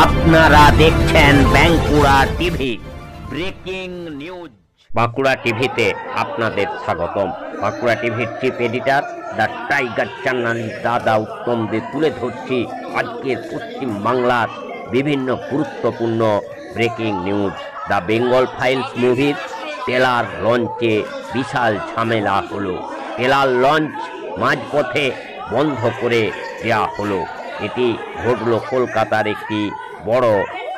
আপনারা দেখছেন Bankura TV breaking news. Bankura টিভিতে আপনাদের স্বাগতম। বাঁকুড়া টিভির chief editor the tiger journalist দাদা উত্তম দে তুলে ধরছি আজকের পশ্চিম বাংলার বিভিন্ন গুরুত্বপূর্ণ breaking news. The Bengal files মুভির ট্রেলার লঞ্চে বিশাল ঝামেলা হলো। ট্রেলার লঞ্চ মাঝপথে বন্ধ করে দেওয়া হলো। এটি ঘটল কলকাতার একটি বড়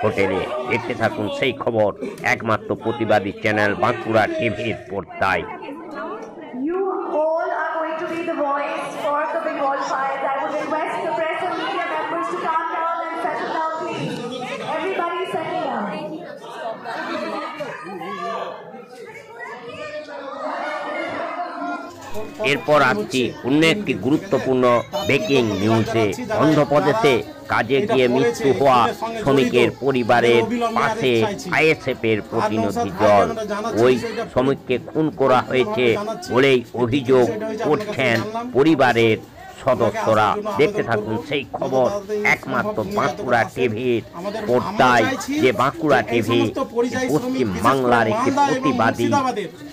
হোটেলে। দেখতে থাকুন সেই খবর একমাত্র প্রতিবাদী চ্যানেল বাঁকুড়া টিভির পর্দায়। You all are going to be the voice for the Bengal Files. I would request the press and media members to calm down and settle down, please. Everybody settle down. এরপর আসছি অন্য একটি গুরুত্বপূর্ণ breaking নিউজে। অন্ধ্রপ্রদেশে কাজে গিয়ে মৃত্যু হওয়া শ্রমিকের পরিবারের পাশে আইএসএফ এর প্রতিনিধি দল। ওই শ্রমিককে খুন করা হয়েছে বলেই অভিযোগ করছেন পরিবারের সদস্যরা। দেখতে থাকুন সেই খবর একমাত্র বাঁকুড়া টিভির পর্দায়, যে বাঁকুড়া টিভি পশ্চিম বাংলার একটি প্রতিবাদী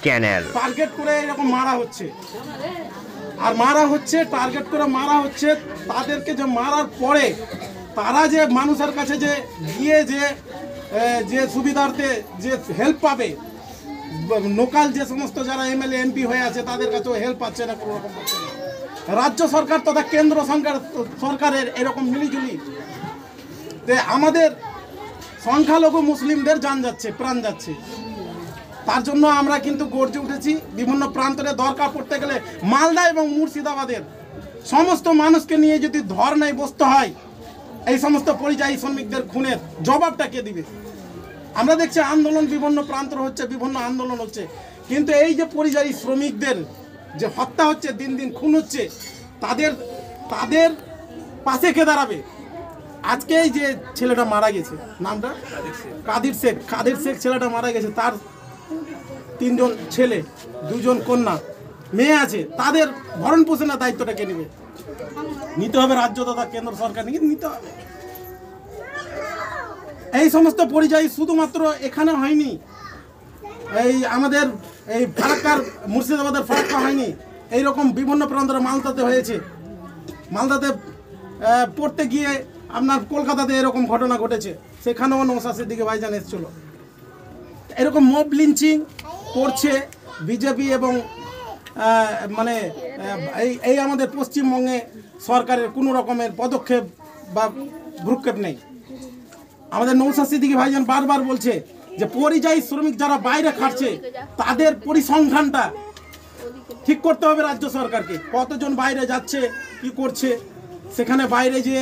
চ্যানেল। টার্গেট করে এরকম মারা হচ্ছে, আর মারা হচ্ছে টার্গেট করে মারা হচ্ছে। তাদেরকে যে মারার পরে তারা যে মানুষের কাছে যে গিয়ে যে সুবিধার্থে যে হেল্প পাবে, লোকাল যে সমস্ত যারা এমএলএ এমপি হয়ে আছে তাদের কাছেও হেল্প পাচ্ছে না, কোনো রকম পাচ্ছে না। রাজ্য সরকার তথা কেন্দ্র সরকারের এরকম মিলিজুলি আমাদের সংখ্যালঘু মুসলিমদের জান যাচ্ছে, প্রাণ যাচ্ছে। তার জন্য আমরা কিন্তু গর্জে উঠেছি। বিভিন্ন প্রান্তরে দরকার পড়তে গেলে মালদা এবং মুর্শিদাবাদের সমস্ত মানুষকে নিয়ে যদি ধর্নায় বসতে হয়, এই সমস্ত পরিযায়ী শ্রমিকদের খুনের জবাবটা কে দিবে? আমরা দেখছি আন্দোলন বিভিন্ন প্রান্তর হচ্ছে, বিভিন্ন আন্দোলন হচ্ছে, কিন্তু এই যে পরিযায়ী শ্রমিকদের যে হত্যা হচ্ছে, দিন দিন খুন হচ্ছে, তাদের পাশে কে দাঁড়াবে? আজকে এই যে ছেলেটা মারা গেছে, নামটা কাদির শেখ ছেলেটা মারা গেছে, তার 3 জন ছেলে, 2 জন কন্যা, মেয়ে আছে, তাদের ভরণ পোষণের দায়িত্বটা কে নেবে? নিতে হবে রাজ্য তথা কেন্দ্র সরকার নিতে হবে। এই সমস্ত পরিযায়ী শুধুমাত্র এখানে হয়নি, এই আমাদের এই ফারাক্কার মুর্শিদাবাদের ফারাক্কা হয়নি, এইরকম বিভিন্ন প্রান্তরে মালদাতে হয়েছে। মালদাতে পড়তে গিয়ে আপনার কলকাতাতে এরকম ঘটনা ঘটেছে, সেখানেও নওশাদ সিদ্দিকী ভাইজান এসেছিল। এরকম মব লিঞ্চিং করছে বিজেপি এবং মানে এই আমাদের পশ্চিমবঙ্গে সরকারের কোনো রকমের পদক্ষেপ বা ভ্রুক্ষেপ নেই। আমাদের নওশাদ সিদ্দিকী ভাইজান বারবার বলছে যে পরিযায়ী শ্রমিক যারা বাইরে খাটছে তাদের পরিসংখ্যানটা ঠিক করতে হবে রাজ্য সরকারকে। কতজন বাইরে যাচ্ছে, কি করছে, সেখানে বাইরে যে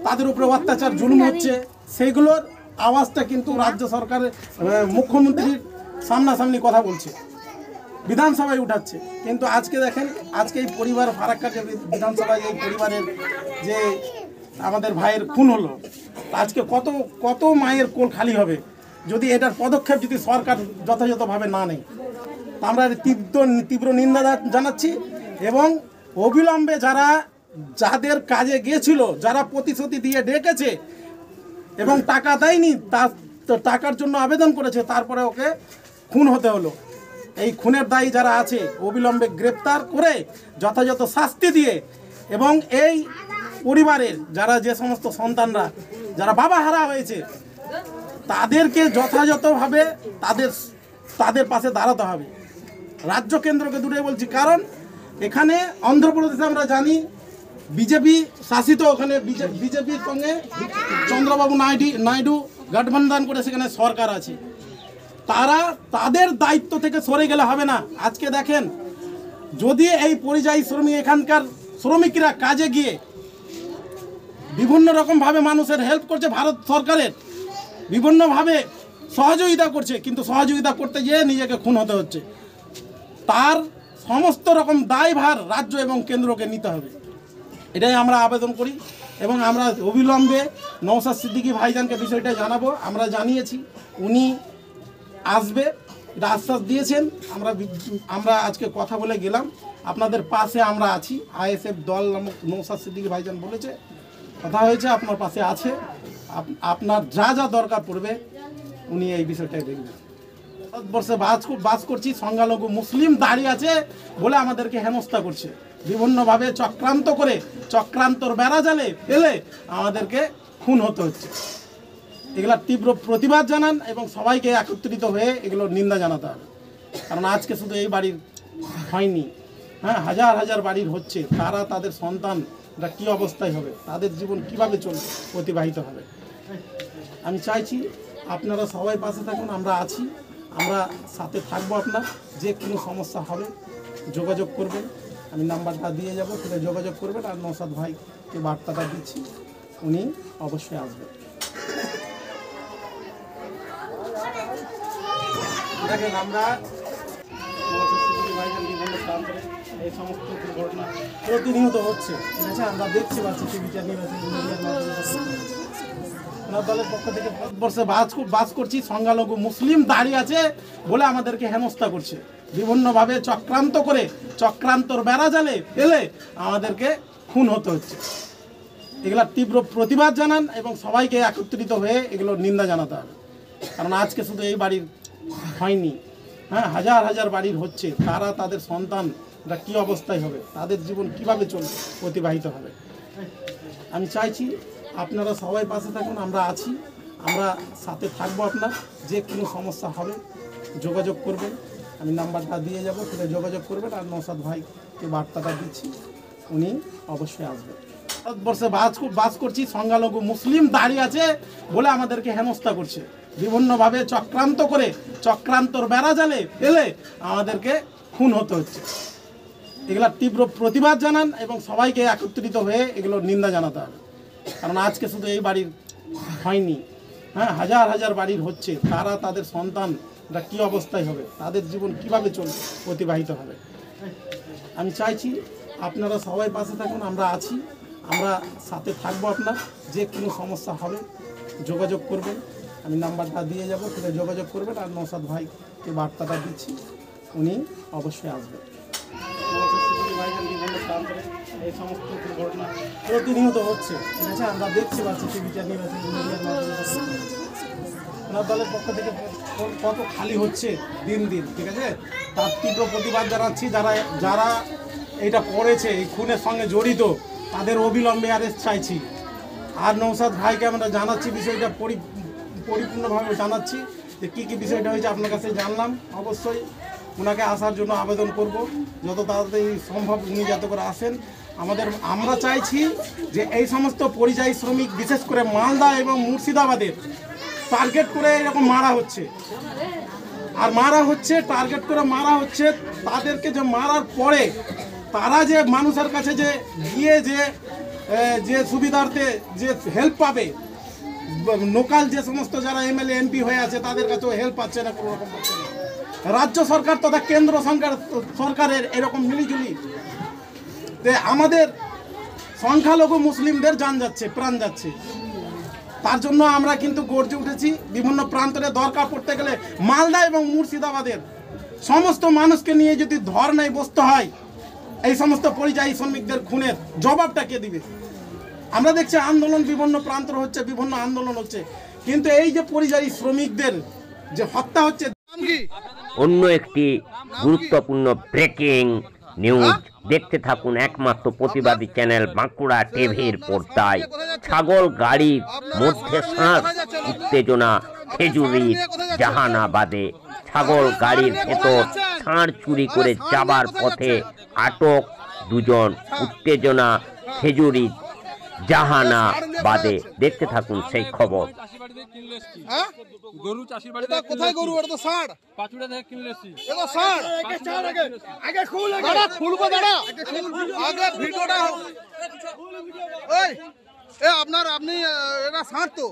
তাদের উপরে অত্যাচার জুলুম হচ্ছে, সেগুলোর আওয়াজটা কিন্তু রাজ্য সরকারের মুখ্যমন্ত্রীর সামনাসামনি কথা বলছে, বিধানসভায় উঠাচ্ছে। কিন্তু আজকে দেখেন, আজকে এই পরিবার ফারাক্কার যে বিধানসভায় এই পরিবারের যে আমাদের ভাইয়ের খুন হলো, আজকে কত মায়ের কোল খালি হবে যদি এটার পদক্ষেপ যদি সরকার যথাযথভাবে না নেয়। আমরা তীব্র নিন্দা জানাচ্ছি এবং অবিলম্বে যাদের কাজে গিয়েছিল, যারা প্রতিশ্রুতি দিয়ে ডেকেছে এবং টাকা দেয়নি, টাকার জন্য আবেদন করেছে, তারপরে ওকে খুন হতে হলো। এই খুনের দায়ী যারা আছে অবিলম্বে গ্রেপ্তার করে যথাযথ শাস্তি দিয়ে, এবং এই পরিবারের যে সমস্ত সন্তানরা যারা বাবা হারা হয়েছে তাদেরকে যথাযথভাবে তাদের পাশে দাঁড়াতে হবে। রাজ্য কেন্দ্রকে দূরে বলছি, কারণ এখানে অন্ধ্রপ্রদেশে আমরা জানি বিজেপি শাসিত, ওখানে বিজেপির সঙ্গে চন্দ্রবাবু নাইডু গঠবন্ধন করে সেখানে সরকার আছে। তাদের দায়িত্ব থেকে সরে গেলে হবে না। আজকে দেখেন, যদি এই পরিযায়ী শ্রমিক এখানকার শ্রমিকরা কাজে গিয়ে বিভিন্ন রকমভাবে মানুষের হেল্প করছে, ভারত সরকারের বিভিন্নভাবে সহযোগিতা করছে, কিন্তু সহযোগিতা করতে গিয়ে নিজেকে খুন হতে হচ্ছে, তার সমস্ত রকম দায়ভার রাজ্য এবং কেন্দ্রকে নিতে হবে। এটাই আমরা আবেদন করি এবং আমরা অবিলম্বে নওশাদ সিদ্দিকী ভাইজানকে বিষয়টা জানাবো। আমরা জানিয়েছি, উনি আসবে, এটা আশ্বাস দিয়েছেন। আমরা আজকে কথা বলে গেলাম, আপনাদের পাশে আমরা আছি। আইএসএফ দল নামক নওশাদ সিদ্দিকী ভাইজান বলেছে, কথা হয়েছে, আপনার পাশে আছে। আপনার যা যা দরকার পড়বে উনি এই বিষয়টাই দেখবেন। ভারতবর্ষে বাস করছি, সংখ্যালঘু মুসলিম দাঁড়িয়ে আছে বলে আমাদেরকে হেনস্থা করছে, বিভিন্নভাবে চক্রান্ত করে চক্রান্তর বেড়া জালে ফেলে আমাদেরকে খুন হতে হচ্ছে। এগুলোর তীব্র প্রতিবাদ জানান এবং সবাইকে একত্রিত হয়ে এগুলোর নিন্দা জানাতে হবে। কারণ আজকে শুধু এই বাড়ির হয়নি, হ্যাঁ, হাজার হাজার বাড়ির হচ্ছে। তারা তাদের সন্তানরা কী অবস্থায় হবে, তাদের জীবন কিভাবে চলবে, অতিবাহিত হবে। আমি চাইছি আপনারা সবাই পাশে থাকুন, আমরা আছি, আমরা সাথে থাকবো। আপনার যে কোনো সমস্যা হবে যোগাযোগ করবেন, আমি নাম্বারটা দিয়ে যাব, সেটা যোগাযোগ করবেন। আর নওশাদ ভাইকে বার্তাটা দিচ্ছি, উনি অবশ্যই আসবেন। দেখেন, আমরা এই সমস্ত দুর্ঘটনা প্রতিনিয়ত হচ্ছে, ঠিক আছে, আমরা দেখতে পাচ্ছি টিভিটা নিয়ে ওনার দলের পক্ষ থেকে ভারতবর্ষে বাস করছি, সংখ্যালঘু মুসলিম দাঁড়িয়ে আছে বলে আমাদেরকে হেনস্থা করছে, বিভিন্নভাবে চক্রান্ত করে চক্রান্তর বেড়া জালে ফেলে আমাদেরকে খুন হতে হচ্ছে। এগুলোর তীব্র প্রতিবাদ জানান এবং সবাইকে একত্রিত হয়ে এগুলোর নিন্দা জানাতে হবে। কারণ আজকে শুধু এই বাড়ির হয়নি, হ্যাঁ, হাজার হাজার বাড়ির হচ্ছে। তারা তাদের সন্তানরা কী অবস্থায় হবে, তাদের জীবন কিভাবে চলবে, অতিবাহিত হবে। আমি চাইছি আপনারা সবাই পাশে থাকুন, আমরা আছি, আমরা সাথে থাকবো। আপনার যে কোনো সমস্যা হবে যোগাযোগ করবেন, আমি নাম্বারটা দিয়ে যাব, সেটা যোগাযোগ করবেন। আর নওশাদ ভাইকে বার্তাটা দিচ্ছি, উনি অবশ্যই আসবেন। ভারতবর্ষে বাস করছি, সংখ্যালঘু মুসলিম দাঁড়িয়ে আছে বলে আমাদেরকে হেনস্থা করছে, বিভিন্নভাবে চক্রান্ত করে চক্রান্তর বেড়া জালে ফেলে আমাদেরকে খুন হতে হচ্ছে। এগুলোর তীব্র প্রতিবাদ জানান এবং সবাইকে একত্রিত হয়ে এগুলোর নিন্দা জানাতে হবে। কারণ আজকে শুধু এই বাড়ির হয়নি, হ্যাঁ, হাজার হাজার বাড়ির হচ্ছে। তারা তাদের সন্তানরা কী অবস্থায় হবে, তাদের জীবন কিভাবে চলবে, অতিবাহিত হবে। আমি চাইছি আপনারা সবাই পাশে থাকুন, আমরা আছি, আমরা সাথে থাকবো। আপনার যে কোনো সমস্যা হবে যোগাযোগ করবেন, আমি নাম্বারটা দিয়ে যাব, সেটা যোগাযোগ করবেন। আর নওশাদ ভাইকে বার্তাটা দিচ্ছি, উনি অবশ্যই আসবেন। এই সমস্ত দুর্ঘটনা প্রতিনিয়ত হচ্ছে, ঠিক আছে, আমরা দেখতে পাচ্ছি টিভিটা নিয়ে ওনার দলের পক্ষ থেকে কত খালি হচ্ছে দিন দিন, ঠিক আছে, তার তীব্র প্রতিবাদ জানাচ্ছি। যারা এটা করেছে, এই খুনের সঙ্গে জড়িত, তাদের অবিলম্বে অ্যারেস্ট চাইছি। আর নওশাদ ভাইকে আমরা জানাচ্ছি, বিষয়টা পরিপূর্ণভাবে জানাচ্ছি যে কী কী বিষয়টা হয়েছে আপনার কাছে জানলাম। অবশ্যই ওনাকে আসার জন্য আবেদন করব, যত তাড়াতাড়ি সম্ভব উনি যাতে করে আসেন। আমরা চাইছি যে এই সমস্ত পরিযায়ী শ্রমিক, বিশেষ করে মালদা এবং মুর্শিদাবাদের টার্গেট করে এরকম মারা হচ্ছে, আর টার্গেট করে মারা হচ্ছে। তাদেরকে যে মারার পরে তারা যে মানুষের কাছে যে গিয়ে যে সুবিধার্থে যে হেল্প পাবে, লোকাল যে সমস্ত যারা এমএলএ এমপি হয়ে আছে তাদের কাছেও হেল্প পাচ্ছে না, কোনো রকম পাচ্ছে না। রাজ্য সরকার তথা কেন্দ্র সরকারের এরকম মিলিজুলি আমাদের সংখ্যালঘু মুসলিমদের জান যাচ্ছে, প্রাণ যাচ্ছে। তার জন্য আমরা কিন্তু গর্জে উঠেছি। বিভিন্ন প্রান্তরে দরকার পড়তে গেলে মালদা এবং মুর্শিদাবাদের সমস্ত মানুষকে নিয়ে যদি ধর্নায় বসতে হয়, এই সমস্ত পরিযায়ী শ্রমিকদের খুনের জবাবটা কে দিবে? আমরা দেখছি আন্দোলন বিভিন্ন প্রান্তর হচ্ছে, বিভিন্ন আন্দোলন হচ্ছে, কিন্তু এই যে পরিযায়ী শ্রমিকদের যে হত্যা হচ্ছে। অন্য একটি গুরুত্বপূর্ণ ব্রেকিং নিউজ দেখতে থাকুন একমাত্র প্রতিবাদী চ্যানেল বাঁকুড়া টিভির পর্দায়। ছাগল গাড়ির মধ্যে শ্বাস, উত্তেজনা খেজুরির জাহানাবাদে। ছাগল গাড়ির ভেতর ষাঁড় চুরি করে যাবার পথে আটক দুজন। উত্তেজনা খেজুরির জাহানাবাদে। দেখতে থাকুন সেই খবর। গরু চাষির বাড়িতে কোথায় গরু? এটা তো ষাঁড়, পাচুড়া থেকে কিনলেছি। এটা ষাঁড়, আগে খুল, দাঁড়া খুলবো, দাঁড়া আগে ভিডিওটা। ওই এ আপনি এটা ষাঁড় তো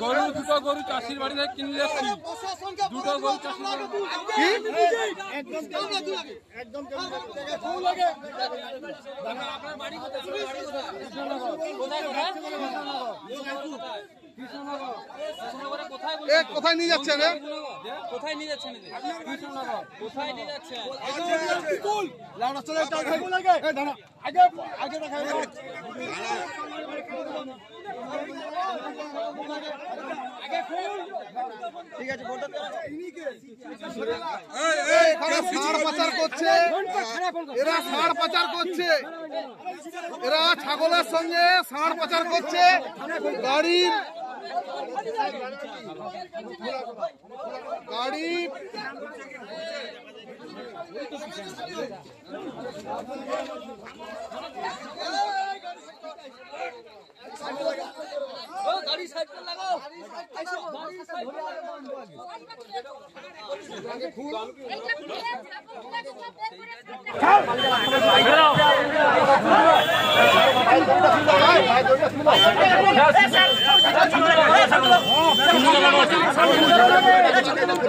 গরু, দুটো গরু চাষির বাড়ি থেকে কিনলেছি, দুটো গরু চাষির বাড়ি কি একদম ফুল লাগে। আপনার বাড়ি কোথায়? এ কোথায় নিয়ে যাচ্ছেন রে? কোথায় নিয়ে যাচ্ছেন? কোথায় নিয়ে যাচ্ছেন? এখানে ষাঁড় পাচার করছে, এরা ষাঁড় পাচার করছে, এরা ছাগলের সঙ্গে ষাঁড় পাচার করছে। গাড়ির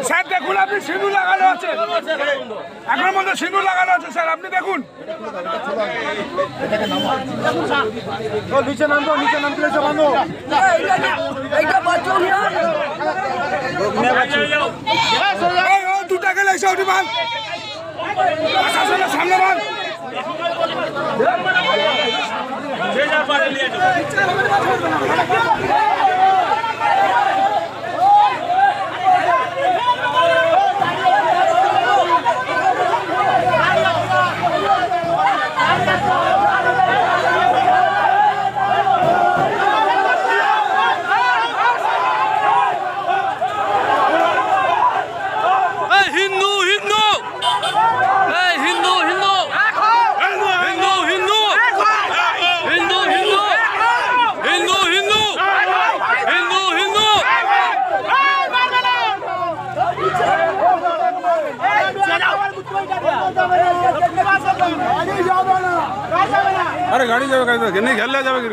স্যার দেখুন, আপনি সিঁদুর লাগানো আছে, এখন মধ্যে সিঁদুর লাগানো আছে স্যার, আপনি দেখুন। নিচে নামবো, নিচে নামতে বাঁধো। দুটা গেলে সৌটি বান সামনে বান। अरे गाड़ी जाए नहीं खेलने जाए कि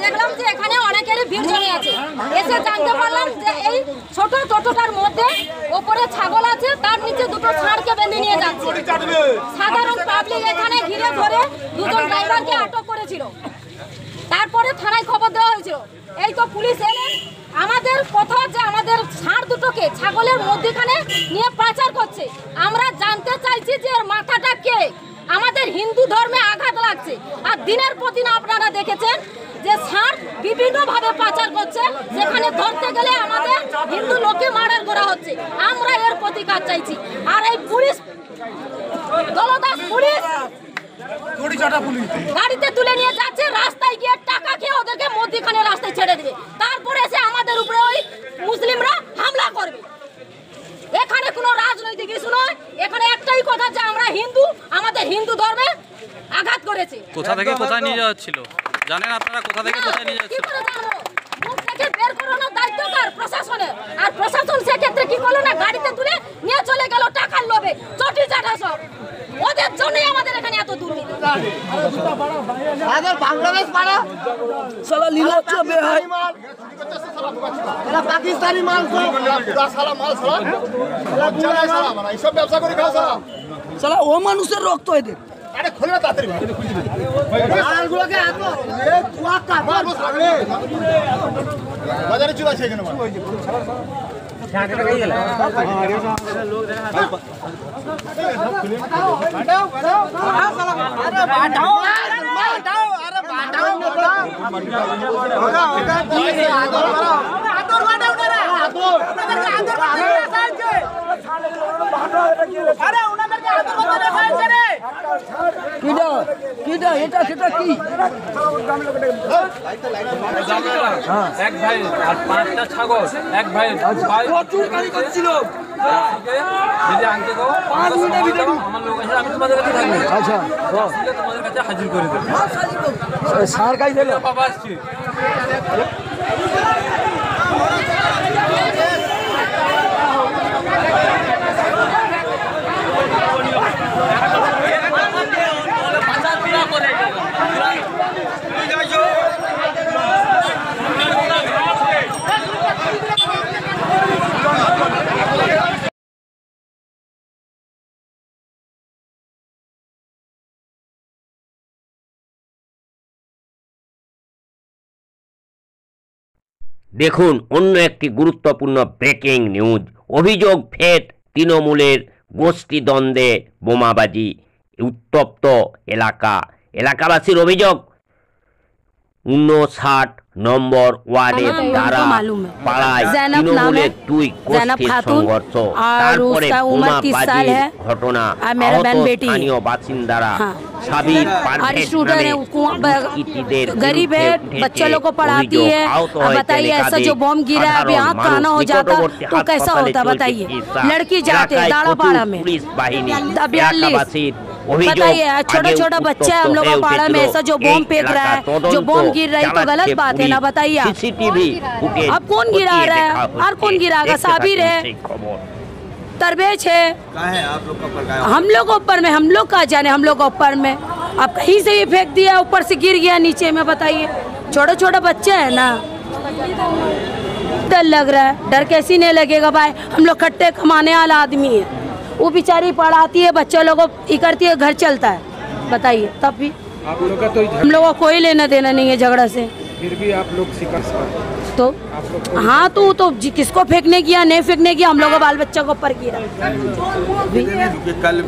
দেখলাম যে এখানে অনেকেরই ভিড় জমে আছে। এসে জানতে পারলাম যে এই ছোট টোটোটার মধ্যে ওপরে ছাগল আছে, তার নিচে দুটো ষাঁড়কে বেঁধে নিয়ে যাচ্ছে। সাধারণ পাবলিক এখানে ঘিরে ধরে দুজন ড্রাইভারকে আটক করেছিল। তারপরে থানায় খবর দেওয়া হয়েছিল। এই তো পুলিশ এলেন। আমাদের কথা যে আমাদের ষাঁড় দুটোকে ছাগলের মধ্যখানে নিয়ে পাচার করছে। আমরা জানতে চাইছি যে এর মাথাটা কে। আমাদের হিন্দু ধর্মে আঘাত লাগছে। আর দিনের পর দিন আপনারা দেখেছেন যে ষাঁড় বিভিন্নভাবে পাচার করছে, যেখানে ধরতে গেলে আমাদের হিন্দু লোককে মার্ডার করা হচ্ছে। আমরা এর প্রতিকার চাইছি। আর এই পুলিশ দলদাস পুলিশ গাড়িতে তুলে নিয়ে যাচ্ছে, রাস্তায় গিয়ে টাকা খেয়ে ওদেরকে মধ্যখানে রাস্তায় ছেড়ে দেবে। তারপরে এসে আমাদের উপরে ওই মুসলিমরা হামলা করবে। এখানে কোনো রাজনৈতিক ইস্যু নয়, এখানে একটাই কথা যে আমরা হিন্দু, আমাদের হিন্দু ধর্মে আঘাত করেছে। কোথা থেকে কোথায় নিয়ে যাওয়া ছিল জানেন আপনারা? কোথা থেকে কোথায় নিয়ে যাচ্ছে? কি করে জানবো? মুখ থেকে বের করানোর দায়িত্ব কার? প্রশাসনের। আর প্রশাসন সেক্ষেত্রে কি করলো না, গাড়িতে তুলে নিয়ে চলে গেল টাকার লোভে। চটি চাটা সব ওদের জন্যই আমাদের এখানে এত দুর্নীতি। বাংলাদেশ পাড়া সালা লীলাচ্ছ বেহাই পাকিস্তানি মাল সালা ও মানুষের রক্ত এদের। আরে খোলো না তাড়াতাড়ি মালগুলোকে আতো এ তুয়া কাট বাজারে চুরা আছে এখানে এটা সেটা কি এক ভাই আর 5টা ছাগল এক ভাই প্রচুর গাড়ি করছিল যদি আনতে দাও 5 মিনিটের ভিতরে আমার লোক আছে আমি তোমাদের কাছে থাকবো আচ্ছা তোমাদের কাছে হাজির করে দেব সার গাই দিল বাবা আসছে দেখুন অন্য একটি গুরুত্বপূর্ণ ব্রেকিং নিউজ। অভিযোগ ফের তৃণমূলের গোষ্ঠীদ্বন্দ্বে বোমাবাজি, উত্তপ্ত এলাকাবাসীর অভিযোগ 59 নম্বর ওয়ার্ডের দ্বারা পাড়ায় তৃণমূলের 2 গোষ্ঠীর সংঘর্ষ, তারপরে বোমাবাজির ঘটনা, আহত স্থানীয় বাসিন্দারা। साबिर गरीब है, बच्चे लोग को पढ़ाती है। बताइए ऐसा जो बम गिरा है अभी आँख काना हो जाता तो कैसा होता बताइए। लड़की जाते दाड़ा पाड़ा में बताइए, छोटा छोटा बच्चा है हम लोग का पाड़ा में, ऐसा जो बम फेंक रहा है, जो बम गिर रहा है तो गलत बात है ना बताइए। अब कौन गिरा रहा है और कौन गिरागा? साबिर है, तरबेज है, आप लोग हम लोग ऊपर में, हम लोग का जाने हम लोग ऊपर में। अब कहीं से भी फेंक दिया, ऊपर से गिर गया नीचे में बताइए। छोटा छोटा बच्चे है ना, डर लग रहा है। डर कैसी नहीं लगेगा भाई, हम लोग खट्टे कमाने वाला आदमी है। वो बेचारी पढ़ाती है, बच्चे लोग को ये करती है, घर चलता है बताइए। तब भी आप लोग का तो हम लोग को कोई लेना देना नहीं है झगड़ा से। फिर भी आप लोग शिकार तो हाँ तो किसको फेंकने किया नहीं फेंकने किया, हम लोग को बाल बच्चा को ऊपर गिरा।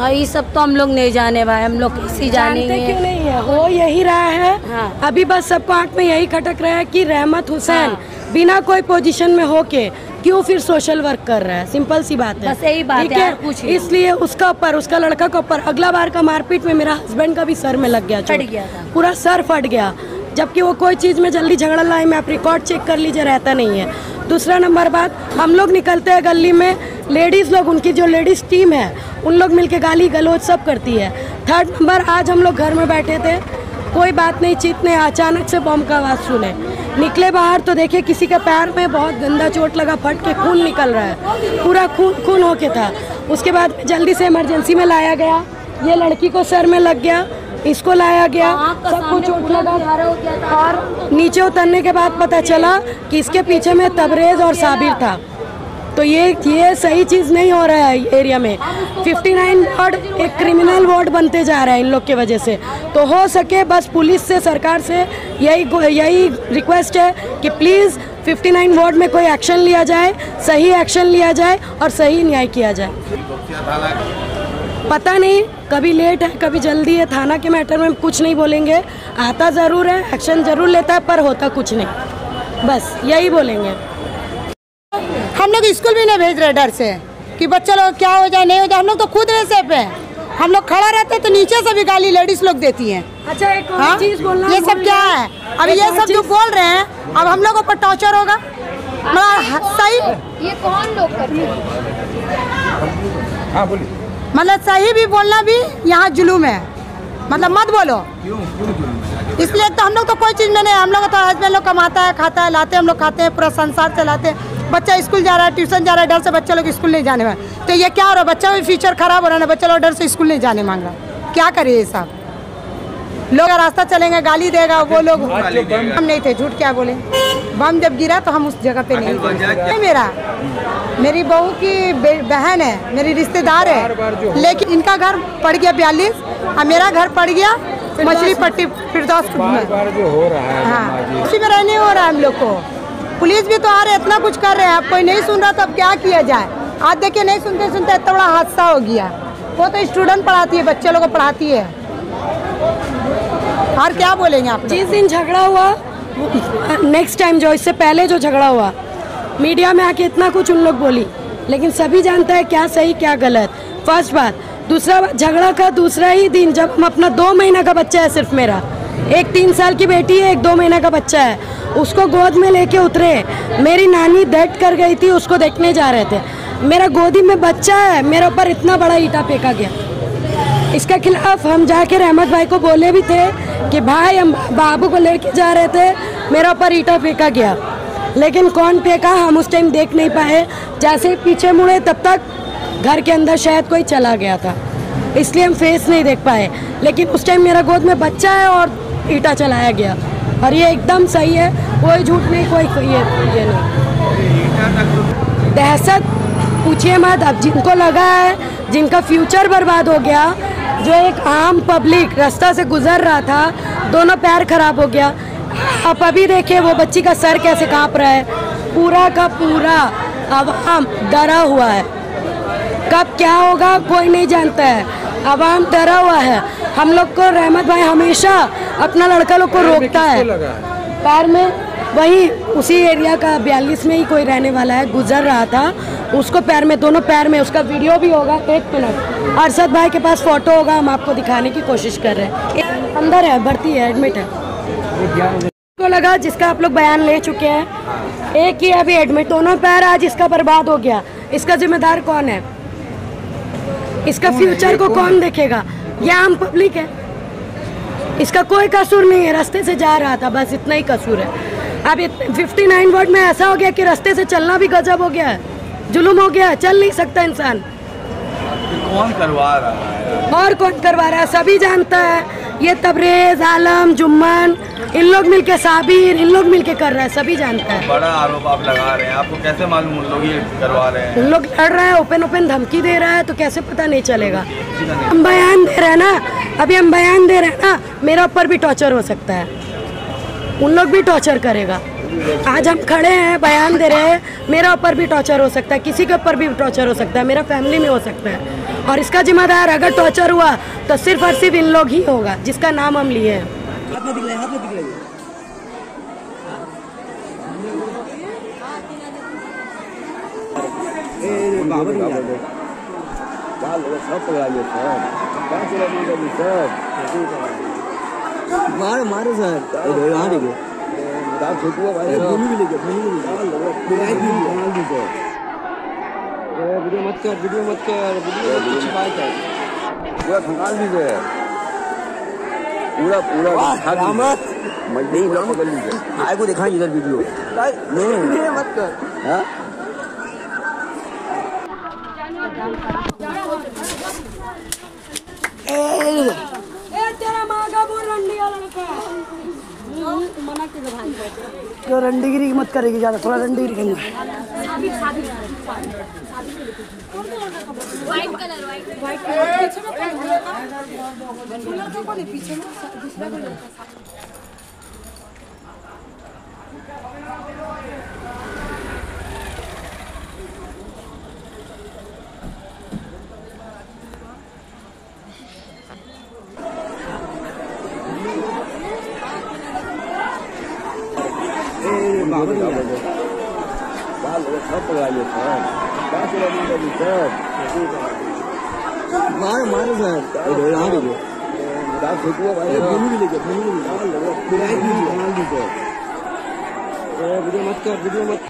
ये सब तो हम लोग नहीं जाने भाई, हम लोग किसी जानेंगे क्यों नहीं है, हो यही रहा है। हाँ। अभी बस सबको आंख में यही खटक रहा है कि रहमत हुसैन बिना कोई पोजीशन में होके क्यों फिर सोशल वर्क कर रहा है। सिंपल सी बात है, बस यही बात ठीक है, कुछ ही। इसलिए उसका ऊपर, उसका लड़का का ऊपर अगला बार का मारपीट में मेरा हस्बैंड का भी सर में लग गया, फट गया था। पूरा सर फट गया। जबकि वो कोई चीज़ में जल्दी झगड़ा लाए में आप रिकॉर्ड चेक कर लीजिए, रहता नहीं है। दूसरा नंबर बात, हम लोग निकलते हैं गली में, लेडीज़ लोग, उनकी जो लेडीज़ टीम है उन लोग मिलके गाली गलौज सब करती है। थर्ड नंबर, आज हम लोग घर में बैठे थे, कोई बात नहीं, चीतने अचानक से बम का आवाज़ सुने, निकले बाहर तो देखे किसी के पैर में बहुत गंदा चोट लगा, फट के खून निकल रहा है, पूरा खून होके था। उसके बाद जल्दी से इमरजेंसी में लाया गया, ये लड़की को सर में लग गया, इसको लाया गया, सबको चोट लगा। और नीचे उतरने के बाद पता चला कि इसके पीछे में तबरेज और साबिर था। तो ये सही चीज़ नहीं हो रहा है एरिया में। 59 वार्ड एक क्रिमिनल वार्ड बनते जा रहा है इन लोग के वजह से। तो हो सके बस पुलिस से, सरकार से यही रिक्वेस्ट है कि प्लीज़ 59 वार्ड में कोई एक्शन लिया जाए, सही एक्शन लिया जाए और सही न्याय किया जाए। पता नहीं, कभी लेट है कभी जल्दी है, थाना के मैटर में कुछ नहीं बोलेंगे, आता ज़रूर है, एक्शन ज़रूर लेता है पर होता कुछ नहीं, बस यही बोलेंगे। हम लोग स्कूल भी नहीं भेज रहे डर से कि बच्चे लोग क्या हो जाए नहीं हो जाए, हम लोग तो खुद नहीं सेफ है। हम लोग खड़ा रहते तो नीचे से भी गाली लेडीज लोग देती हैं। अच्छा एक और चीज़ बोलना, ये सब क्या है? अब ये सब जो बोल रहे हैं अब हम लोगों पर टॉर्चर होगा। सही ये कौन लोग करते हैं? हाँ बोलिए। मतलब सही भी बोलना भी यहाँ जुलूम है, मतलब मत बोलो। इसलिए तो हम लोग तो कोई चीज़ में नहीं, हम लोग तो हस्बैंड लोग कमाता है, खाता है, लाते हम लोग खाते हैं, पूरा संसार चलाते हैं। बच्चा स्कूल जा रहा है, ट्यूशन जा रहा है, डर से बच्चे लोग स्कूल नहीं जाने वाले। तो ये क्या हो रहा है, बच्चा भी फ्यूचर खराब हो रहा है, बच्चा लोग डर से स्कूल नहीं जाने मांग रहा, क्या करे ये सब। लोग रास्ता चलेंगे गाली देगा वो लोग। हम नहीं थे, झूठ क्या बोले। बम जब गिरा तो हम उस जगह पे नहीं थे। मेरी बहू की बहन है, मेरी रिश्तेदार है, लेकिन इनका घर पड़ गया 42 और मेरा घर पड़ गया मछलीपट्टी फिरदौसपुर में। जो हो रहा है हाँ, उसी में रहने हो रहा है हम लोग को। पुलिस भी तो आ रहे, इतना कुछ कर रहे हैं, अब कोई नहीं सुन रहा तो अब क्या किया जाए। आज देखिए नहीं सुनते सुनते इतना बड़ा हादसा हो गया। वो तो स्टूडेंट पढ़ाती है, बच्चे लोगों को पढ़ाती है, और क्या बोलेंगे आप। जिस दिन झगड़ा हुआ नेक्स्ट टाइम जो इससे पहले जो झगड़ा हुआ मीडिया में आके इतना कुछ उन लोग बोली, लेकिन सभी जानते हैं क्या सही क्या गलत। फर्स्ट बात। दूसरा बात, झगड़ा का दूसरा ही दिन जब हम अपना 2 महीना का बच्चा है, सिर्फ मेरा एक 3 साल की बेटी है, एक 2 महीना का बच्चा है, उसको गोद में लेके उतरे। मेरी नानी डेथ कर गई थी, उसको देखने जा रहे थे। मेरा गोदी में बच्चा है, मेरे ऊपर इतना बड़ा ईंटा फेंका गया। इसके खिलाफ हम जाके रहमत भाई को बोले भी थे कि भाई हम बाबू को लेके जा रहे थे, मेरे ऊपर ईंटा फेंका गया, लेकिन कौन फेंका हम उस टाइम देख नहीं पाए। जैसे ही पीछे मुड़े तब तक घर के अंदर शायद कोई चला गया था, इसलिए हम फेस नहीं देख पाए। लेकिन उस टाइम मेरा गोद में बच्चा है और ईंटा चलाया गया, और ये एकदम सही है, कोई झूठ नहीं, कोई ये नहीं। दहशत पूछिए मत। अब जिनको लगा है, जिनका फ्यूचर बर्बाद हो गया, जो एक आम पब्लिक रास्ता से गुजर रहा था, दोनों पैर खराब हो गया। आप अभी देखिए वो बच्ची का सर कैसे कांप रहा है, पूरा का पूरा अवाम डरा हुआ है। कब क्या होगा कोई नहीं जानता है, अवाम डरा हुआ है। हम लोग को रहमत भाई हमेशा अपना लड़का लोग को रोकता है। पैर में वही उसी एरिया का 42 में ही कोई रहने वाला है, गुजर रहा था, उसको पैर में, दोनों पैर में, उसका वीडियो भी होगा। 1 मिनट, अरशद भाई के पास फोटो होगा, हम आपको दिखाने की कोशिश कर रहे हैं। अंदर है, भर्ती है, एडमिट है। को लगा जिसका आप लोग बयान ले चुके हैं, एक ही अभी एडमिट, दोनों पैर आज इसका बर्बाद हो गया। इसका जिम्मेदार कौन है? इसका फ्यूचर को कौन देखेगा? ये आम पब्लिक है, इसका कोई कसूर नहीं है, रास्ते से जा रहा था, बस इतना ही कसूर है। अब 59 वार्ड में ऐसा हो गया कि रास्ते से चलना भी गजब हो गया है, जुल्म हो गया है, चल नहीं सकता इंसान। कौन करवा रहा है? और कौन करवा रहा है? सभी जानता है, ये तबरेज, आलम, जुम्मन, इन लोग मिलके, साबिर, इन लोग मिलके कर रहा है, सभी जानता है। बड़ा आरोप आप लगा रहे हैं, आपको कैसे मालूम उन लोग ये करवा रहे हैं? उन लोग लड़ रहा है, ओपन धमकी दे रहा है, तो कैसे पता नहीं चलेगा? हम बयान दे रहे हैं ना, अभी हम बयान दे रहे हैं ना, मेरा ऊपर भी टॉर्चर हो सकता है, उन लोग भी टॉर्चर करेगा। आज हम खड़े हैं, बयान दे रहे हैं, मेरा ऊपर भी टॉर्चर हो सकता है, किसी के ऊपर भी टॉर्चर हो सकता है, मेरा फैमिली में हो सकता है। और इसका जिम्मेदार अगर टॉर्चर हुआ तो सिर्फ और सिर्फ इन लोग ही होगा, जिसका नाम हम लिए हैं। मारो सर, वीडियो मत कर, वीडियो छिपाए कर, पूरा खंगाल दीजिए, पूरा आए को दिखाएं इधर वीडियो। नहीं मत कर। हाँ? तेरा माँ का बोल रंडी वाला लड़का मना के भाई जो रंडीगिरी मत करेगी ज्यादा, थोड़ा रंडीगिरी करना। व्हाइट कलर पीछे में दूसरा कोई लड़का। मारो सर, यहाँ देखो, वीडियो मत कर, वीडियो मत।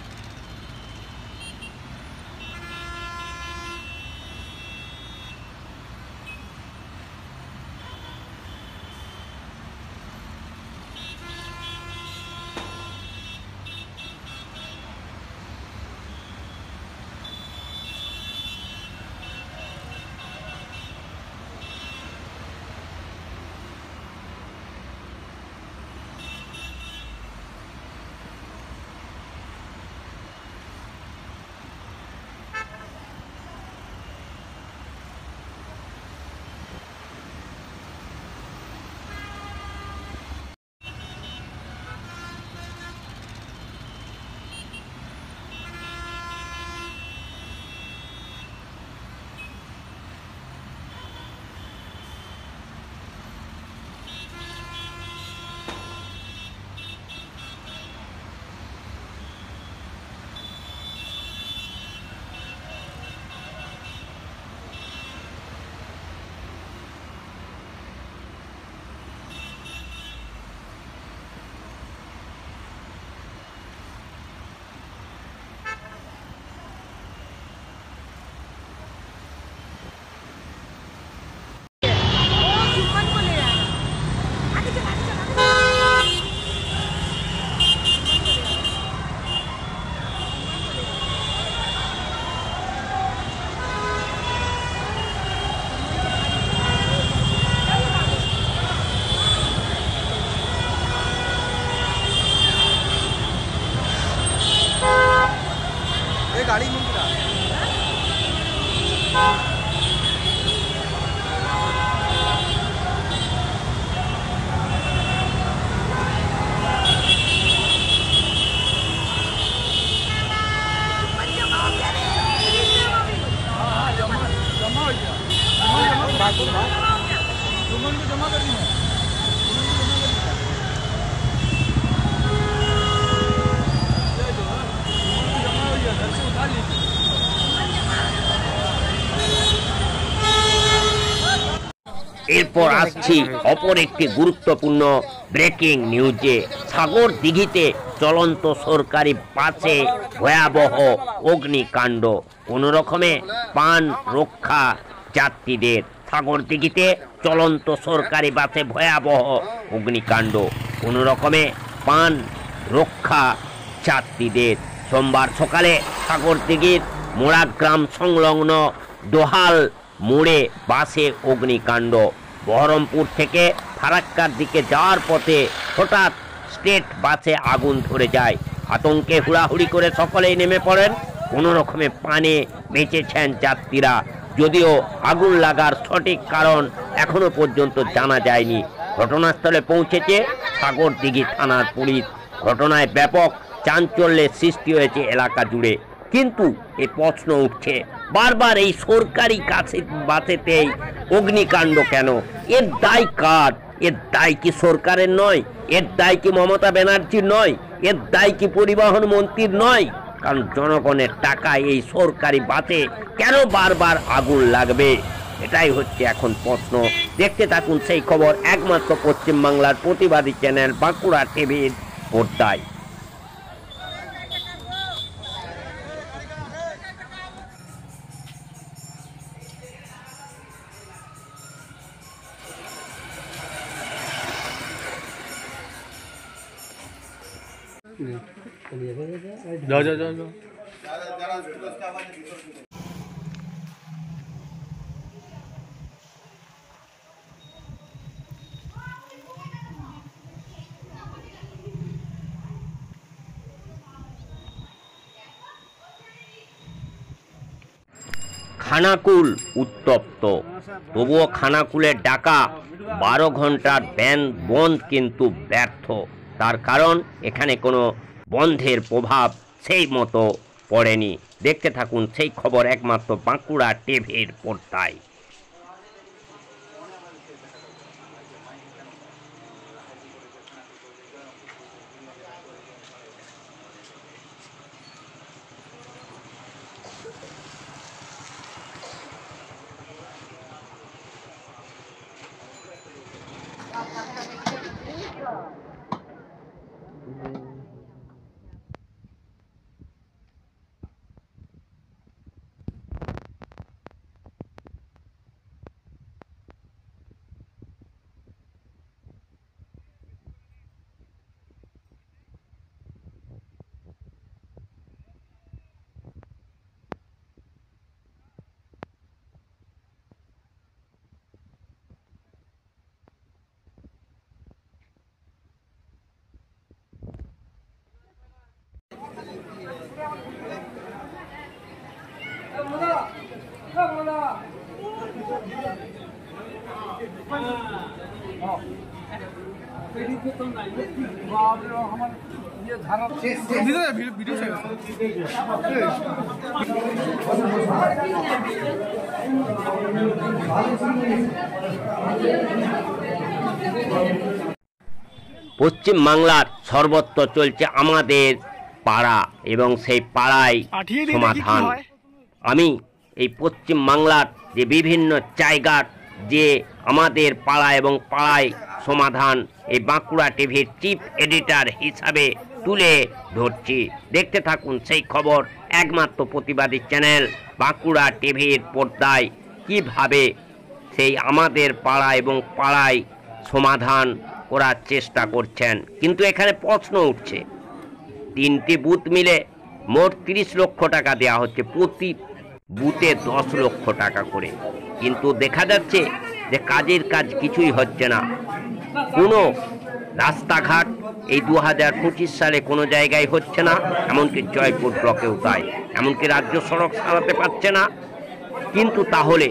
এরপর আসছি অপর একটি গুরুত্বপূর্ণ ব্রেকিং নিউজে। সাগর দিঘিতে চলন্ত সরকারি বাসে ভয়াবহ অগ্নিকাণ্ড, কোনো রকমে প্রাণ রক্ষা যাত্রীদের। সাগর দিঘিতে চলন্ত সরকারি বাসে ভয়াবহ অগ্নিকাণ্ড, কোনো রকমে প্রাণ রক্ষা যাত্রীদের। সোমবার সকালে সাগর দিঘির মোড়াগ্রাম সংলগ্ন দোহাল মোড়ে বাসে অগ্নিকাণ্ড। বহরমপুর থেকে ফারাক্কার দিকে যাওয়ার পথে হঠাৎ স্টেট বাসে আগুন ধরে যায়। আতঙ্কে হুড়াহুড়ি করে সকলেই নেমে পড়েন। কোনো রকমে প্রাণে বেঁচেছেন যাত্রীরা, যদিও আগুন লাগার সঠিক কারণ এখনো পর্যন্ত জানা যায়নি। ঘটনাস্থলে পৌঁছেছে সাগরদিঘি থানার পুলিশ। ঘটনায় ব্যাপক চাঞ্চল্যের সৃষ্টি হয়েছে এলাকা জুড়ে। কিন্তু এই প্রশ্ন উঠছে বারবার, এই সরকারি বাসেতেই অগ্নিকাণ্ড কেন? এর দায় কার? এর দায় কি সরকারের নয়? এর দায় কি মমতা ব্যানার্জির নয়? এর দায় কি পরিবহন মন্ত্রীর নয়? কারণ জনগণের টাকায় এই সরকারি বাসে কেন বারবার আগুন লাগবে? এটাই হচ্ছে এখন প্রশ্ন। দেখতে থাকুন সেই খবর একমাত্র পশ্চিমবাংলার প্রতিবাদী চ্যানেল বাঁকুড়া টিভির পর্দায়। যাও যাও যাও যাও। খানাকুল উত্তপ্ত, তবুও খানাকুলের ডাকা 12 ঘন্টার ব্যান বন্ধ কিন্তু ব্যর্থ। তার কারণ এখানে কোনো বন্ধের প্রভাব সেই মতো পড়েনি। দেখতে থাকুন সেই খবর একমাত্র বাঁকুড়া টিভির পর্দায়। পশ্চিম বাংলার সর্বত্র চলছে আমাদের পাড়া এবং সেই পাড়ায় সমাধান। আমি এই পশ্চিম বাংলার যে বিভিন্ন জায়গার যে আমাদের পাড়া এবং পাড়ায় সমাধান, এই বাঁকুড়া টিভির চিফ এডিটর হিসাবে তুলে ধরছি। দেখতে থাকুন সেই খবর একমাত্র প্রতিবাদী চ্যানেল বাঁকুড়া টিভির পর্দায়। কিভাবে সেই আমাদের পাড়া এবং পাড়ায় সমাধান করার চেষ্টা করছেন। কিন্তু এখানে প্রশ্ন উঠছে, 3টি বুথ মিলে মোট 30 লক্ষ টাকা দেওয়া হচ্ছে, প্রতি বুথে 10 লক্ষ টাকা করে। কিন্তু দেখা যাচ্ছে যে কাজের কাজ কিছুই হচ্ছে না। কোনো রাস্তাঘাট এই 2025 সালে কোনো জায়গায় হচ্ছে না, এমনকি জয়পুর ব্লকেও তাই। এমনকি রাজ্য সড়ক সারাতে পারছে না। কিন্তু তাহলে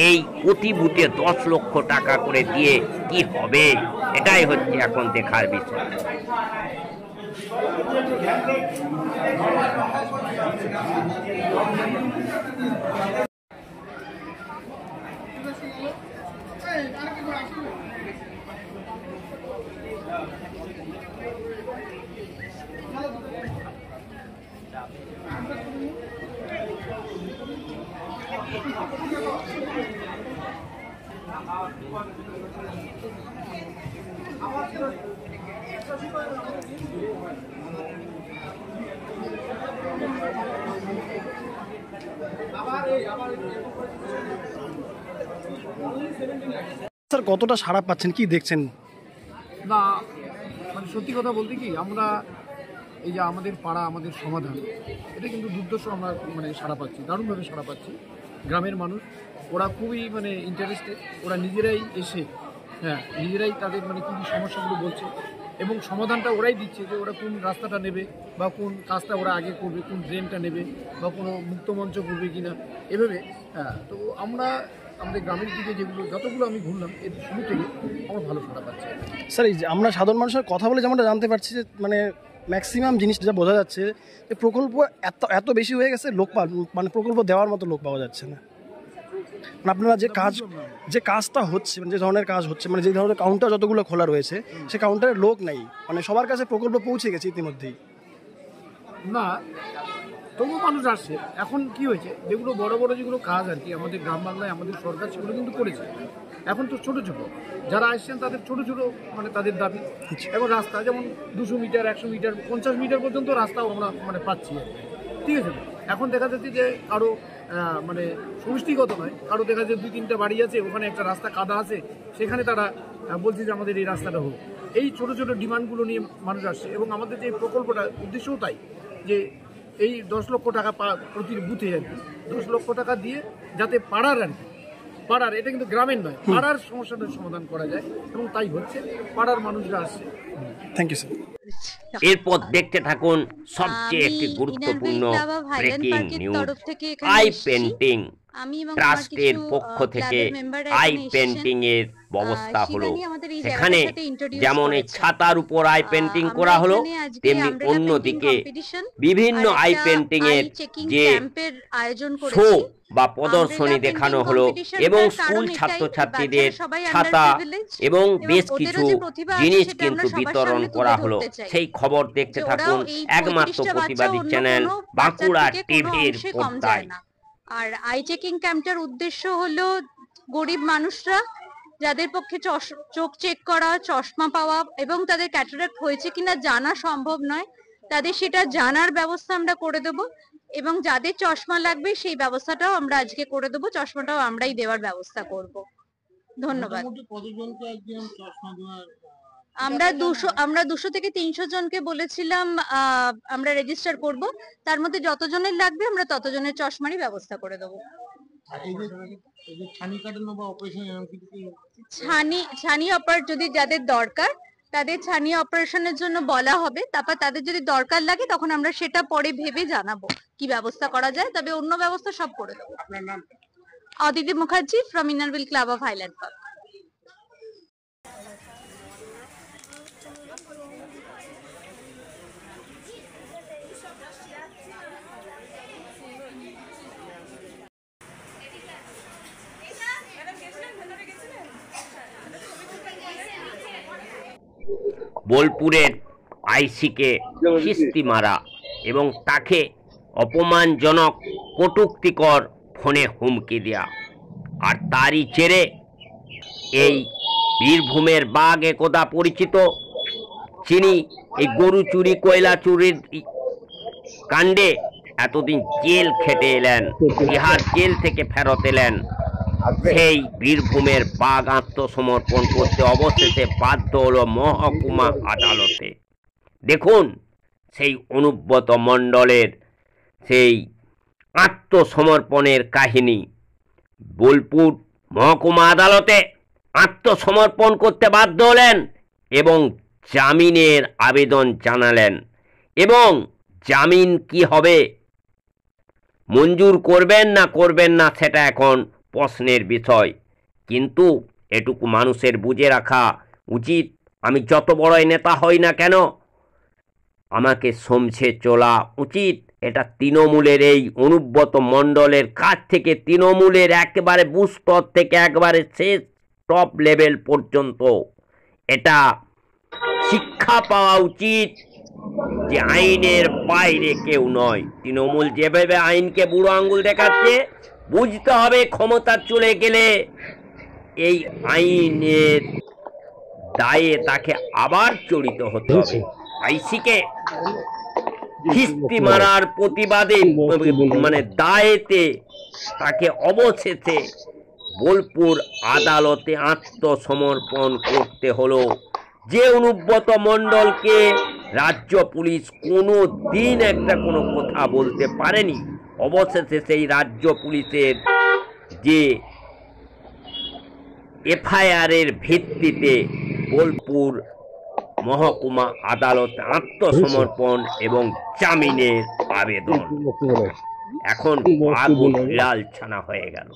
এই প্রতি বুথে 10 লক্ষ টাকা করে দিয়ে কি হবে? এটাই হচ্ছে এখন দেখার বিষয়। স্যার কতটা সাড়া পাচ্ছেন, কি দেখছেন? না মানে সত্যি কথা বলতে কি, আমরা এই যে আমাদের পাড়া আমাদের সমাধান, এটা কিন্তু দুর্দর্শ আমরা মানে সাড়া পাচ্ছি, দারুণভাবে সাড়া পাচ্ছি। গ্রামের মানুষ ওরা খুবই মানে ইন্টারেস্টেড, ওরা নিজেরাই এসে নিজেরাই তাদের মানে কী কী সমস্যাগুলো বলছে এবং সমাধানটা ওরাই দিচ্ছে যে ওরা কোন রাস্তাটা নেবে বা কোন কাজটা ওরা আগে করবে, কোন ড্রেনটা নেবে বা কোনো মুক্তমঞ্চ করবে কিনা এভাবে। তো আমরা আমাদের গ্রামের দিকে যেগুলো যতগুলো আমি ঘুরলাম এর শুরু থেকে আমরা ভালো সাড়া পাচ্ছি। স্যার এই যে আমরা সাধারণ মানুষের কথা বলে যেমনটা জানতে পারছি যে মানে ম্যাক্সিমাম জিনিস যা বোঝা যাচ্ছে যে প্রকল্প এত বেশি হয়ে গেছে, লোক মানে প্রকল্প দেওয়ার মতো লোক পাওয়া যাচ্ছে না। মানে আপনারা যে কাজটা হচ্ছে, মানে যে ধরনের কাজ হচ্ছে, মানে যে ধরনের কাউন্টার যতগুলো খোলা রয়েছে সে কাউন্টারে লোক নেই, মানে সবার কাছে প্রকল্প পৌঁছে গেছে ইতিমধ্যেই। না তবু মানুষ আসছে। এখন কি হয়েছে, যেগুলো বড় বড় যেগুলো কাজ আর কি আমাদের গ্রাম বাংলায় আমাদের সরকার সেগুলো কিন্তু করেছে। এখন তো ছোট ছোট যারা আসছেন তাদের ছোট ছোট মানে তাদের দাবি। এখন রাস্তা যেমন 200 মিটার 100 মিটার 50 মিটার পর্যন্ত রাস্তাও আমরা মানে পাচ্ছি, ঠিক আছে। এখন দেখা যাচ্ছে যে কারো মানে সমষ্টিগত নয়, কারো দেখা যাচ্ছে 2-3টা বাড়ি আছে, ওখানে একটা রাস্তা কাদা আছে, সেখানে তারা বলছে যে আমাদের এই রাস্তাটা হোক। এই ছোট ছোট ডিমান্ডগুলো নিয়ে মানুষ আসছে এবং আমাদের যে প্রকল্পটা উদ্দেশ্যও তাই যে এই 10 লক্ষ টাকা প্রতি বুথে আর কি 10 লক্ষ টাকা দিয়ে যাতে পাড়ার আর কি পাড়ার, এটা কিন্তু গ্রামের নয়, পাড়ার সমস্যাটার সমাধান করা যায় এবং তাই হচ্ছে, পাড়ার মানুষরা আসছে। Thank you sir. এরপর দেখতে থাকুন সবচেয়ে একটি গুরুত্বপূর্ণ ব্রেকিং নিউজ। আই পেন্টিং ট্রাস্টের পক্ষ থেকে আই পেন্টিং এর ব্যবস্থা হলো। সেখানে যেমন এই ছাতার উপর আই পেন্টিং করা হলো, তেমনি অন্যদিকে বিভিন্ন আই পেন্টিং এর যে শো বা প্রদর্শনী দেখানো হলো এবং স্কুল ছাত্রছাত্রীদের ছাতা এবং বেশ কিছু জিনিস কিন্তু বিতরণ করা হলো। সেই খবর দেখতে থাকুন একমাত্র প্রতিবাদী চ্যানেল বাঁকুড়া টিভির পর্দায়। আর আই চেকিং ক্যাম্পটার উদ্দেশ্য হলো গরিব মানুষরা যাদের পক্ষে চোখ চেক করা, চশমা পাওয়া এবং তাদের ক্যাটারাক্ট হয়েছে কিনা জানা সম্ভব নয়, তাদের সেটা জানার ব্যবস্থা আমরা করে দেব এবং যাদের চশমা লাগবে সেই ব্যবস্থাটাও আমরা আজকে করে দেবো, চশমাটাও আমরাই দেওয়ার ব্যবস্থা করব। ধন্যবাদ। আমরা 200 থেকে 300 জনকে বলেছিলাম আমরা রেজিস্টার করব, তার মধ্যে যতজনের লাগবে আমরা ততজনের চশমারই ব্যবস্থা করে দেবো। ছানি অপারেশন যদি যাদের দরকার তাদের ছানি অপারেশনের জন্য বলা হবে, তারপর তাদের যদি দরকার লাগে তখন আমরা সেটা পরে ভেবে জানাবো কি ব্যবস্থা করা যায়, তবে অন্য ব্যবস্থা সব করে দেবো। Aditi Mukherjee from inner wheel club of Highland Park. বোলপুরের আইসিকে কিস্তি মারা এবং তাকে অপমানজনক কটূক্তিকর ফোনে হুমকি দেয়া, আর তারই জেরে এই বীরভূমের বাঘ একদা পরিচিত যিনি এই গরু চুরি কয়লা চুরির কাণ্ডে এতদিন জেল খেটে এলেন, বিহার জেল থেকে ফেরত এলেন, সেই বীরভূমের বাঘ আত্মসমর্পণ করতে অবশেষে বাধ্য হলো মহকুমা আদালতে। দেখুন সেই অনুব্রত মণ্ডলের সেই আত্মসমর্পণের কাহিনী। বোলপুর মহকুমা আদালতে আত্মসমর্পণ করতে বাধ্য হলেন এবং জামিনের আবেদন জানালেন, এবং জামিন কি হবে, মঞ্জুর করবেন না সেটা এখন প্রশ্নের বিষয়। কিন্তু এটুকু মানুষের বুঝে রাখা উচিত, আমি যত বড়ই নেতা হই না কেন আমাকে সমঝে চলা উচিত। এটা তৃণমূলের এই অনুব্রত মণ্ডলের কাছ থেকে, তৃণমূলের একেবারে বুথ স্তর থেকে একবারে শেষ টপ লেভেল পর্যন্ত এটা শিক্ষা পাওয়া উচিত যে আইনের বাইরে কেউ নয়। তৃণমূল যেভাবে আইনকে বুড়ো আঙ্গুল দেখাচ্ছে, বুঝতে হবে ক্ষমতা চলে গেলে এই আইনের দায়ে তাকে আবার জড়িত হতে হবে। আইসিকে কিস্তি মারার প্রতিবাদে মানে দায়েতে তাকে অবশেষে বোলপুর আদালতে আত্মসমর্পণ করতে হলো। যে অনুব্রত মণ্ডলকে রাজ্য পুলিশ কোনো দিন কোনো কথা বলতে পারেনি, অবশেষে সেই রাজ্য পুলিশের যে এফআইআরের ভিত্তিতে বোলপুর মহকুমা আদালত আত্মসমর্পণ এবং জামিনের আবেদন এখন আগুন লালছানা হয়ে গেল।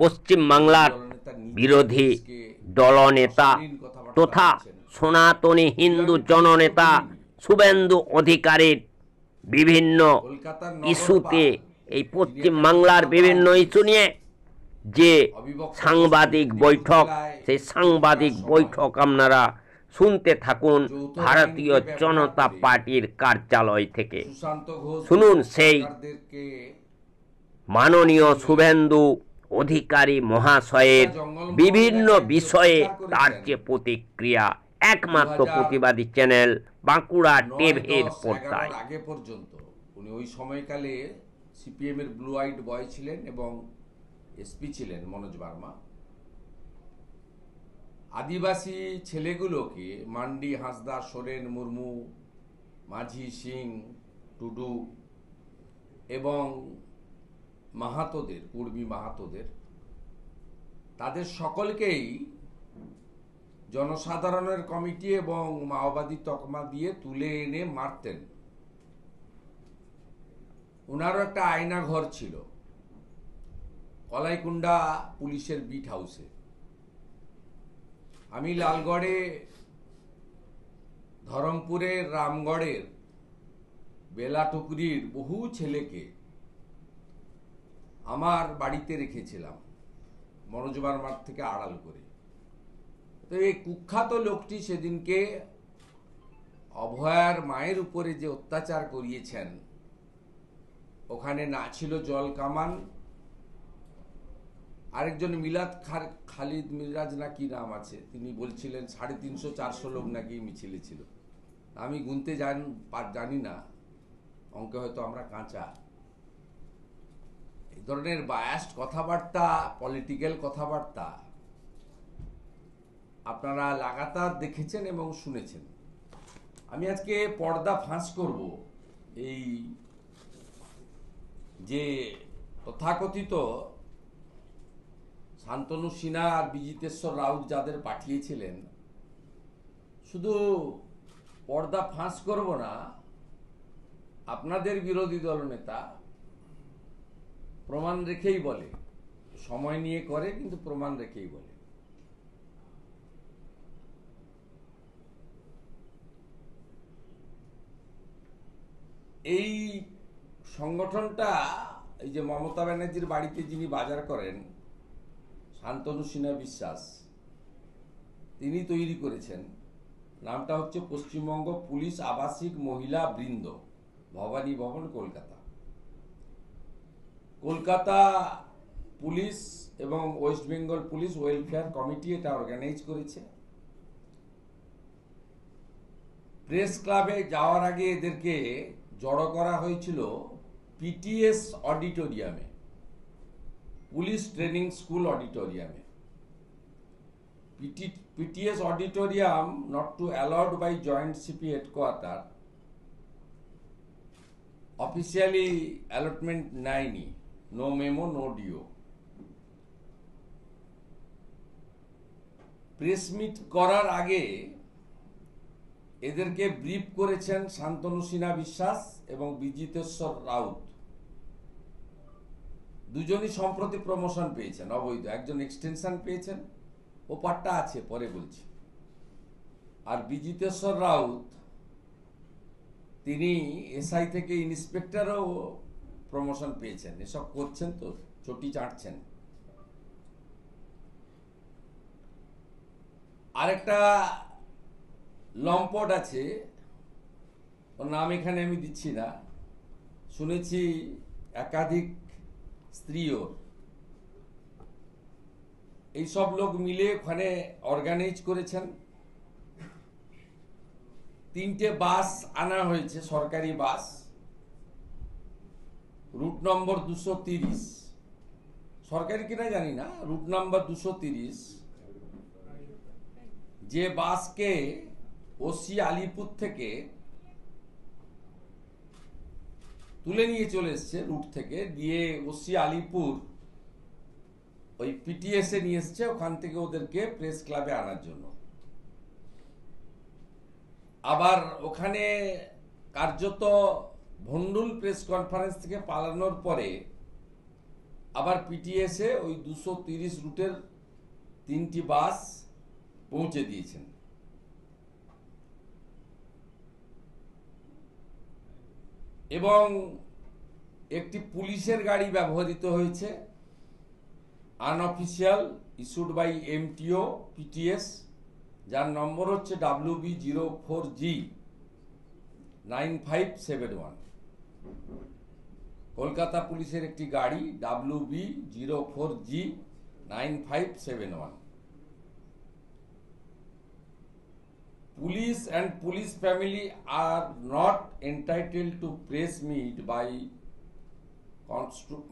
পশ্চিম বাংলার বিরোধী দলনেতা তথা সনাতনী হিন্দু জননেতা শুভেন্দু অধিকারীর বিভিন্ন ইস্যুতে এই পশ্চিম বাংলার বিভিন্ন ইস্যু নিয়ে যে সাংবাদিক বৈঠক, সেই সাংবাদিক বৈঠক আপনারা শুনতে থাকুন ভারতীয় জনতা পার্টির কার্যালয় থেকে। শুনুন সেই মাননীয় শুভেন্দু অধিকারী মহাশয়ের বিভিন্ন বিষয়ে তার যে প্রতিক্রিয়া একমাত্র প্রতিবাদী চ্যানেল বাঁকুড়া টিভির পর্দায়। আগে পর্যন্ত উনি ওই সময়কালে সিপিএম এর ব্লু আইড বয় ছিলেন এবং এসপি ছিলেন মনোজ বার্মা। আদিবাসী ছেলেগুলোকে মান্ডি, হাঁসদা, সোরেন, মুর্মু, মাঝি, সিং, টুডু এবং মাহাতোদের, কুর্মী মাহাতোদের, তাদের সকলকেই জনসাধারণের কমিটি এবং মাওবাদী তকমা দিয়ে তুলে এনে মারতেন। ওনারও একটা আয়না ঘর ছিল কলাইকুণ্ডা পুলিশের বিট হাউসে। আমি লালগড়ে, ধরমপুরের, রামগড়ের, বেলাটুকুরির বহু ছেলেকে আমার বাড়িতে রেখেছিলাম মনোজ বার্মার থেকে আড়াল করে। তো এই কুখ্যাত লোকটি সেদিনকে অভয়ার মায়ের উপরে যে অত্যাচার করিয়েছেন, ওখানে না ছিল জল কামান, আরেকজন মিলাদ খালিদ মিরাজ না কি নাম আছে, তিনি বলছিলেন 350-400 লোক নাকি মিছিলে ছিল। আমি গুনতে জানি না, অঙ্কে হয়তো আমরা কাঁচা। এই ধরনের বায়াসড কথাবার্তা, পলিটিক্যাল কথাবার্তা আপনারা লাগাতার দেখেছেন এবং শুনেছেন। আমি আজকে পর্দা ফাঁস করব এই যে তথাকথিত শান্তনু সিনহা আর বিজিতেশ্বর রাউত যাদের পাঠিয়েছিলেন, শুধু পর্দা ফাঁস করব না, আপনাদের বিরোধী দলনেতা প্রমাণ রেখেই বলে, সময় নিয়ে করে কিন্তু প্রমাণ রেখেই বলে। এই সংগঠনটা, এই যে মমতা ব্যানার্জির বাড়িতে যিনি বাজার করেন, শান্তনু সিনহা বিশ্বাস, তিনি তৈরি করেছেন। নামটা হচ্ছে পশ্চিমবঙ্গ পুলিশ আবাসিক মহিলা বৃন্দ, ভবানী ভবন, কলকাতা। কলকাতা পুলিশ এবং West Bengal police welfare committee এটা অর্গানাইজ করেছে। প্রেস ক্লাবে যাওয়ার আগে এদেরকে জড়ো করা হয়েছিল পিটিএস অডিটোরিয়ামে, পুলিশ ট্রেনিং স্কুল অডিটোরিয়ামে। PTS auditorium not to allowed by joint CP headquarter, officially allotment নেয়নি, no memo, no DO. Press meet করার আগে এদেরকে ব্রিফ করেছেন শান্তনু সিনহা বিশ্বাস এবং বিজিতেশ্বর রাউত। দুজনই সম্প্রতি প্রমোশন পেয়েছেন অবৈধ, একজন এক্সটেনশন পেয়েছেন, ও পাট্টা আছে পরে বলছি। আর বিজিতেশ্বর রাউত তিনি এসআই থেকে ইন্সপেক্টরও প্রমোশন পেয়েছেন। এসব করছেন তো, চটি চাটছেন। আরেকটা লম্পট আছে, ওর নাম এখানে আমি দিচ্ছি না, শুনেছি একাধিক স্ত্রী ওর। এইসব লোক মিলে ওখানে অর্গানাইজ করেছেন। 3টে বাস আনা হয়েছে, সরকারি বাস, রুট নম্বর 230, সরকারি কিনা জানি না, রুট নাম্বার 230, যে বাসকে ওসি আলিপুর থেকে তুলে নিয়ে চলে এসছে রুট থেকে, দিয়ে ওসি আলিপুর ওই পিটিএস এ নিয়ে এসছে, ওখান থেকে ওদেরকে প্রেস ক্লাবে আনার জন্য। আবার ওখানে কার্যত ভন্ডুল প্রেস কনফারেন্স থেকে পালানোর পরে আবার পিটিএস এ ওই 230 রুটের 3টি বাস পৌঁছে দিয়েছেন। এবং একটি পুলিশের গাড়ি ব্যবহৃত হয়েছে, unofficial, issued by MTO PTS, যার নম্বর হচ্ছে WB04G9571। কলকাতা পুলিশের একটি গাড়ি WB04G9571। Police and police family are not entitled to press meet by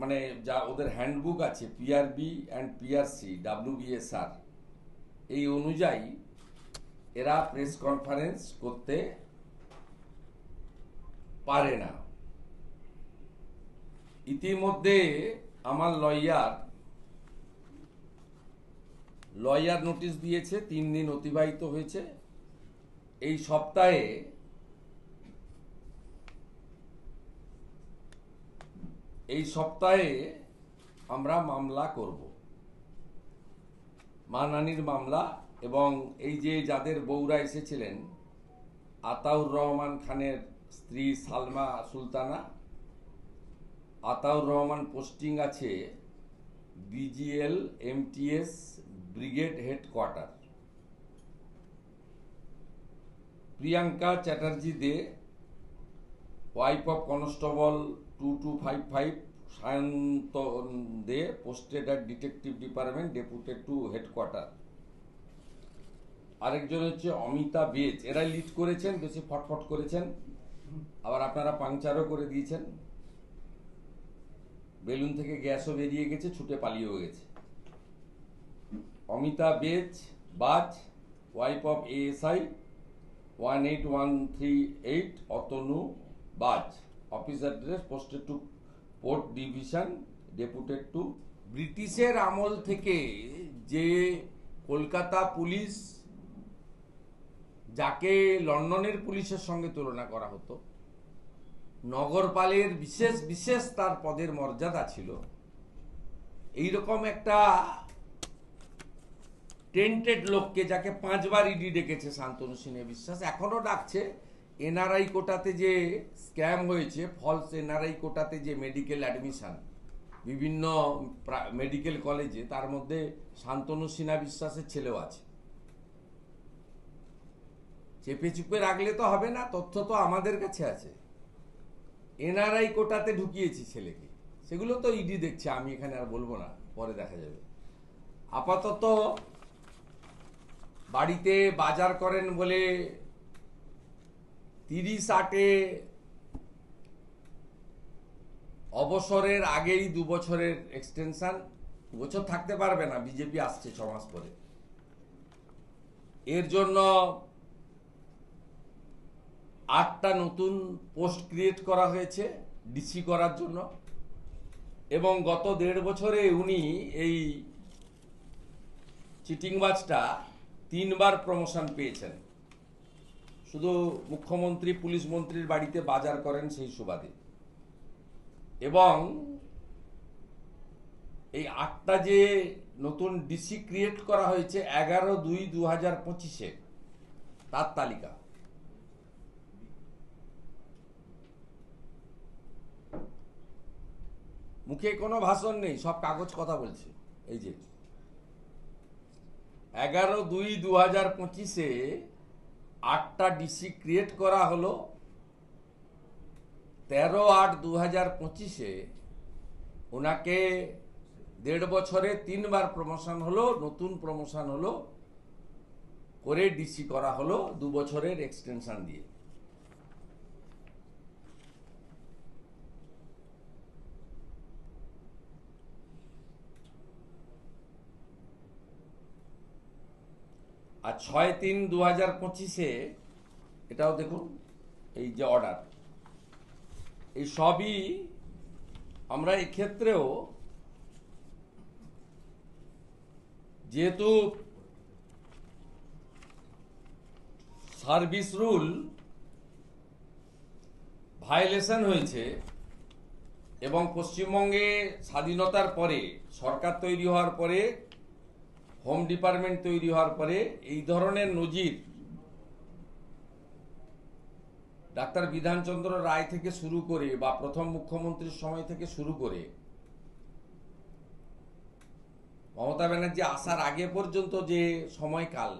মানে যা ওদের হ্যান্ডবুক আছে পিআরবি অ্যান্ড পিআরসি WBSR, এই অনুযায়ী এরা প্রেস কনফারেন্স করতে পারে না। ইতিমধ্যে আমার লয়ার নোটিশ দিয়েছে, 3 দিন অতিবাহিত হয়েছে। এই সপ্তাহে আমরা মামলা করব, মানহানির মামলা। এবং এই যে যাদের বউরা এসেছিলেন, আতাউর রহমান খানের স্ত্রী সালমা সুলতানা, আতাউর রহমান পোস্টিং আছে BGL MTS brigade headquarter. Priyanka Chatterjee De, wife of constable 2255 Sayanta De, posted at detective department, deputed to headquarter. আরেকজন হচ্ছে অমিতা বেজ, এরা লিড করেছেন, বেশি ফটফট করেছেন, আবার আপনারা পাংচারও করে দিয়েছেন। বেলুন থেকে গ্যাসও বেরিয়ে গেছে, ছুটে পালিয়েও গেছে। অমিতা বাজ, wife of ASI 18138 Atanu Baj, office address, posted to port division, deputed to. ব্রিটিশের আমল থেকে যে কলকাতা পুলিশ, যাকে লন্ডনের পুলিশের সঙ্গে তুলনা করা হতো, নগরপালের বিশেষ তার পদের মর্যাদা ছিল, এইরকম একটা টেন্টেড লোককে, যাকে 5 বার ইডি ডেকেছে শান্তনু সিনহা বিশ্বাস, এখনো ডাকছে। এনআরআই কোটাতে যে স্ক্যাম হয়েছে, ফলস এনআরআই কোটাতে যে মেডিকেল অ্যাডমিশন বিভিন্ন মেডিকেল কলেজে, তার মধ্যে শান্তনু সিনহা বিশ্বাসের ছেলেও আছে। চেপে চুপে রাখলে তো হবে না, তথ্য তো আমাদের কাছে আছে। এনআরআই কোটাতে ঢুকিয়েছি ছেলেকে, সেগুলো তো ইডি দেখছে, আমি এখানে আর বলবো না, পরে দেখা যাবে। আপাতত বাড়িতে বাজার করেন বলে 30/8 অবসরের আগেই 2 বছরের এক্সটেনশন, 2 বছর থাকতে পারবে না, বিজেপি আসছে 6 মাস পরে। এর জন্য 8টা নতুন পোস্ট ক্রিয়েট করা হয়েছে ডিসি করার জন্য। এবং গত 1.5 বছরে উনি এই চিটিংবাজটা 3 বার প্রমোশন পেয়েছেন। শুধু মুখ্যমন্ত্রী পুলিশ মন্ত্রীর বাড়িতে বাজার করেন সেই সুবাদে। এবং এই 8টা যে নতুন ডিসি ক্রিয়েট করা হয়েছে 11/2/2025-এ, তার তালিকা। মুখে কোনো ভাষণ নেই, সব কাগজ কথা বলছে। এই যে 11/2/2025-এ 8টা ডিসি ক্রিয়েট করা হলো। 13/8/2025-এ ওনাকে 1.5 বছরে 3 বার প্রমোশন হলো, নতুন প্রমোশন হলো, করে ডিসি করা হলো 2 বছরের এক্সটেনশন দিয়ে। আর 6/3/2025-এ এটাও দেখুন, এই যে অর্ডার, এই সবই আমরা এক্ষেত্রেও যেহেতু সার্ভিস রুল ভায়োলেশন হয়েছে এবং পশ্চিমবঙ্গে স্বাধীনতার পরে সরকার তৈরি হওয়ার পরে, হোম ডিপার্টমেন্ট তৈরি হওয়ার পরে এই ধরনের নজির ডাক্তার বিধানচন্দ্র রায় থেকে শুরু করে বা প্রথম মুখ্যমন্ত্রীর সময় থেকে শুরু করে মমতা ব্যানার্জি আসার আগে পর্যন্ত যে সময়কাল,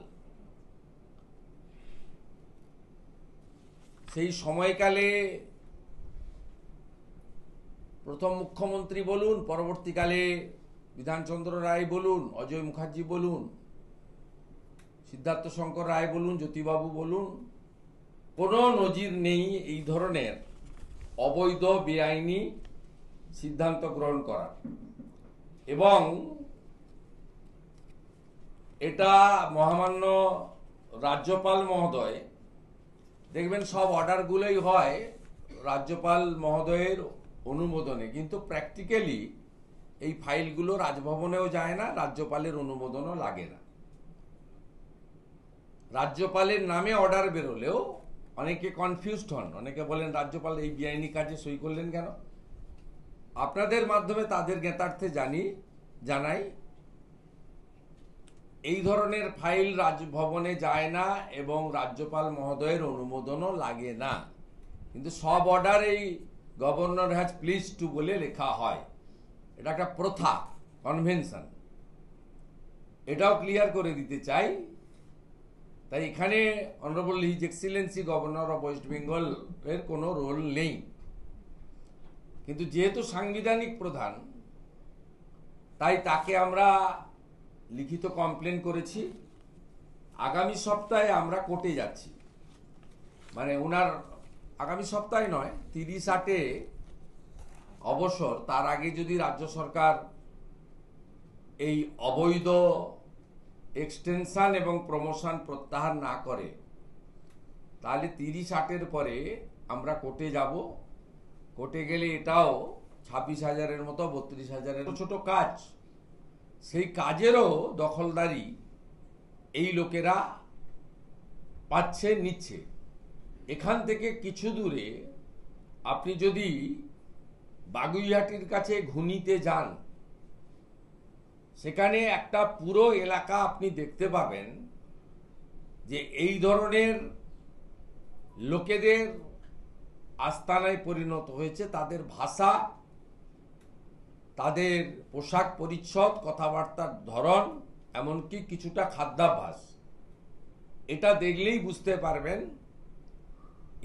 সেই সময়কালে প্রথম মুখ্যমন্ত্রী বলুন, পরবর্তীকালে বিধানচন্দ্র রায় বলুন, অজয় মুখার্জি বলুন, সিদ্ধার্থ শঙ্কর রায় বলুন, জ্যোতিবাবু বলুন, কোনো নজির নেই এই ধরনের অবৈধ বেআইনি সিদ্ধান্ত গ্রহণ করার। এবং এটা মহামান্য রাজ্যপাল মহোদয়, দেখবেন সব অর্ডারগুলোই হয় রাজ্যপাল মহোদয়ের অনুমোদনে, কিন্তু প্র্যাকটিক্যালি এই ফাইলগুলো রাজভবনেও যায় না, রাজ্যপালের অনুমোদনও লাগে না। রাজ্যপালের নামে অর্ডার বেরোলেও অনেকে কনফিউজড হন, অনেকে বলেন রাজ্যপাল এই বেআইনি কাজে সই করলেন কেন। আপনাদের মাধ্যমে তাদের জ্ঞাতার্থে জানাই এই ধরনের ফাইল রাজভবনে যায় না এবং রাজ্যপাল মহোদয়ের অনুমোদনও লাগে না, কিন্তু সব অর্ডার এই গভর্নর হ্যাজ প্লিজ টু বলে লেখা হয়। এটা একটা প্রথা, কনভেনশন, এটাও ক্লিয়ার করে দিতে চাই। তাই এখানে honourable his excellency governor of West Bengal এর কোনো রোল নেই, কিন্তু যেহেতু সাংবিধানিক প্রধান, তাই তাকে আমরা লিখিত কমপ্লেন করেছি। আগামী সপ্তাহে আমরা কোর্টে যাচ্ছি, মানে ওনার আগামী সপ্তাহে নয়, 30/8-এ অবসর, তার আগে যদি রাজ্য সরকার এই অবৈধ এক্সটেনশন এবং প্রমোশন প্রত্যাহার না করে, তাহলে 30/8-এর পরে আমরা কোর্টে যাব। কোর্টে গেলে এটাও 26,000-এর মতো 32,000-এর ছোট কাজ, সেই কাজেরও দখলদারি এই লোকেরা পাচ্ছে, নিচ্ছে। এখান থেকে কিছু দূরে আপনি যদি বাগুইহাটির কাছে ঘুনিতে যান, সেখানে একটা পুরো এলাকা আপনি দেখতে পাবেন যে এই ধরনের লোকেদের আস্তানায় পরিণত হয়েছে। তাদের ভাষা, তাদের পোশাক পরিচ্ছদ, কথাবার্তার ধরন, এমনকি কিছুটা খাদ্যাভ্যাস, এটা দেখলেই বুঝতে পারবেন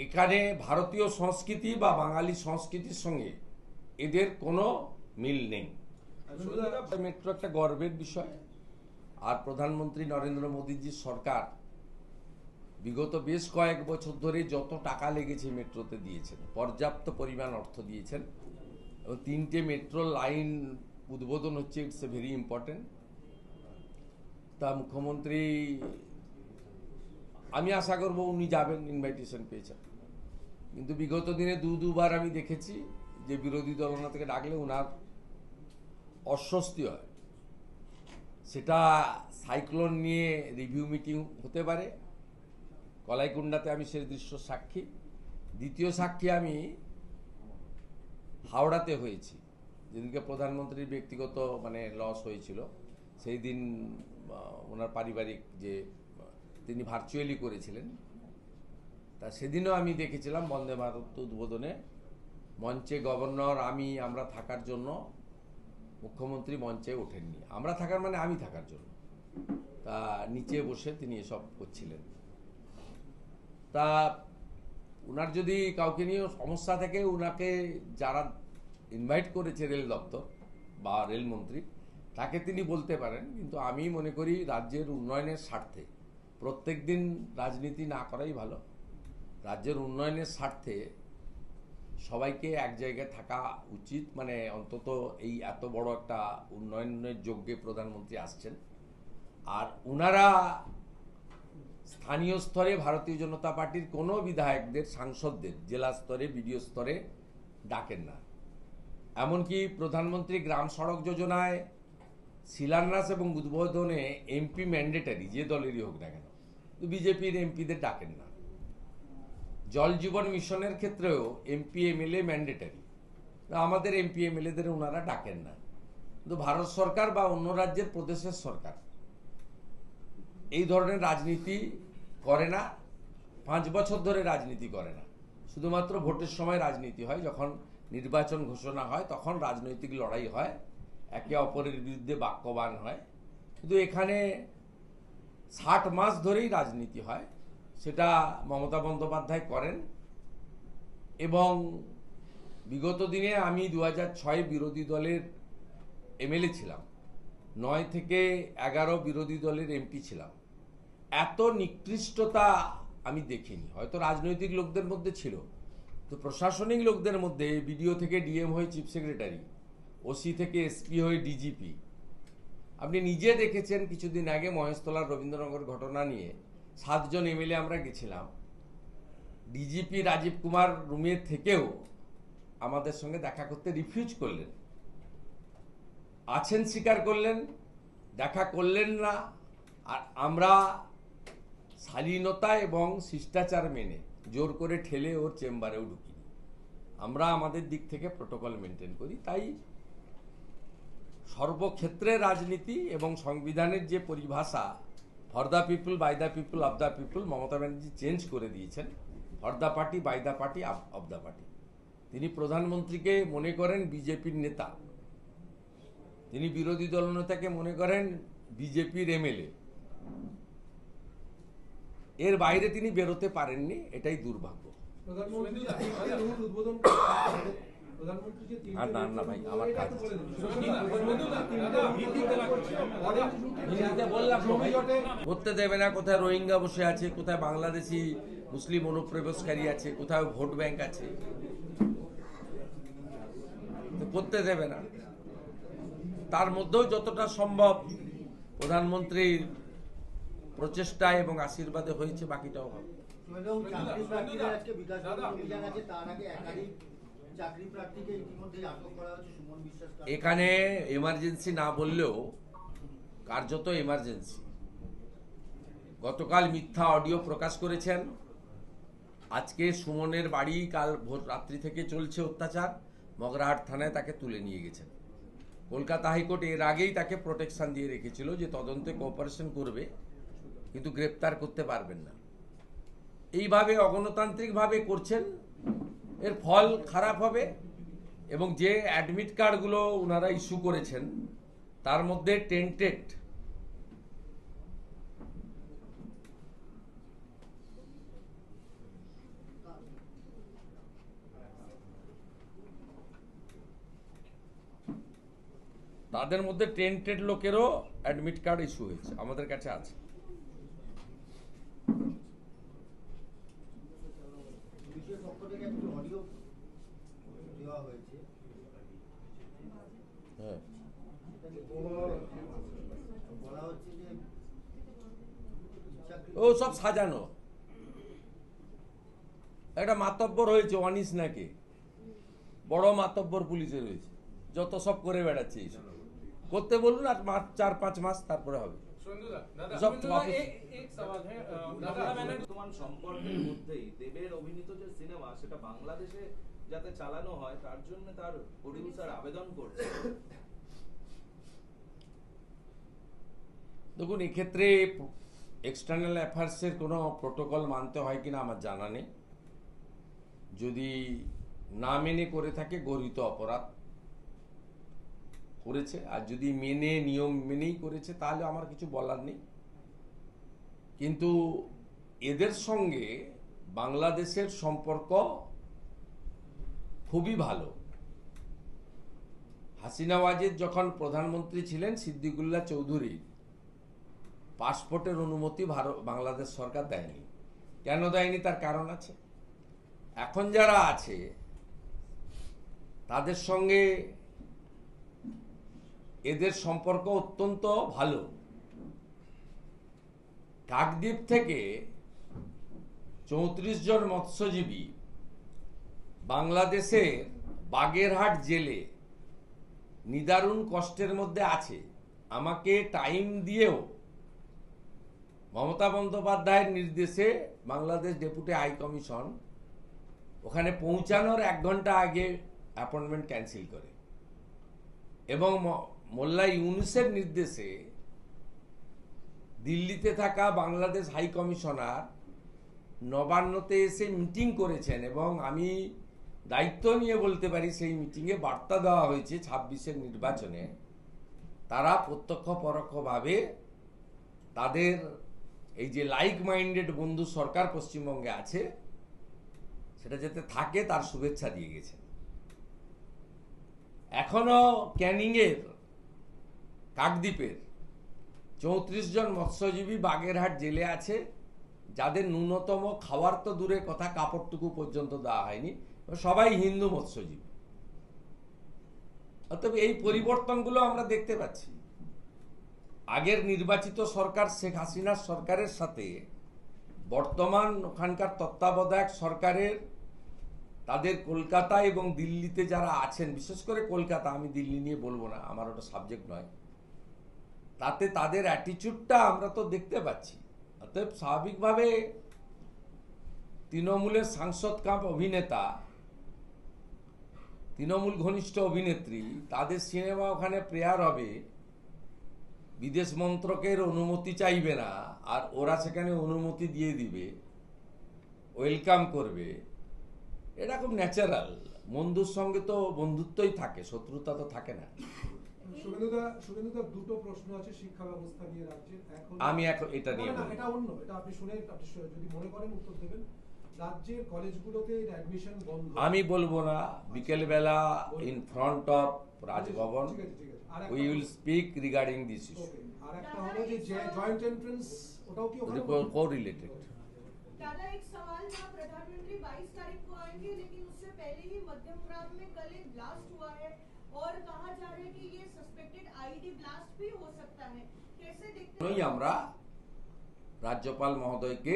এখানে ভারতীয় সংস্কৃতি বা বাঙালি সংস্কৃতির সঙ্গে এদের কোনো মিল নেই। মেট্রো একটা গর্বের বিষয়। আর প্রধানমন্ত্রী নরেন্দ্র মোদীজির সরকার বিগত বেশ কয়েক বছর ধরে যত টাকা লেগেছে মেট্রোতে দিয়েছেন, পর্যাপ্ত পরিমাণ অর্থ দিয়েছেন, এবং 3টে মেট্রো লাইন উদ্বোধন হচ্ছে। It's a very important. তা মুখ্যমন্ত্রী, আমি আশা করব উনি যাবেন, ইনভাইটেশন পেয়েছেন, কিন্তু বিগত দিনে দুবার আমি দেখেছি যে বিরোধী দলনা থেকে ডাকলে ওনার অস্বস্তি হয়। সেটা সাইক্লোন নিয়ে রিভিউ মিটিং হতে পারে, কলাইকুণ্ডাতে আমি সেই দৃশ্য সাক্ষী। দ্বিতীয় সাক্ষী আমি হাওড়াতে হয়েছি, যেদিনকে প্রধানমন্ত্রীর ব্যক্তিগত লস হয়েছিল, সেই দিন ওনার পারিবারিক যে তিনি ভার্চুয়ালি করেছিলেন, তা সেদিনও আমি দেখেছিলাম বন্দে ভারত উদ্বোধনে মঞ্চে গভর্নর আমরা থাকার জন্য মুখ্যমন্ত্রী মঞ্চে ওঠেননি। আমরা থাকার আমি থাকার জন্য, তা নিচে বসে তিনি এসব করছিলেন। তা উনার যদি কাউকে নিয়ে সমস্যা থাকে, উনাকে যারা ইনভাইট করেছে রেল দপ্তর বা রেলমন্ত্রী, তাকে তিনি বলতে পারেন। কিন্তু আমি মনে করি রাজ্যের উন্নয়নের স্বার্থে প্রত্যেক দিন রাজনীতি না করাই ভালো। রাজ্যের উন্নয়নের স্বার্থে সবাইকে এক জায়গায় থাকা উচিত। অন্তত এই এত বড় একটা উন্নয়নের যজ্ঞে প্রধানমন্ত্রী আসছেন, আর উনারা স্থানীয় স্তরে ভারতীয় জনতা পার্টির কোনো বিধায়কদের, সাংসদদের জেলা স্তরে, বিডিও স্তরে ডাকেন না। এমনকি প্রধানমন্ত্রী গ্রাম সড়ক যোজনায় শিলান্যাস এবং উদ্বোধনে এমপি ম্যান্ডেটারি, যে দলেরই হোক না কেন, বিজেপির এমপিদের ডাকেন না। জল জীবন মিশনের ক্ষেত্রেও এমপি এমএলএ ম্যান্ডেটারি, আমাদের এমপি এমএলএদের ওনারা ডাকেন না। কিন্তু ভারত সরকার বা অন্য রাজ্যের প্রদেশের সরকার এই ধরনের রাজনীতি করে না, 5 বছর ধরে রাজনীতি করে না। শুধুমাত্র ভোটের সময় রাজনীতি হয়, যখন নির্বাচন ঘোষণা হয় তখন রাজনৈতিক লড়াই হয়, একে অপরের বিরুদ্ধে বাক্যবান হয়। কিন্তু এখানে 60 মাস ধরেই রাজনীতি হয়, সেটা মমতা বন্দ্যোপাধ্যায় করেন। এবং বিগত দিনে আমি 2006 বিরোধী দলের এমএলএ ছিলাম, 9 থেকে 11 বিরোধী দলের এমপি ছিলাম। এত নিকৃষ্টতা আমি দেখিনি। হয়তো রাজনৈতিক লোকদের মধ্যে ছিল, তো প্রশাসনিক লোকদের মধ্যে বিডিও থেকে ডিএম হয়ে চিফ সেক্রেটারি, ওসি থেকে এসপি হয়ে ডিজিপি। আপনি নিজে দেখেছেন কিছুদিন আগে মহেশতলার রবীন্দ্রনগর ঘটনা নিয়ে 7 জন এমএলএ আমরা গেছিলাম। ডিজিপি রাজীব কুমার রুমের থেকেও আমাদের সঙ্গে দেখা করতে রিফিউজ করলেন, আছেন স্বীকার করলেন, দেখা করলেন না। আর আমরা শালীনতা এবং শিষ্টাচার মেনে জোর করে ঠেলে ওর চেম্বারেও ঢুকিনি। আমরা আমাদের দিক থেকে প্রোটোকল মেনটেন করি। তাই সর্বক্ষেত্রে রাজনীতি এবং সংবিধানের যে পরিভাষা for the people, by the people, of the people, Mamata Banerjee change করে দিয়েছেন। For the party, by the party, of the party. তিনি প্রধানমন্ত্রীকে মনে করেন বিজেপির নেতা, তিনি বিরোধী দল নেতাকে মনে করেন বিজেপির এমএলএ। এর বাইরে তিনি বেরোতে পারেননি, এটাই দুর্ভাগ্য। না ভাই, আমার কাজ করতে দেবে না। কোথায় রোহিঙ্গা বসে আছে, কোথায় বাংলাদেশি মুসলিম অনুপ্রবেশকারী আছে, কোথায় ভোট ব্যাংক আছে, করতে দেবে না। তার মধ্যেও যতটা সম্ভব প্রধানমন্ত্রীর প্রচেষ্টায় এবং আশীর্বাদে হয়েছে, বাকিটাও হবে। এখানে এমার্জেন্সি না বললেও কার্যত এমার্জেন্সি। গতকাল মিথ্যা অডিও প্রকাশ করেছেন। আজকে সুমনের বাড়ি কাল ভোর রাত্রি থেকে চলছে অত্যাচার, মগরাহাট থানায় তাকে তুলে নিয়ে গেছেন। কলকাতা হাইকোর্ট এর আগেই তাকে প্রোটেকশন দিয়ে রেখেছিল যে তদন্তে কোঅপারেশন করবে, কিন্তু গ্রেপ্তার করতে পারবেন না। এইভাবে অগণতান্ত্রিকভাবে করছেন, এর ফল খারাপ হবে। এবং যে অ্যাডমিট কার্ডগুলো ওনারা ইস্যু করেছেন তার মধ্যে টেন্টেড তাদের মধ্যে টেন্টেড লোকেরও অ্যাডমিট কার্ড ইস্যু হয়েছে, আমাদের কাছে আছে। ও সব সাজানো, একটা মাতব্বর হয়েছে অনিস নাকি, বড় মাতব্বর পুলিশে রয়েছে, যত সব করে বেড়াচ্ছে। এইসব করতে বলুন, আর 4-5 মাস তারপরে হবে। বর্তমান সম্পর্কের মধ্যেই দেবের অভিনীত যে সিনেমা সেটা বাংলাদেশে যাতে চালানো হয় তার জন্য তার প্রডিউসার আবেদন করছে। দেখুন, এক্ষেত্রে এক্সটার্নাল অ্যাফেয়ার্সের কোনো প্রোটোকল মানতে হয় কিনা আমার জানা নেই। যদি না মেনে করে থাকে গর্হিত অপরাধ করেছে, আর যদি মেনে নিয়ম মেনেই করেছে তাহলে আমার কিছু বলার নেই। কিন্তু এদের সঙ্গে বাংলাদেশের সম্পর্ক খুবই ভালো। হাসিনা ওয়াজেদ যখন প্রধানমন্ত্রী ছিলেন, সিদ্দিকুল্লাহ চৌধুরীর পাসপোর্টের অনুমতি বাংলাদেশ সরকার দেয়নি। কেন দেয়নি তার কারণ আছে। এখন যারা আছে তাদের সঙ্গে এদের সম্পর্ক অত্যন্ত ভালো। কাকদ্বীপ থেকে 34 জন মৎস্যজীবী বাংলাদেশের বাগেরহাট জেলে নিদারুণ কষ্টের মধ্যে আছে। আমাকে টাইম দিয়েও মমতা বন্দ্যোপাধ্যায়ের নির্দেশে বাংলাদেশ ডেপুটি হাই কমিশন ওখানে পৌঁছানোর 1 ঘন্টা আগে অ্যাপয়েন্টমেন্ট ক্যান্সেল করে, এবং মোল্লা ইউনুসের নির্দেশে দিল্লিতে থাকা বাংলাদেশ হাই কমিশনার নবান্নতে এসে মিটিং করেছেন, এবং আমি দায়িত্ব নিয়ে বলতে পারি সেই মিটিংয়ে বার্তা দেওয়া হয়েছে 26-এর নির্বাচনে তারা প্রত্যক্ষ পরোক্ষভাবে তাদের এই যে লাইক মাইন্ডেড বন্ধু সরকার পশ্চিমবঙ্গে আছে সেটা যাতে থাকে তার শুভেচ্ছা দিয়ে গেছেন। এখনো ক্যানিংয়ের কাকদ্বীপের 34 জন মৎস্যজীবী বাগেরহাট জেলে আছে, যাদের ন্যূনতম খাওয়ার তো দূরের কথা, কাপড়টুকু পর্যন্ত দেওয়া হয়নি। সবাই হিন্দু মৎস্যজীবী। অতএব এই পরিবর্তনগুলো আমরা দেখতে পাচ্ছি। আগের নির্বাচিত সরকার শেখ হাসিনার সরকারের সাথে বর্তমান ওখানকার তত্ত্বাবধায়ক সরকারের তাদের কলকাতা এবং দিল্লিতে যারা আছেন, বিশেষ করে কলকাতা, আমি দিল্লি নিয়ে বলবো না, আমার ওটা সাবজেক্ট নয়, তাতে তাদের অ্যাটিচিউডটা আমরা তো দেখতে পাচ্ছি। অতএব স্বাভাবিকভাবে তৃণমূলের সাংসদ কাম অভিনেতা, তৃণমূল ঘনিষ্ঠ অভিনেত্রী, তাদের সিনেমা ওখানে প্রেয়ার হবে, বিদেশ মন্ত্রকের অনুমতি চাইবে না, আর ওরা সেখানে অনুমতি দিয়ে দিবে, ওয়েলকাম করবে। এটা খুব ন্যাচারাল। বন্ধুর সঙ্গে তো বন্ধুত্বই থাকে, শত্রুতা তো থাকে না। শুভেন্দুদা, দুটো প্রশ্ন আছে শিক্ষা ব্যবস্থা নিয়ে রাজ্যের। আমি এখন এটা নিয়ে এটা অন্য, এটা আপনি শুনে আপনি যদি মনে করেন উত্তর দেবেন। রাজ্যের কলেজগুলোতে অ্যাডমিশন বন্ধ। আমি বলবো না, বিকেল বেলা in front of Raj Bhavan we will speak regarding this issue. আর একটা হলো যে জয়েন্ট এন্ট্রান্স, ওটাও কি কোরিলেটেড। दादा, एक सवाल था। प्रधानमंत्री 22 तारीख को आएंगे, लेकिन उससे पहले ही मध्यमग्राम में कल एक ब्लास्ट हुआ है और कहा जा रहा है कि ये सस्पेक्टेड आईडी ब्लास्ट भी हो सकता है। कैसे देखते हैं? আমরা রাজ্যপাল মহোদয়কে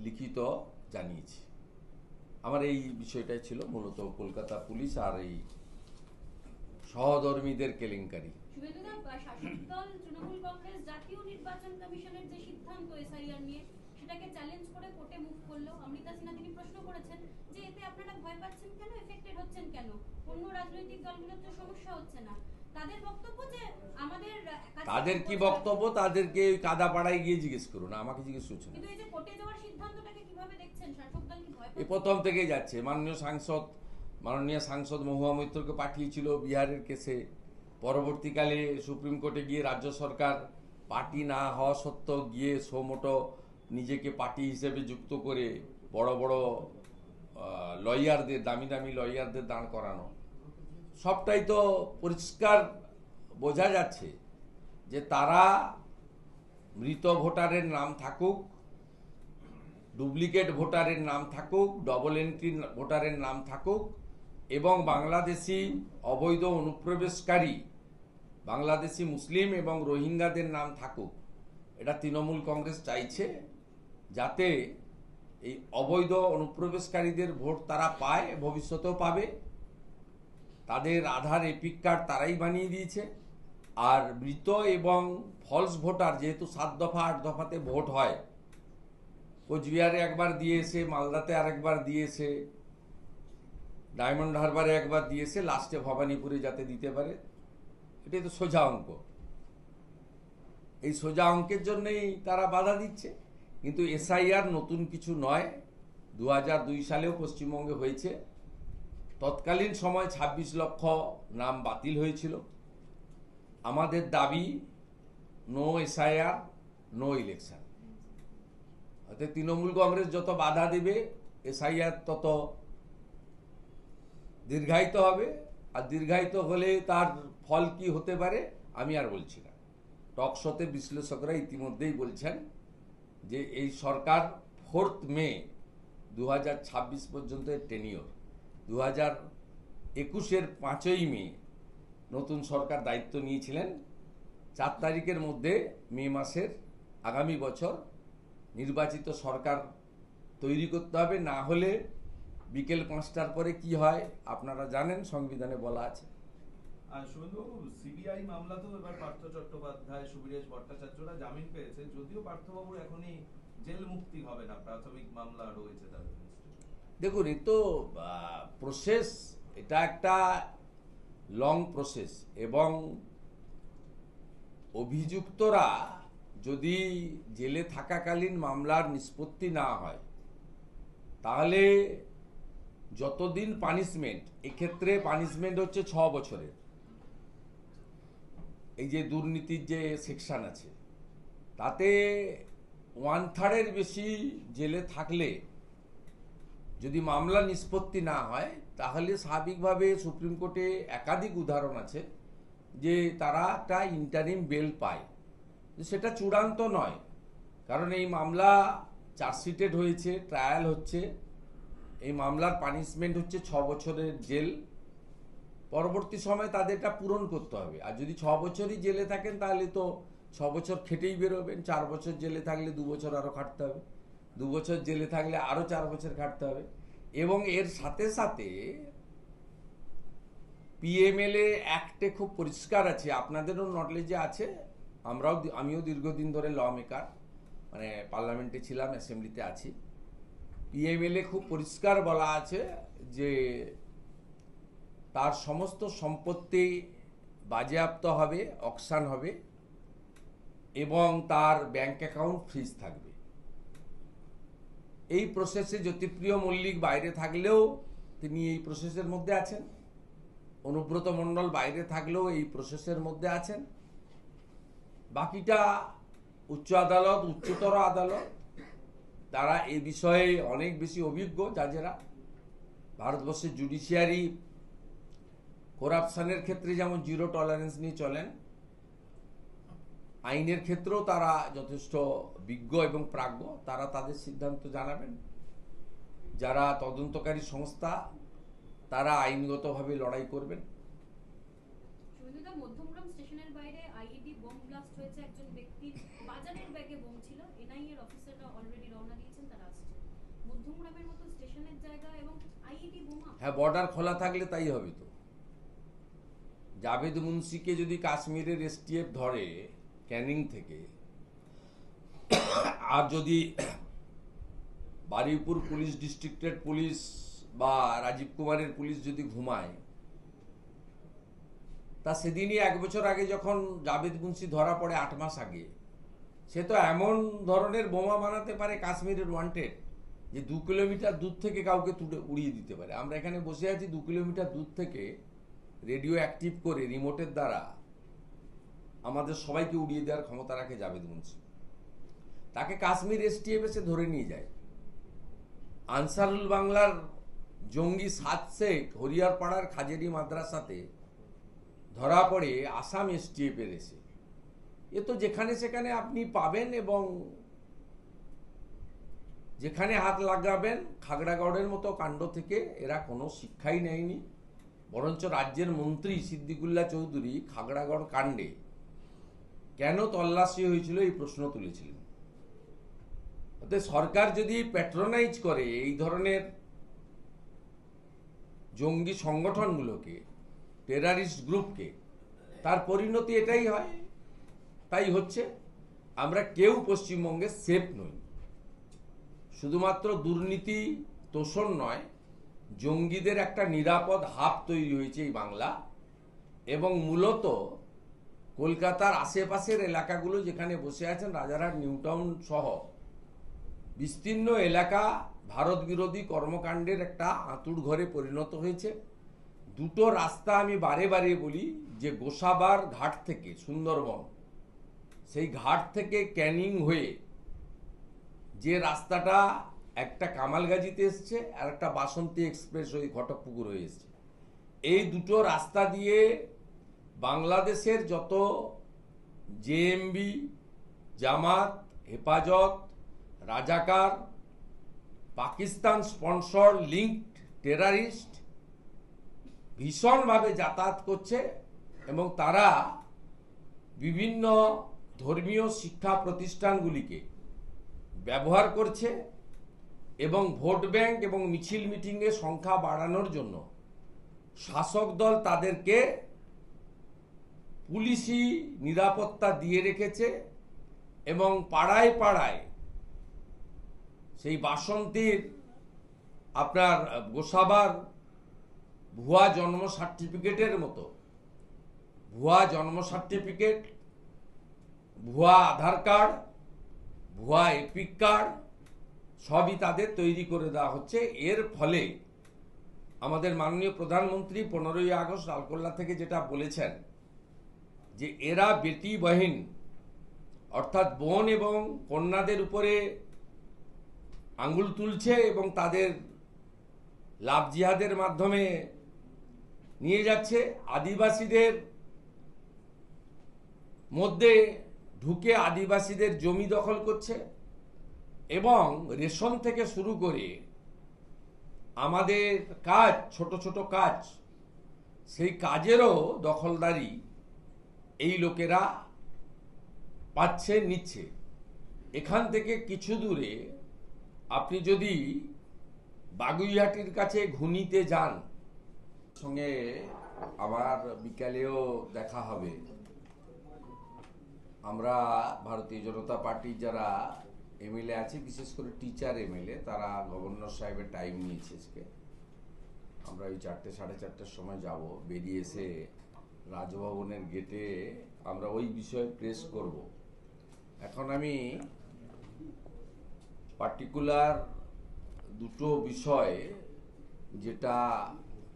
লিখিত জানিয়েছি। আমার এই বিষয়টাই ছিল মূলত কলকাতা পুলিশ আর এই সহধর্মীদের কেলেঙ্কারি। শুভেন্দুদা, শাসক দল তৃণমূল কংগ্রেস জাতীয় নির্বাচন কমিশনের যে সিদ্ধান্ত এসআইআর নিয়ে সেটাকে চ্যালেঞ্জ করে কোর্টে মুভ করলো। অমৃতা সিনহা তিনি প্রশ্ন করেছেন যে এতে আপনারা ভয় পাচ্ছেন কেন, এফেক্টেড হচ্ছেন কেন, অন্য রাজনৈতিক দলগুলোর তো সমস্যা হচ্ছে না। তাদের বক্তব্য যে আমাদের, তাদের কি বক্তব্য তাদেরকে কাদাপাড়ায় গিয়ে জিজ্ঞেস করুন, আমাকে জিজ্ঞেস করছেন। কিন্তু এই যে কোর্টে যাওয়ার সিদ্ধান্তটাকে কিভাবে দেখছেন? শাসক দল কি ভয় এই প্রথম থেকেই যাচ্ছে। মাননীয় সাংসদ মহুয়া মৈত্রকে পাঠিয়েছিল বিহারের কেসে, পরবর্তীকালে সুপ্রিম কোর্টে গিয়ে রাজ্য সরকার পার্টি না হওয়া সত্ত্বেও গিয়ে সোমোটো নিজেকে পার্টি হিসেবে যুক্ত করে বড় বড় লয়ারদের, দামি দামি লয়ারদের দাঁড় করানো। সবটাই তো পরিষ্কার বোঝা যাচ্ছে যে তারা মৃত ভোটারের নাম থাকুক, ডুপ্লিকেট ভোটারের নাম থাকুক, ডবল এন্ট্রি ভোটারের নাম থাকুক, এবং বাংলাদেশি অবৈধ অনুপ্রবেশকারী বাংলাদেশি মুসলিম এবং রোহিঙ্গাদের নাম থাকুক, এটা তৃণমূল কংগ্রেস চাইছে যাতে এই অবৈধ অনুপ্রবেশকারীদের ভোট তারা পায়, ভবিষ্যতেও পাবে। তাদের আধার এপিক কার্ড তারাই বানিয়ে দিয়েছে, আর মৃত এবং ফলস ভোটার, যেহেতু 7 দফা 8 দফাতে ভোট হয়, কোচবিহারে একবার দিয়েছে, মালদাতে আরেকবার দিয়েছে, ডায়মন্ড হারবারে একবার দিয়েছে, লাস্টে ভবানীপুরে যাতে দিতে পারে, এটাই তো সোজা অঙ্ক। এই সোজা অঙ্কের জন্যই তারা বাধা দিচ্ছে। কিন্তু এসআইআর নতুন কিছু নয়, 2002 সালেও পশ্চিমবঙ্গে হয়েছে। তৎকালীন সময় 26 লক্ষ নাম বাতিল হয়েছিল। আমাদের দাবি নো এসআইআর, নো ইলেকশন। অর্থাৎ তৃণমূল কংগ্রেস যত বাধা দেবে এসআইআর তত দীর্ঘায়িত হবে, আর দীর্ঘায়িত হলে তার ফল কি হতে পারে আমি আর বলছি না। টক শোতে বিশ্লেষকরা ইতিমধ্যেই বলছেন যে এই সরকার 4 মে 2026 পর্যন্ত টেনিওর, 2021-এর 5ই মে নতুন সরকার দায়িত্ব নিয়েছিলেন। 4 তারিখের মধ্যে মে মাসের আগামী বছর নির্বাচিত সরকার তৈরি করতে হবে, না হলে বিকেল 5টার পরে কি হয় আপনারা জানেন, সংবিধানে বলা আছে। আর শুভেন্দুবাবু, সিবিআই মামলা তো এবার পার্থ চট্টোপাধ্যায়, সুবীরেশ ভট্টাচার্যরা জামিন পেয়েছে, যদিও পার্থবাবুর এখনই জেল মুক্তি হবে না, প্রাথমিক মামলা রয়েছে তাদের। দেখুন, এ তো প্রসেস, এটা একটা লং প্রসেস, এবং অভিযুক্তরা যদি জেলে থাকাকালীন মামলার নিষ্পত্তি না হয় তাহলে যতদিন পানিশমেন্ট, এক্ষেত্রে পানিশমেন্ট হচ্ছে 6 বছরের। এই যে দুর্নীতির যে সেকশন আছে তাতে 1/3 বেশি জেলে থাকলে যদি মামলা নিষ্পত্তি না হয় তাহলে স্বাভাবিকভাবে সুপ্রিম কোর্টে একাধিক উদাহরণ আছে যে তারা একটা ইন্টারিম বেল পায়। সেটা চূড়ান্ত নয়, কারণ এই মামলা চার্জশিটেড হয়েছে, ট্রায়াল হচ্ছে, এই মামলার পানিশমেন্ট হচ্ছে 6 বছরের জেল। পরবর্তী সময় তাদেরটা পূরণ করতে হবে। আর যদি 6 বছরই জেলে থাকেন তাহলে তো 6 বছর খেটেই বেরোবেন। 4 বছর জেলে থাকলে 2 বছর আরো খাটতে হবে, 2 বছর জেলে থাকলে আরো 4 বছর খাটতে হবে। এবং এর সাথে সাথে পিএমএলএ অ্যাক্টে খুব পরিষ্কার আছে, আপনাদেরও নলেজে আছে, আমিও দীর্ঘদিন ধরে ল মেকার, মানে পার্লামেন্টে ছিলাম, অ্যাসেম্বলিতে আছি। পিএমএলএ খুব পরিষ্কার বলা আছে যে তার সমস্ত সম্পত্তি বাজেয়াপ্ত হবে, অকশন হবে, এবং তার ব্যাংক অ্যাকাউন্ট ফ্রিজ থাকবে। এই প্রসেসে জ্যোতিপ্রিয় মল্লিক বাইরে থাকলেও তিনি এই প্রসেসের মধ্যে আছেন, অনুব্রত মণ্ডল বাইরে থাকলেও এই প্রসেসের মধ্যে আছেন। বাকিটা উচ্চ আদালত, উচ্চতর আদালত, তারা এই বিষয়ে অনেক বেশি অভিজ্ঞ জাজেরা। ভারতবর্ষের জুডিশিয়ারি করাপশনের ক্ষেত্রে যেমন 0 টলারেন্স নিয়ে চলেন, আইনের ক্ষেত্রেও তারা যথেষ্ট বিজ্ঞ এবং প্রাজ্ঞ। তারা তাদের সিদ্ধান্ত জানাবেন। যারা তদন্তকারী সংস্থা তারা আইনগতভাবে লড়াই করবেন। মধ্যমগ্রাম স্টেশনের বাইরে আইইডি বোম ব্লাস্ট হয়েছে, একজন ব্যক্তির বাজারের ব্যাগে বোম ছিল। এনআইএর অফিসাররা অলরেডি রওনা দিয়েছেন, তারা আসছে। মধ্যমগ্রামের মতো স্টেশনের জায়গা এবং আইইডি বোমা। হ্যাঁ, বর্ডার খোলা থাকলে তাই হবে। তো জাভেদ মুন্সিকে যদি কাশ্মীরের এসটিএফ ধরে ক্যানিং থেকে, আর যদি বারুইপুর পুলিশ ডিস্ট্রিক্টের পুলিশ বা রাজীব কুমারের পুলিশ যদি ঘুমায়, তা সেদিনই 1 বছর আগে যখন জাভেদ মুন্সি ধরা পড়ে 8 মাস আগে, সে তো এমন ধরনের বোমা বানাতে পারে কাশ্মীরের ওয়ান্টেড, যে 2 কিলোমিটার দূর থেকে কাউকে তুলে উড়িয়ে দিতে পারে। আমরা এখানে বসে আছি, 2 কিলোমিটার দূর থেকে রেডিও অ্যাক্টিভ করে রিমোটের দ্বারা আমাদের সবাইকে উড়িয়ে দেওয়ার ক্ষমতা রাখে জাভেদ মুন্সি। তাকে কাশ্মীর এসটিএফ এসে ধরে নিয়ে যায়। আনসারুল বাংলার জঙ্গি সাদ শেখ হরিয়ারপাড়ার খাজেরি মাদ্রাসাতে ধরা পড়ে আসাম এসটিএফ এর এসে। এ তো যেখানে সেখানে আপনি পাবেন, এবং যেখানে হাত লাগাবেন, খাগড়াগড়ের মতো কাণ্ড থেকে এরা কোনো শিক্ষাই নেয়নি। বরঞ্চ রাজ্যের মন্ত্রী সিদ্দিকুল্লাহ চৌধুরী খাগড়াগড় কাণ্ডে কেন তল্লাশি হয়েছিল এই প্রশ্ন তুলেছিলেন। অর্থাৎ সরকার যদি প্যাট্রোনাইজ করে এই ধরনের জঙ্গি সংগঠনগুলোকে, টেরারিস্ট গ্রুপকে, তার পরিণতি এটাই হয়, তাই হচ্ছে। আমরা কেউ পশ্চিমবঙ্গে সেফ নই। শুধুমাত্র দুর্নীতি তোষণ নয়, জঙ্গিদের একটা নিরাপদ হাব তৈরি হয়েছে এই বাংলা, এবং মূলত কলকাতার আশেপাশের এলাকাগুলো যেখানে বসে আছেন, রাজারহাট, নিউটাউন সহ বিস্তীর্ণ এলাকা ভারত বিরোধী কর্মকাণ্ডের একটা আঁতুড় ঘরে পরিণত হয়েছে। দুটো রাস্তা আমি বারে বারে বলি, যে গোসাবার ঘাট থেকে সুন্দরবন, সেই ঘাট থেকে ক্যানিং হয়ে যে রাস্তাটা একটা কামালগাজিতে এসছে আর একটা বাসন্তী এক্সপ্রেস হয়ে ঘটকপুকুর হয়ে এসছে, এই দুটো রাস্তা দিয়ে বাংলাদেশের যত জেএমবি, জামাত, হেফাজত, রাজাকার, পাকিস্তান স্পন্সর লিঙ্কড টেরারিস্ট ভীষণভাবে যাতায়াত করছে, এবং তারা বিভিন্ন ধর্মীয় শিক্ষা প্রতিষ্ঠানগুলিকে ব্যবহার করছে, এবং ভোট ব্যাংক এবং মিছিল মিটিংয়ের সংখ্যা বাড়ানোর জন্য শাসক দল তাদেরকে পুলিশি নিরাপত্তা দিয়ে রেখেছে, এবং পাড়ায় পাড়ায় সেই বাসন্তীর আপনার গোসাবার ভুয়া জন্ম সার্টিফিকেটের মতো ভুয়া জন্ম সার্টিফিকেট, ভুয়া আধার কার্ড, ভুয়া এপিক কার্ড সবই তাদের তৈরি করে দেওয়া হচ্ছে। এর ফলে আমাদের মাননীয় প্রধানমন্ত্রী 15ই আগস্ট লালকেল্লা থেকে যেটা বলেছেন, যে এরা বেটি বহিন অর্থাৎ বোন এবং কন্যাদের উপরে আঙ্গুল তুলছে, এবং তাদের লাভ জিহাদের মাধ্যমে নিয়ে যাচ্ছে, আদিবাসীদের মধ্যে ঢুকে আদিবাসীদের জমি দখল করছে, এবং রেশন থেকে শুরু করে আমাদের কাজ, ছোট ছোট কাজ, সেই কাজেরও দখলদারি এই লোকেরা পাচ্ছে, নিচ্ছে। এখান থেকে কিছু দূরে আপনি যদি বাগুইহাটির কাছে ঘুনিতে যান, সঙ্গে আবার বিকালেও দেখা হবে। আমরা ভারতীয় জনতা পার্টির যারা এমএলএ আছে, বিশেষ করে টিচার এমএলএ, তারা গভর্নর সাহেবের টাইম নিয়েছে আজকে। আমরা ওই 4টে সাড়ে 4টের সময় যাব, বেরিয়ে এসে রাজভবনের গেটে আমরা ওই বিষয়ে প্রেস করব। এখন আমি পার্টিকুলার দুটো বিষয়, যেটা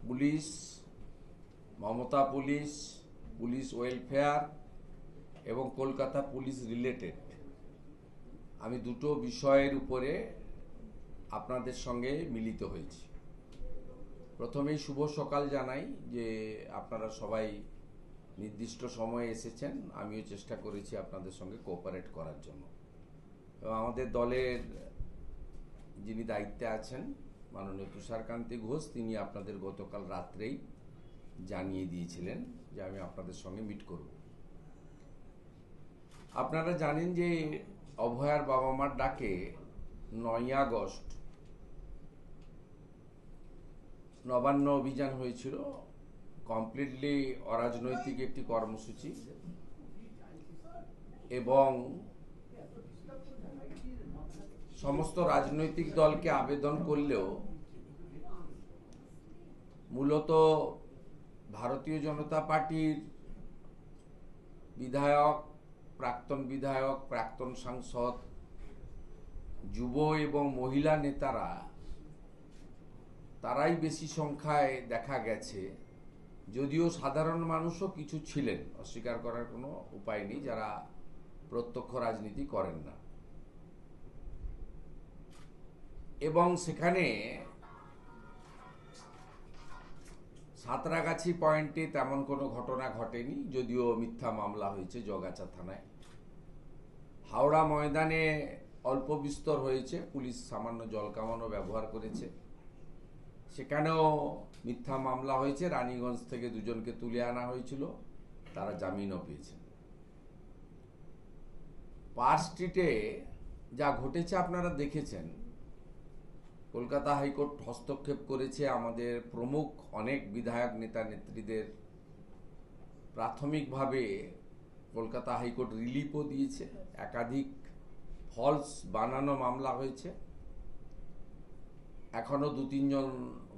police, Mamata police, police welfare এবং কলকাতা পুলিশ রিলেটেড, আমি দুটো বিষয়ের উপরে আপনাদের সঙ্গে মিলিত হয়েছি। প্রথমেই শুভ সকাল জানাই যে আপনারা সবাই নির্দিষ্ট সময়ে এসেছেন। আমিও চেষ্টা করেছি আপনাদের সঙ্গে কোঅপারেট করার জন্য, এবং আমাদের দলের যিনি দায়িত্বে আছেন মাননীয় তুষারকান্তি ঘোষ, তিনি আপনাদের গতকাল রাত্রেই জানিয়ে দিয়েছিলেন যে আমি আপনাদের সঙ্গে মিট করব। আপনারা জানেন যে অভয়ার বাবা মার ডাকে 9ই আগস্ট নবান্ন অভিযান হয়েছিল, কমপ্লিটলি অরাজনৈতিক একটি কর্মসূচি, এবং সমস্ত রাজনৈতিক দলকে আবেদন করলেও মূলত ভারতীয় জনতা পার্টির বিধায়ক, প্রাক্তন বিধায়ক, প্রাক্তন সাংসদ, যুব এবং মহিলা নেতারা, তারাই বেশি সংখ্যায় দেখা গেছে। যদিও সাধারণ মানুষও কিছু ছিলেন, অস্বীকার করার কোনো উপায় নেই, যারা প্রত্যক্ষ রাজনীতি করেন না। এবং সেখানে সাঁতরাগাছি পয়েন্টে তেমন কোনো ঘটনা ঘটেনি, যদিও মিথ্যা মামলা হয়েছে জগাছা থানায়। হাওড়া ময়দানে অল্প বিস্তর হয়েছে, পুলিশ সামান্য জল কামানো ব্যবহার করেছে, সেখানেও মিথ্যা মামলা হয়েছে। রানীগঞ্জ থেকে দুজনকে তুলে আনা হয়েছিল, তারা জামিনও পেয়েছেন। পার্ক স্ট্রিটে যা ঘটেছে আপনারা দেখেছেন। কলকাতা হাইকোর্ট হস্তক্ষেপ করেছে, আমাদের প্রমুখ অনেক বিধায়ক নেতা নেত্রীদের প্রাথমিকভাবে কলকাতা হাইকোর্ট রিলিফও দিয়েছে, একাধিক ফলস বানানো মামলা হয়েছে, এখনো 2-3 জন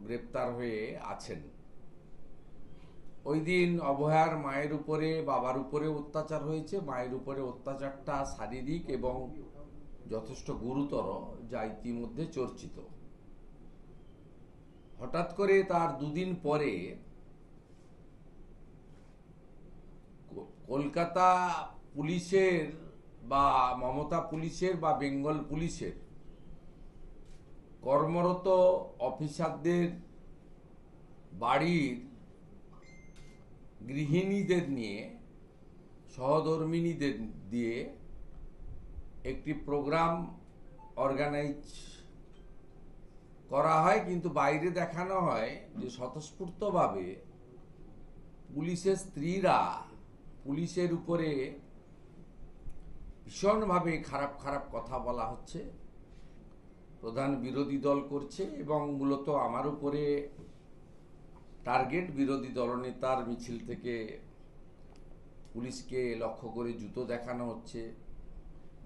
গ্রেপ্তার হয়ে আছেন। ওই দিন অভয়ার মায়ের উপরে বাবার উপরে অত্যাচার হয়েছে। মায়ের উপরে অত্যাচারটা শারীরিক এবং যথেষ্ট গুরুতর, যা ইতিমধ্যে চর্চিত। হঠাৎ করে তার 2 দিন পরে কলকাতা পুলিশের বা মমতা পুলিশের বা বেঙ্গল পুলিশের কর্মরত অফিসারদের বাড়ির গৃহিণীদের নিয়ে, সহধর্মিণীদের দিয়ে একটি প্রোগ্রাম অর্গানাইজ করা হয়, কিন্তু বাইরে দেখানো হয় যে স্বতঃস্ফূর্তভাবে পুলিশের স্ত্রীরা পুলিশের উপরে ভীষণভাবে খারাপ খারাপ কথা বলা হচ্ছে, প্রধান বিরোধী দল করছে এবং মূলত আমার উপরে টার্গেট। বিরোধী দলনেতার মিছিল থেকে পুলিশকে লক্ষ্য করে জুতো দেখানো হচ্ছে।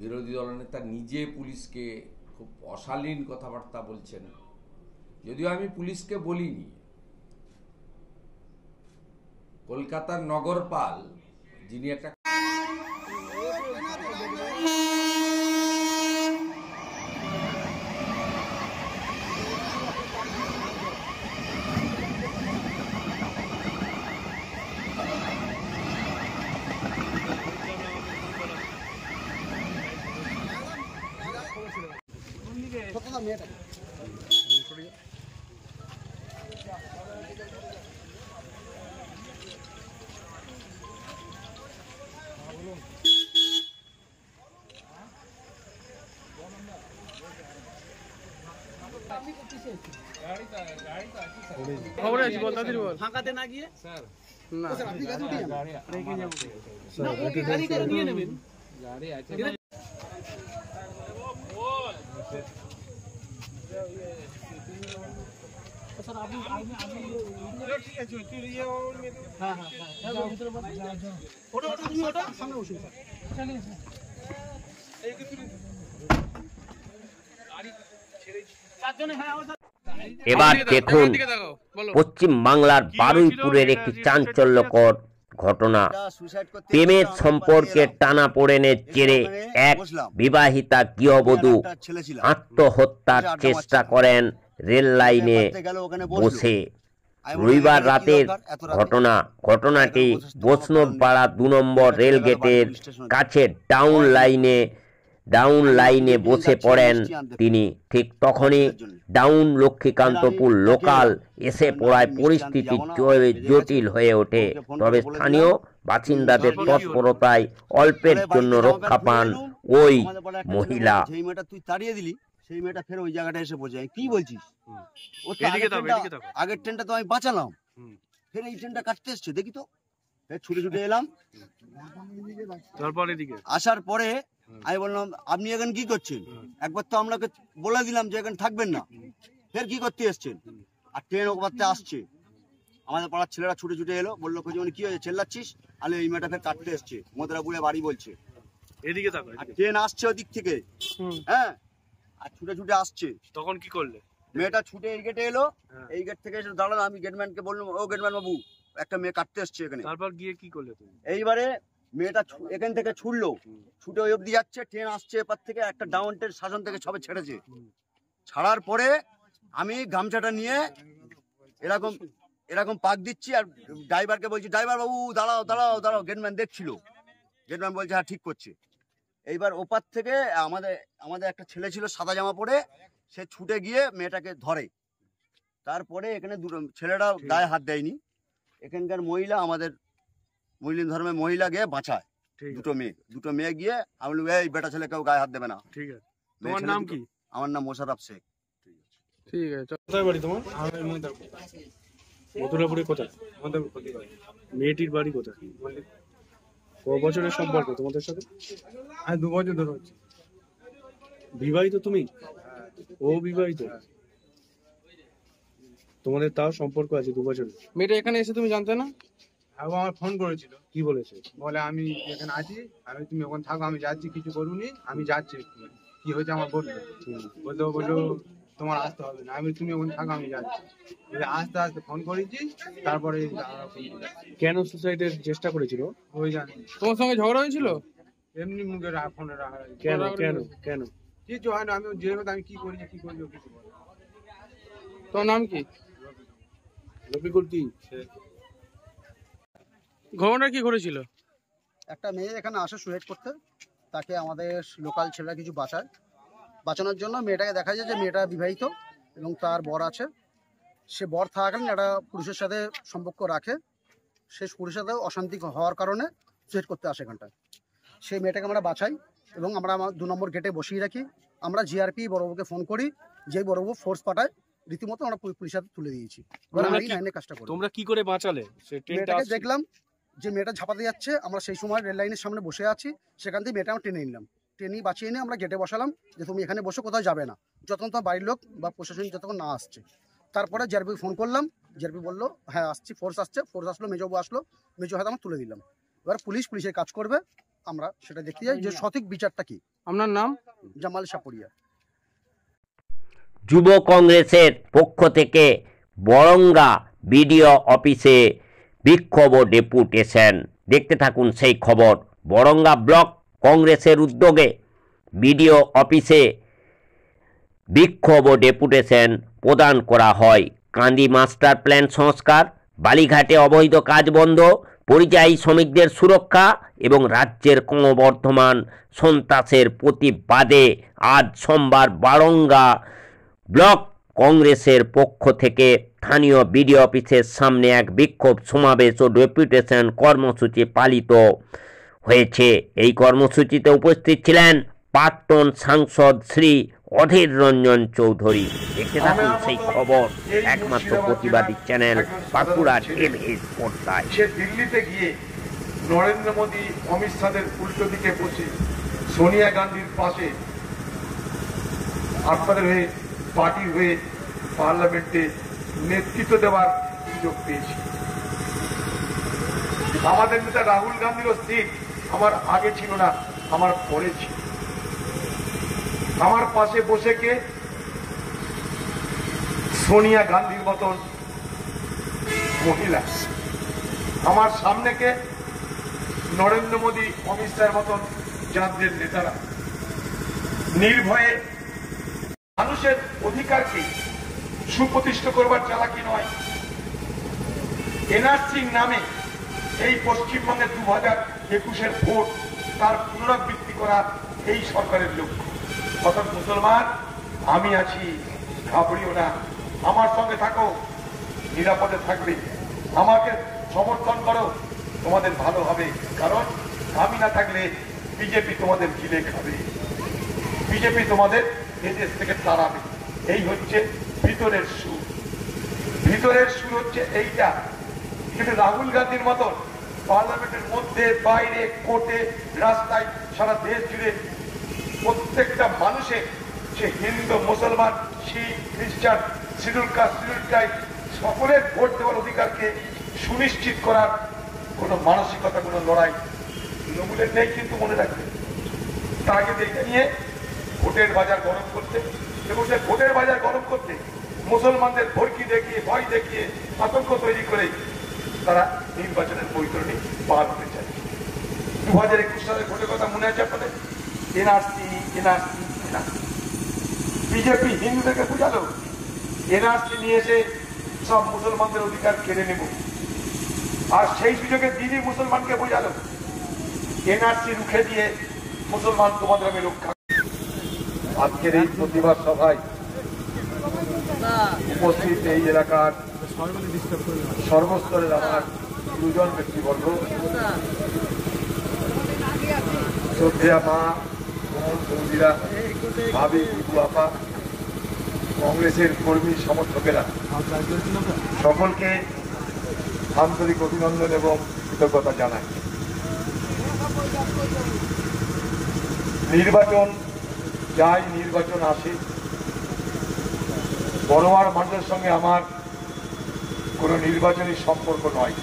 বিরোধী দলনেতা নিজে পুলিশকে খুব অশালীন কথাবার্তা বলছেন, যদিও আমি পুলিশকে বলিনি। কলকাতার নগরপাল, যিনি একটা খবরে আছি, বল তাড়াতাড়ি বল। ফাঁকাতে না গিয়ে স্যার না আপনি গাড়ি দিয়ে রেখে যাবো। স্যার ওকে গাড়ি করে নিয়ে নেবেন। গাড়ি আছে স্যার আপনি ঠিক আছে তুই ইয়ে হ্যাঁ হ্যাঁ হ্যাঁ ভিতরে বল। ওটা ওটা তুমি ওটা সামনে বসুন স্যার। চলে স্যার এই কি তুই গাড়ি ছেড়ে চারজনে। হ্যাঁ এবার দেখুন পশ্চিম বাংলার বারুইপুরের একটি চাঞ্চল্যকর ঘটনা। প্রেমের সম্পর্কে টানাপোড়েনের জেরে এক বিবাহিতা গৃহবধূ আত্মহত্যার চেষ্টা করেন রেল লাইনে বসে। রবিবার রাতের ঘটনাটি বৈষ্ণবপাড়া 2 নম্বর রেল গেটের কাছে ডাউন লাইনে বসে পড়েন তিনি। ঠিক তখনই ডাউন লক্ষ্মীকান্তপুর লোকাল এসে পড়ায় পরিস্থিতি জটিল হয়ে ওঠে। তবে স্থানীয় বাসিন্দাদের তৎপরতায় অল্পের জন্য রক্ষা পান ওই মহিলা। সেই মেয়েটা তুই তাড়িয়ে দিলি, সেই মেয়েটা ফের ওই জায়গাটা এসে পৌঁছে। কি বলছিস? আগের ট্রেনটা তো আমি বাঁচালাম, ফের এই ট্রেনটা কাটতে এসছে। দেখি তো, ফের ছুটে ছুটে এলাম। আসার পরে আমি বললাম আপনি এখানে কি করছেন? একবার তো আপনাকে বলে দিলাম যে এখানে থাকবেন না, ফের কি করতে এসছেন? আর ট্রেন ওপারতে আসছে। আমাদের পাড়ার ছেলেরা ছুটে ছুটে এলো, বললো কি হয়েছে চেল্লাচ্ছিস? আলে এই মেয়েটা ফের কাটতে এসছে, মোদরাপুরে বাড়ি বলছে। এদিকে ট্রেন আসছে ওদিক থেকে, হ্যাঁ, আর ছুটে ছুটে আসছে। তখন কি করলে? মেয়েটা ছুটে এই গেটে এলো, এই গেট থেকে এসে দাঁড়ালো। আমি গেটম্যানকে বললাম, ও গেটম্যান বাবু, একটা মেয়ে কাটতে এসছে এখানে। তারপর গিয়ে কি করলে তুমি? এইবারে মেয়েটা এখান থেকে ছুটলো, ছুটে ওই অব্দি যাচ্ছে। ট্রেন আসছে এপার থেকে, একটা ডাউন ট্রেন শাসন থেকে সবে ছেড়েছে। ছাড়ার পরে আমি গামছাটা নিয়ে এরকম পাক দিচ্ছি, আর ড্রাইভারকে বলছি, ড্রাইভার বাবু দাঁড়াও দাঁড়াও দাঁড়াও। গেটম্যান দেখছিল, গেটম্যান বলছে হ্যাঁ ঠিক করছে। এইবার ওপার থেকে আমাদের একটা ছেলে ছিল সাদা জামা পরে, সে ছুটে গিয়ে মেয়েটাকে ধরে। তারপরে এখানে দুটো ছেলেরা গায়ে হাত দেয়নি, এখানকার মহিলা, আমাদের মুসলিম ধর্মের মহিলা গিয়ে বাঁচায়। দুটো মেয়ে গিয়ে আমি বলি, এই বেটা ছেলে কেউ গায়ে হাত দেবে না। ঠিক আছে, তোমার নাম কি? আমার নাম মোশাররফ শেখ। ঠিক আছে, কোথায় বাড়ি তোমার? মথুরাপুরে কোথায়? মেয়েটির বাড়ি কোথায়? ক বছরের সম্পর্ক তোমাদের সাথে? 2 বছর ধরে হচ্ছে। বিবাহিত তুমি? ও বিবাহিত? তোমাদের তাও সম্পর্ক আছে 2 বছরের? মেয়েটা এখানে এসে তুমি জানতে না? ও আমার ফোন করেছিল। কি বলেছে? বলে আমি এখানে আছি, আমি তুমি ওখানে থাকো, আমি যাচ্ছি, কিছু করুনি, আমি যাচ্ছি। কি হয়েছে আমার বললো, বললো তোমার আসতে হবে না, আমি তুমি ওখানে থাকো, আমি যাচ্ছি। আস্তে আস্তে ফোন করেছি, তারপরে কেন সুসাইডের চেষ্টা করেছিল ওই জানি। তোমার সঙ্গে ঝগড়া হয়েছিল? এমনি মুখে ফোনে রাখা। কেন কেন কেন কিছু হয় না, আমি যেহেতু আমি কি করেছি কিছু বলো। তোর নাম কি? রফিকুল। কি ঘটনা কি ঘটেছিল? একটা মেয়ে এখানে আসে সুইসাইড করতে, তাকে আমাদের লোকাল ছেলেরা কিছু বাঁচানোর জন্য মেয়েটাকে দেখা যায় যে মেয়েটা বিবাহিত এবং তার বর আছে। সে বর থাকাকালীন একটা পুরুষের সাথে সম্পর্ক রাখে, সে পুরুষের সাথে অশান্তি হওয়ার কারণে সুইসাইড করতে আসে এখানটায়। সেই মেয়েটাকে আমরা বাঁচাই এবং আমরা আমার 2 নম্বর গেটে বসিয়ে রাখি। আমরা জিআরপি বড়বাবুকে ফোন করি, যে বড়বাবু ফোর্স পাঠায়, রীতিমতো আমরা পুলিশের হাতে তুলে দিয়েছি। তোমরা কি করে বাঁচালে? মেয়েটাকে দেখলাম যে মেয়েটা ঝাঁপাতে যাচ্ছে, আমরা সেই সময় রেল লাইনের সামনে বসে আছি, সেখান থেকে মেয়েটা আমরা টেনে নিলাম, টেনে বাঁচিয়ে নিয়ে আমরা গেটে বসালাম যে তুমি এখানে বসে কোথাও যাবে না, যতক্ষণ তোমার বাড়ির লোক বা প্রশাসন যতক্ষণ না আসছে। তারপরে জিআরপি ফোন করলাম, জিআরপি বললো হ্যাঁ আসছি, ফোর্স আসছে, ফোর্স আসলো, মেজবাবু আসলো, মেজো হাতে আমরা তুলে দিলাম। এবার পুলিশের কাজ করবে, আমরা সেটা দেখতে যাই যে সঠিক বিচারটা কি। আপনার নাম? জামাল সাপুরিয়া। যুব কংগ্রেসের পক্ষ থেকে বরঙ্গা বিডিও অফিসে বিক্ষোভ ও ডেপুটেশন। দেখতে থাকুন সেই খবর। বরঙ্গা ব্লক কংগ্রেসের উদ্যোগে বিডিও অফিসে বিক্ষোভ ও ডেপুটেশন প্রদান করা হয়। কান্দি মাস্টার প্ল্যান সংস্কার, বালিঘাটে অবৈধ কাজ বন্ধ, পরিযায়ী শ্রমিকদের সুরক্ষা এবং রাজ্যের ক্রমবর্ধমান সন্ত্রাসের প্রতিবাদে আজ সোমবার বরঙ্গা ব্লক কংগ্রেসের পক্ষ থেকে স্থানীয় বিডিও অফিসের সামনে এক বিক্ষোভ সমাবেশ ও ডেপুটেশন কর্মসূচি পালিত হয়েছে। এই কর্মসূচিতে উপস্থিত ছিলেন প্রাক্তন সাংসদ শ্রী অধীর রঞ্জন চৌধুরী। দেখতে থাকুন সেই খবর একমাত্র প্রতিবাদী চ্যানেল বাঁকুড়া টিভি পর্দায়। সে দিল্লিতে গিয়ে নরেন্দ্র মোদী, অমিত শাহের উল্টো দিকে বসে সোনিয়া গান্ধীর পাশে আপনাদের হয়ে, পার্টির হয়ে পার্লামেন্টে নেতৃত্ব দেওয়ার সুযোগ পেয়েছি। আমাদের নেতা রাহুল গান্ধীরও সিট আমার আগে ছিল না, আমার পরে ছিল। আমার পাশে বসে কে? সোনিয়া গান্ধীর মতন মহিলা। আমার সামনে কে? নরেন্দ্র মোদী, অমিত শাহের মতন জাতীয় নেতারা। নির্ভয়ে মানুষের অধিকারকে সুপ্রতিষ্ঠিত করবার চালাকি নয়, এনআরসির নামে এই পশ্চিমবঙ্গের 2021-এর ভোট তার পুনরাবৃত্তি করা এই সরকারের লক্ষ্য। অর্থাৎ মুসলমান, আমি আছি, ঘাবড়িও না, আমার সঙ্গে থাকো, নিরাপদে থাকবে, আমাকে সমর্থন করো, তোমাদের ভালো হবে। কারণ আমি না থাকলে বিজেপি তোমাদের গিলে খাবে, বিজেপি তোমাদের এদেশ থেকে তাড়াবে। এই হচ্ছে ভিতরের সুর। ভিতরের সুর হচ্ছে এইটা। কিন্তু রাহুল গান্ধীর মতন পার্লামেন্টের মধ্যে, বাইরে, কোর্টে, রাস্তায়, সারা দেশ জুড়ে প্রত্যেকটা মানুষের, সে হিন্দু, মুসলমান, শিখ, খ্রিস্টান, শিডিউল কাস্ট, শিডিউল ট্রাইব, সকলের ভোট দেওয়ার অধিকারকে সুনিশ্চিত করার কোনো মানসিকতা, কোনো লড়াই তৃণমূলের নেই। কিন্তু মনে রাখবে, তার আগে এটা নিয়ে ভোটের বাজার গরম করতে, এবং সে ভোটের বাজার গরম করতে মুসলমানদের ভর্তি দেখিয়ে, ভয় দেখিয়ে, আতঙ্ক তৈরি করে তারা নির্বাচনের বৈতরণী পার হতে চায়। 2021 সালের ভোটের কথা মনে আছে আপনাদের? NRC, NRC, NRC. বিজেপি হিন্দুদেরকে বুঝালো এনআরসি নিয়ে এসে সব মুসলমানদের অধিকার কেড়ে নেব, আর সেই সুযোগে দিদি মুসলমানকে বোঝালো এনআরসি রুখে দিয়ে মুসলমান তোমাদের আমি রক্ষা। আজকের এই প্রতিবাদ সভায় উপস্থিত এই এলাকার সর্বস্তরের আমার দুজন ব্যক্তিবর্গ, শ্রদ্ধেয়া মা, বৌদিরা, ভাবি, বিবু আপা, কংগ্রেসের কর্মী সমর্থকেরা, সকলকে আন্তরিক অভিনন্দন এবং কৃতজ্ঞতা জানাই। নির্বাচন যাই, নির্বাচন আসে, বড়োয়ার মানুষের সঙ্গে আমার কোনো নির্বাচনী সম্পর্ক নয়।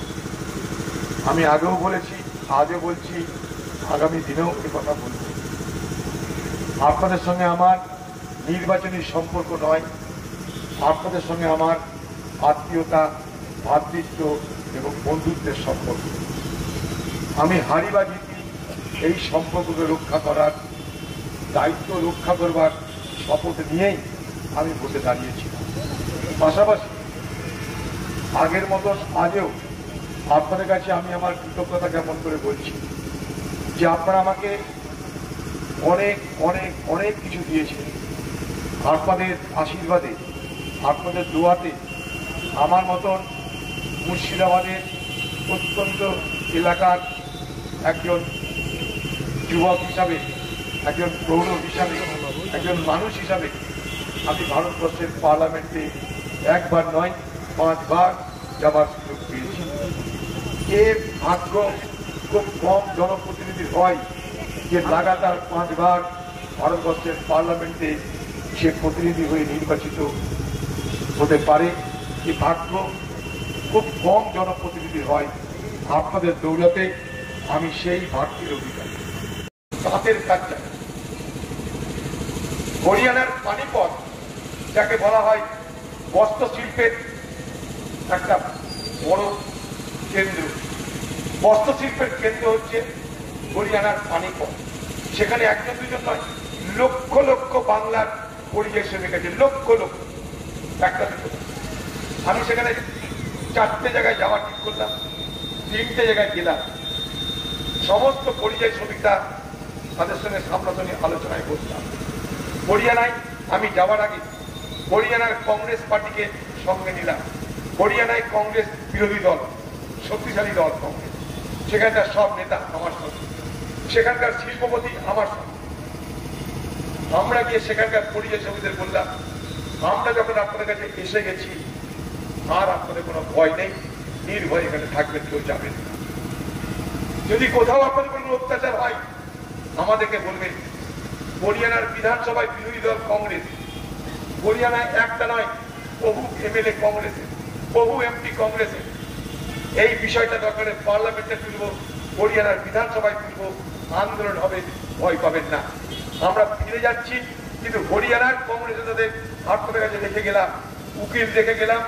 আমি আগেও বলেছি, আজও বলছি, আগামী দিনেও এ কথা বলছি। আপনাদের সঙ্গে আমার নির্বাচনী সম্পর্ক নয়, আপনাদের সঙ্গে আমার আত্মীয়তা, ভ্রাতৃত্ব এবং বন্ধুত্বের সম্পর্ক। আমি হারি বা জিতি এই সম্পর্ককে রক্ষা করার দায়িত্ব, রক্ষা করবার শপথ নিয়েই আমি ভোটে দাঁড়িয়েছি। পাশাপাশি আগের মতন আজও আপনাদের কাছে আমি আমার কৃতজ্ঞতা জ্ঞাপন করে বলছি যে আপনারা আমাকে অনেক অনেক অনেক কিছু দিয়েছেন। আপনাদের আশীর্বাদে, আপনাদের দোয়াতে আমার মতন মুর্শিদাবাদের প্রত্যন্ত এলাকার একজন যুবক হিসাবে, একজন প্রৌঢ় হিসাবে, একজন মানুষ হিসাবে আমি ভারতবর্ষের পার্লামেন্টে একবার নয় 5 বার যাবার সুযোগ পেয়েছি। এর ভাগ্য খুব কম জনপ্রতিনিধির হয় যে লাগাতার 5 বার ভারতবর্ষের পার্লামেন্টে সে প্রতিনিধি হয়ে নির্বাচিত হতে পারে। এই ভাগ্য খুব কম জনপ্রতিনিধি হয়। আপনাদের দৌলতে আমি সেই ভাগ্যের অধিকারী। তাঁতের কাজ জানি। হরিয়ানার পানিপথ, যাকে বলা হয় বস্ত্র শিল্পের একটা বড় কেন্দ্র, বস্ত্র শিল্পের কেন্দ্র হচ্ছে হরিয়ানার পানিপথ। সেখানে একজন দুজন নয়, লক্ষ লক্ষ বাংলার পরিযায়ী শ্রমিক আছে, লক্ষ লক্ষ, একটা দুটো। আমি সেখানে 4টে জায়গায় যাওয়া ঠিক করলাম, 3টে জায়গায় গেলাম। সমস্ত পরিযায়ী শ্রমিকরা, তাদের সঙ্গে সামনাসামনি আলোচনায় বসলাম। হরিয়ানায় আমি যাওয়ার আগে হরিয়ানার কংগ্রেস পার্টিকে সঙ্গে নিলাম। হরিয়ানায় কংগ্রেস বিরোধী দল, শক্তিশালী দল কংগ্রেস, সেখানকার সব নেতা আমার সঙ্গে, সেখানকার শিল্পপতি আমার সঙ্গে। আমরা গিয়ে সেখানকার পরিযায়ী শ্রমিকদের বললাম, আমরা যখন আপনাদের কাছে এসে গেছি আর আপনাদের কোনো ভয় নেই, নির্ভয় এখানে থাকবেন, কেউ যাবেন না। যদি কোথাও আপনাদের কোনো অত্যাচার হয় আমাদেরকে বলবেন। হরিয়ানার বিধানসভায় বিরোধী দল কংগ্রেস, হরিয়ানায় একটা নয়, বহু এমএলএ কংগ্রেসের, বহু এমপি কংগ্রেসের। এই বিষয়টা দরকারে পার্লামেন্টে তুলব, হরিয়ানার বিধানসভায় তুলব, আন্দোলন হবে, ভয় পাবেন না। আমরা ফিরে যাচ্ছি, কিন্তু হরিয়ানার কংগ্রেস নেতাদের আপনাদের কাছে রেখে গেলাম, উকিল রেখে গেলাম,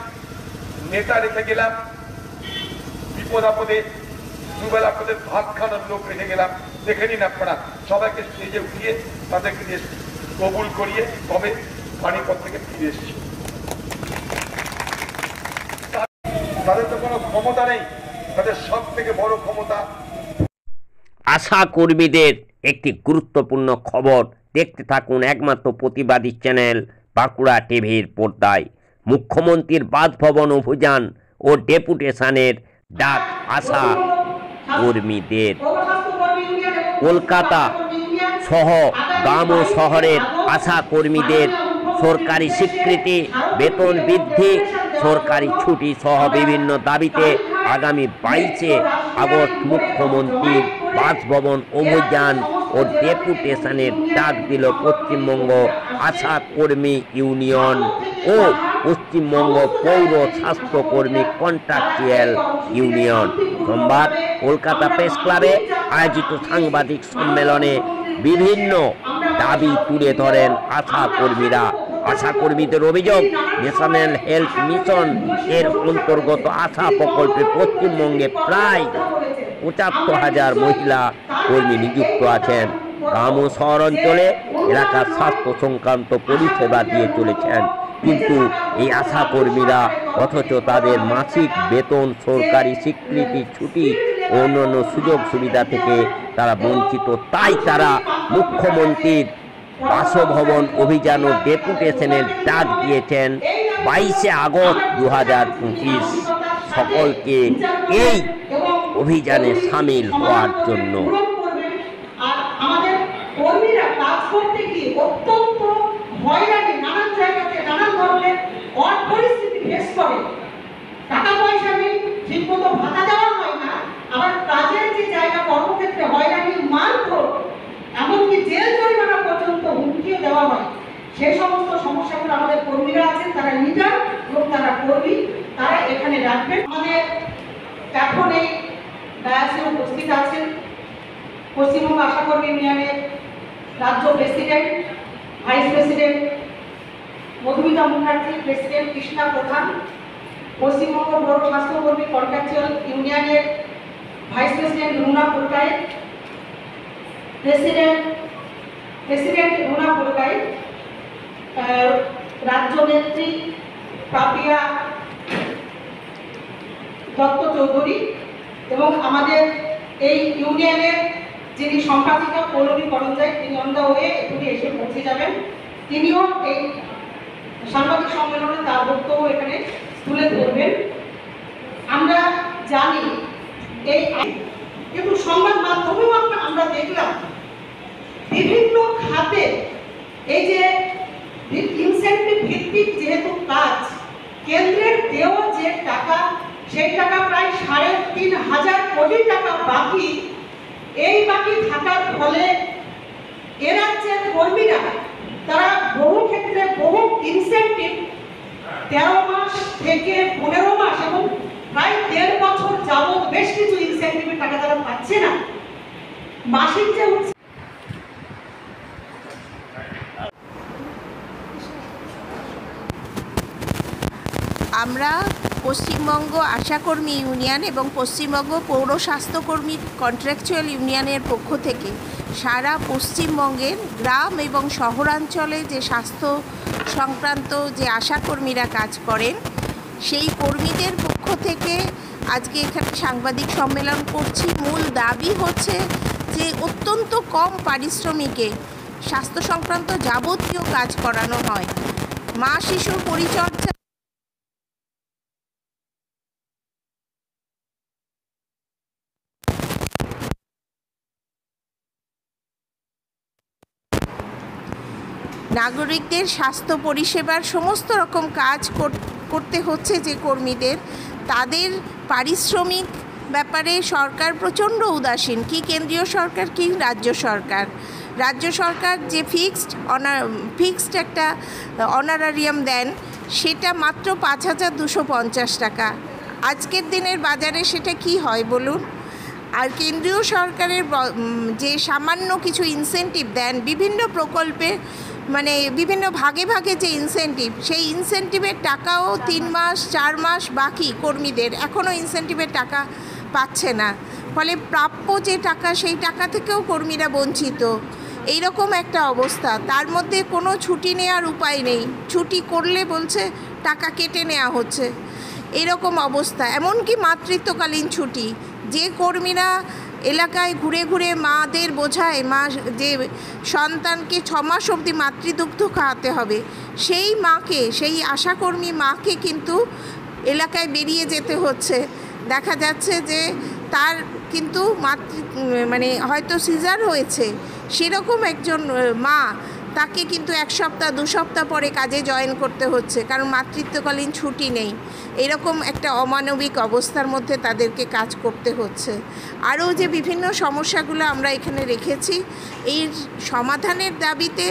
নেতা রেখে গেলাম, বিপদ আপদে দুবেলা আপনাদের ভাত খাওয়ানোর লোক রেখে গেলাম। দেখে নিন আপনারা, সবাইকে স্টেজে উঠিয়ে তাদেরকে দিয়ে কবুল করিয়ে তবে পানিপথ থেকে ফিরে এসেছি। তাদের তো কোনো ক্ষমতা নেই, তাদের সব থেকে বড় ক্ষমতা। আশা কর্মীদের একটি গুরুত্বপূর্ণ খবর দেখতে থাকুন একমাত্র প্রতিবাদী চ্যানেল বাঁকুড়া টিভির পর্দায়। মুখ্যমন্ত্রীর বাসভবন অভিযান ও ডেপুটেশনের ডাক আশা কর্মীদের। কলকাতা সহ গ্রাম ও শহরের আশা কর্মীদের সরকারি স্বীকৃতি, বেতন বৃদ্ধি, সরকারি ছুটি সহ বিভিন্ন দাবিতে আগামী 22শে আগস্ট মুখ্যমন্ত্রীর বাসভবন অভিযান ও ডেপুটেশনের ডাক দিল পশ্চিমবঙ্গ আশা কর্মী ইউনিয়ন ও পশ্চিমবঙ্গ পৌর স্বাস্থ্যকর্মী কন্ট্রাকচুয়াল ইউনিয়ন। সোমবার কলকাতা প্রেস ক্লাবে আয়োজিত সাংবাদিক সম্মেলনে বিভিন্ন দাবি তুলে ধরেন আশা কর্মীরা। আশা কর্মীদের অভিযোগ, ন্যাশনাল হেলথ মিশন এর অন্তর্গত আশা প্রকল্পে পশ্চিমবঙ্গে প্রায় ৭৫,০০০ মহিলা কর্মী নিযুক্ত আছেন। গ্রাম ও শহর অঞ্চলে এলাকার স্বাস্থ্য সংক্রান্ত পরিষেবা দিয়ে চলেছেন, কিন্তু এই আশা কর্মীরা অথচ তাদের মাসিক বেতন, সরকারি স্বীকৃতি, ছুটি ও অন্যান্য সুযোগ সুবিধা থেকে তারা বঞ্চিত। তাই তারা মুখ্যমন্ত্রীর বাসভবন অভিযান ও ডেপুটেশনের ডাক দিয়েছেন 22শে আগস্ট 2025 সকলকে এই অভিযানে সামিল হওয়ার জন্য। আমাদের কর্মীরা কাজ করতে গিয়ে অত্যন্ত হয়রানি, নানান জায়গাতে নানান ধরনের পরিস্থিতি ফেস করে। টাকা পয়সা নেই, ঠিকমতো ভাতা দেওয়া হয় না, আবার কাজের যে জায়গা কর্মক্ষেত্রে হয়রানি, মারধর, এমনকি জেল জরিমানা পর্যন্ত হুমকিও দেওয়া হয়। সেই সমস্ত সমস্যাগুলো আমাদের কর্মীরা আছেন, তারা লিডার এবং তারা কর্মী, তারা এখানে রাখবেন। আমাদের এখন এই ডায়াসে উপস্থিত আছেন পশ্চিমবঙ্গ আশাকর্মী ইউনিয়নের রাজ্য president, vice president Madhumita Mukherjee, president Krishna প্রধান, পশ্চিমবঙ্গ বড় স্বাস্থ্যকর্মী কন্ট্রাকচুয়াল ইউনিয়নের vice president Runa Purkait, president Runa Purkait, রাজ্য নেত্রী পাপিয়া দত্ত চৌধুরী এবং আমাদের এই ইউনিয়নের যিনি সম্পাদিকা পৌলমী করঞ্জাই, তিনি অন দ্য ওয়ে এখানে এসে পৌঁছে যাবেন। তিনিও এই সাংবাদিক সম্মেলনে তার বক্তব্য এখানে তুলে ধরবেন। আমরা জানি এই কিন্তু সংবাদ মাধ্যমেও আমরা দেখলাম বিভিন্ন খাতে এই যে ইনসেন্টিভ ভিত্তিক যেহেতু কাজ, কেন্দ্রের দেওয়া যে টাকা, সেই টাকা প্রায় 3,500 কোটি টাকা বাকি। এই বাকি থাকার ফলে এ রাজ্যের কর্মীরা তারা বহু ক্ষেত্রে বহু ইনসেন্টিভ 13 মাস থেকে 15 মাস এবং প্রায় 1.5 বছর যাবৎ বেশ কিছু ইনসেন্টিভের টাকা তারা পাচ্ছে না। মাসিক যে আমরা পশ্চিমবঙ্গ আশাকর্মী ইউনিয়ন এবং পশ্চিমবঙ্গ পৌর স্বাস্থ্যকর্মী কন্ট্রাকচুয়াল ইউনিয়নের পক্ষ থেকে সারা পশ্চিমবঙ্গের গ্রাম এবং শহরাঞ্চলে যে স্বাস্থ্য সংক্রান্ত যে আশাকর্মীরা কাজ করেন, সেই কর্মীদের পক্ষ থেকে আজকে এখানে সাংবাদিক সম্মেলন করছি। মূল দাবি হচ্ছে যে অত্যন্ত কম পারিশ্রমিকে স্বাস্থ্য সংক্রান্ত যাবতীয় কাজ করানো হয়। মা শিশুর পরিচর্যা, নাগরিকদের স্বাস্থ্য পরিষেবার সমস্ত রকম কাজ করতে হচ্ছে যে কর্মীদের, তাদের পারিশ্রমিক ব্যাপারে সরকার প্রচণ্ড উদাসীন। কি কেন্দ্রীয় সরকার কি রাজ্য সরকার। রাজ্য সরকার যে ফিক্সড একটা অনারারিয়াম দেন, সেটা মাত্র 5,250 টাকা। আজকের দিনের বাজারে সেটা কি হয় বলুন। আর কেন্দ্রীয় সরকারের যে সামান্য কিছু ইনসেন্টিভ দেন বিভিন্ন প্রকল্পে, মানে বিভিন্ন ভাগে ভাগে যে ইনসেন্টিভ, সেই ইনসেন্টিভের টাকাও 3 মাস 4 মাস বাকি কর্মীদের, এখনও ইনসেন্টিভের টাকা পাচ্ছে না। ফলে প্রাপ্য যে টাকা, সেই টাকা থেকেও কর্মীরা বঞ্চিত। এইরকম একটা অবস্থা। তার মধ্যে কোনো ছুটি নেওয়ার উপায় নেই, ছুটি করলে বলছে টাকা কেটে নেওয়া হচ্ছে, এরকম অবস্থা। এমনকি মাতৃত্বকালীন ছুটি, যে কর্মীরা এলাকায় ঘুরে ঘুরে মাদের বোঝায়, মা যে সন্তানকে 6 মাস অবধি মাতৃদুগ্ধ খাওয়াতে হবে, সেই মাকে, সেই আশাকর্মী মাকে কিন্তু এলাকায় বেরিয়ে যেতে হচ্ছে। দেখা যাচ্ছে যে তার কিন্তু মানে হয়তো সিজার হয়েছে, সেরকম একজন মা, তাকে কিন্তু 1 সপ্তাহ 2 সপ্তাহ পরে কাজে জয়েন করতে হচ্ছে, কারণ মাতৃত্বকালীন ছুটি নেই। এরকম একটা অমানবিক অবস্থার মধ্যে তাদেরকে কাজ করতে হচ্ছে। আরও যে বিভিন্ন সমস্যাগুলো আমরা এখানে রেখেছি, এই সমাধানের দাবিতে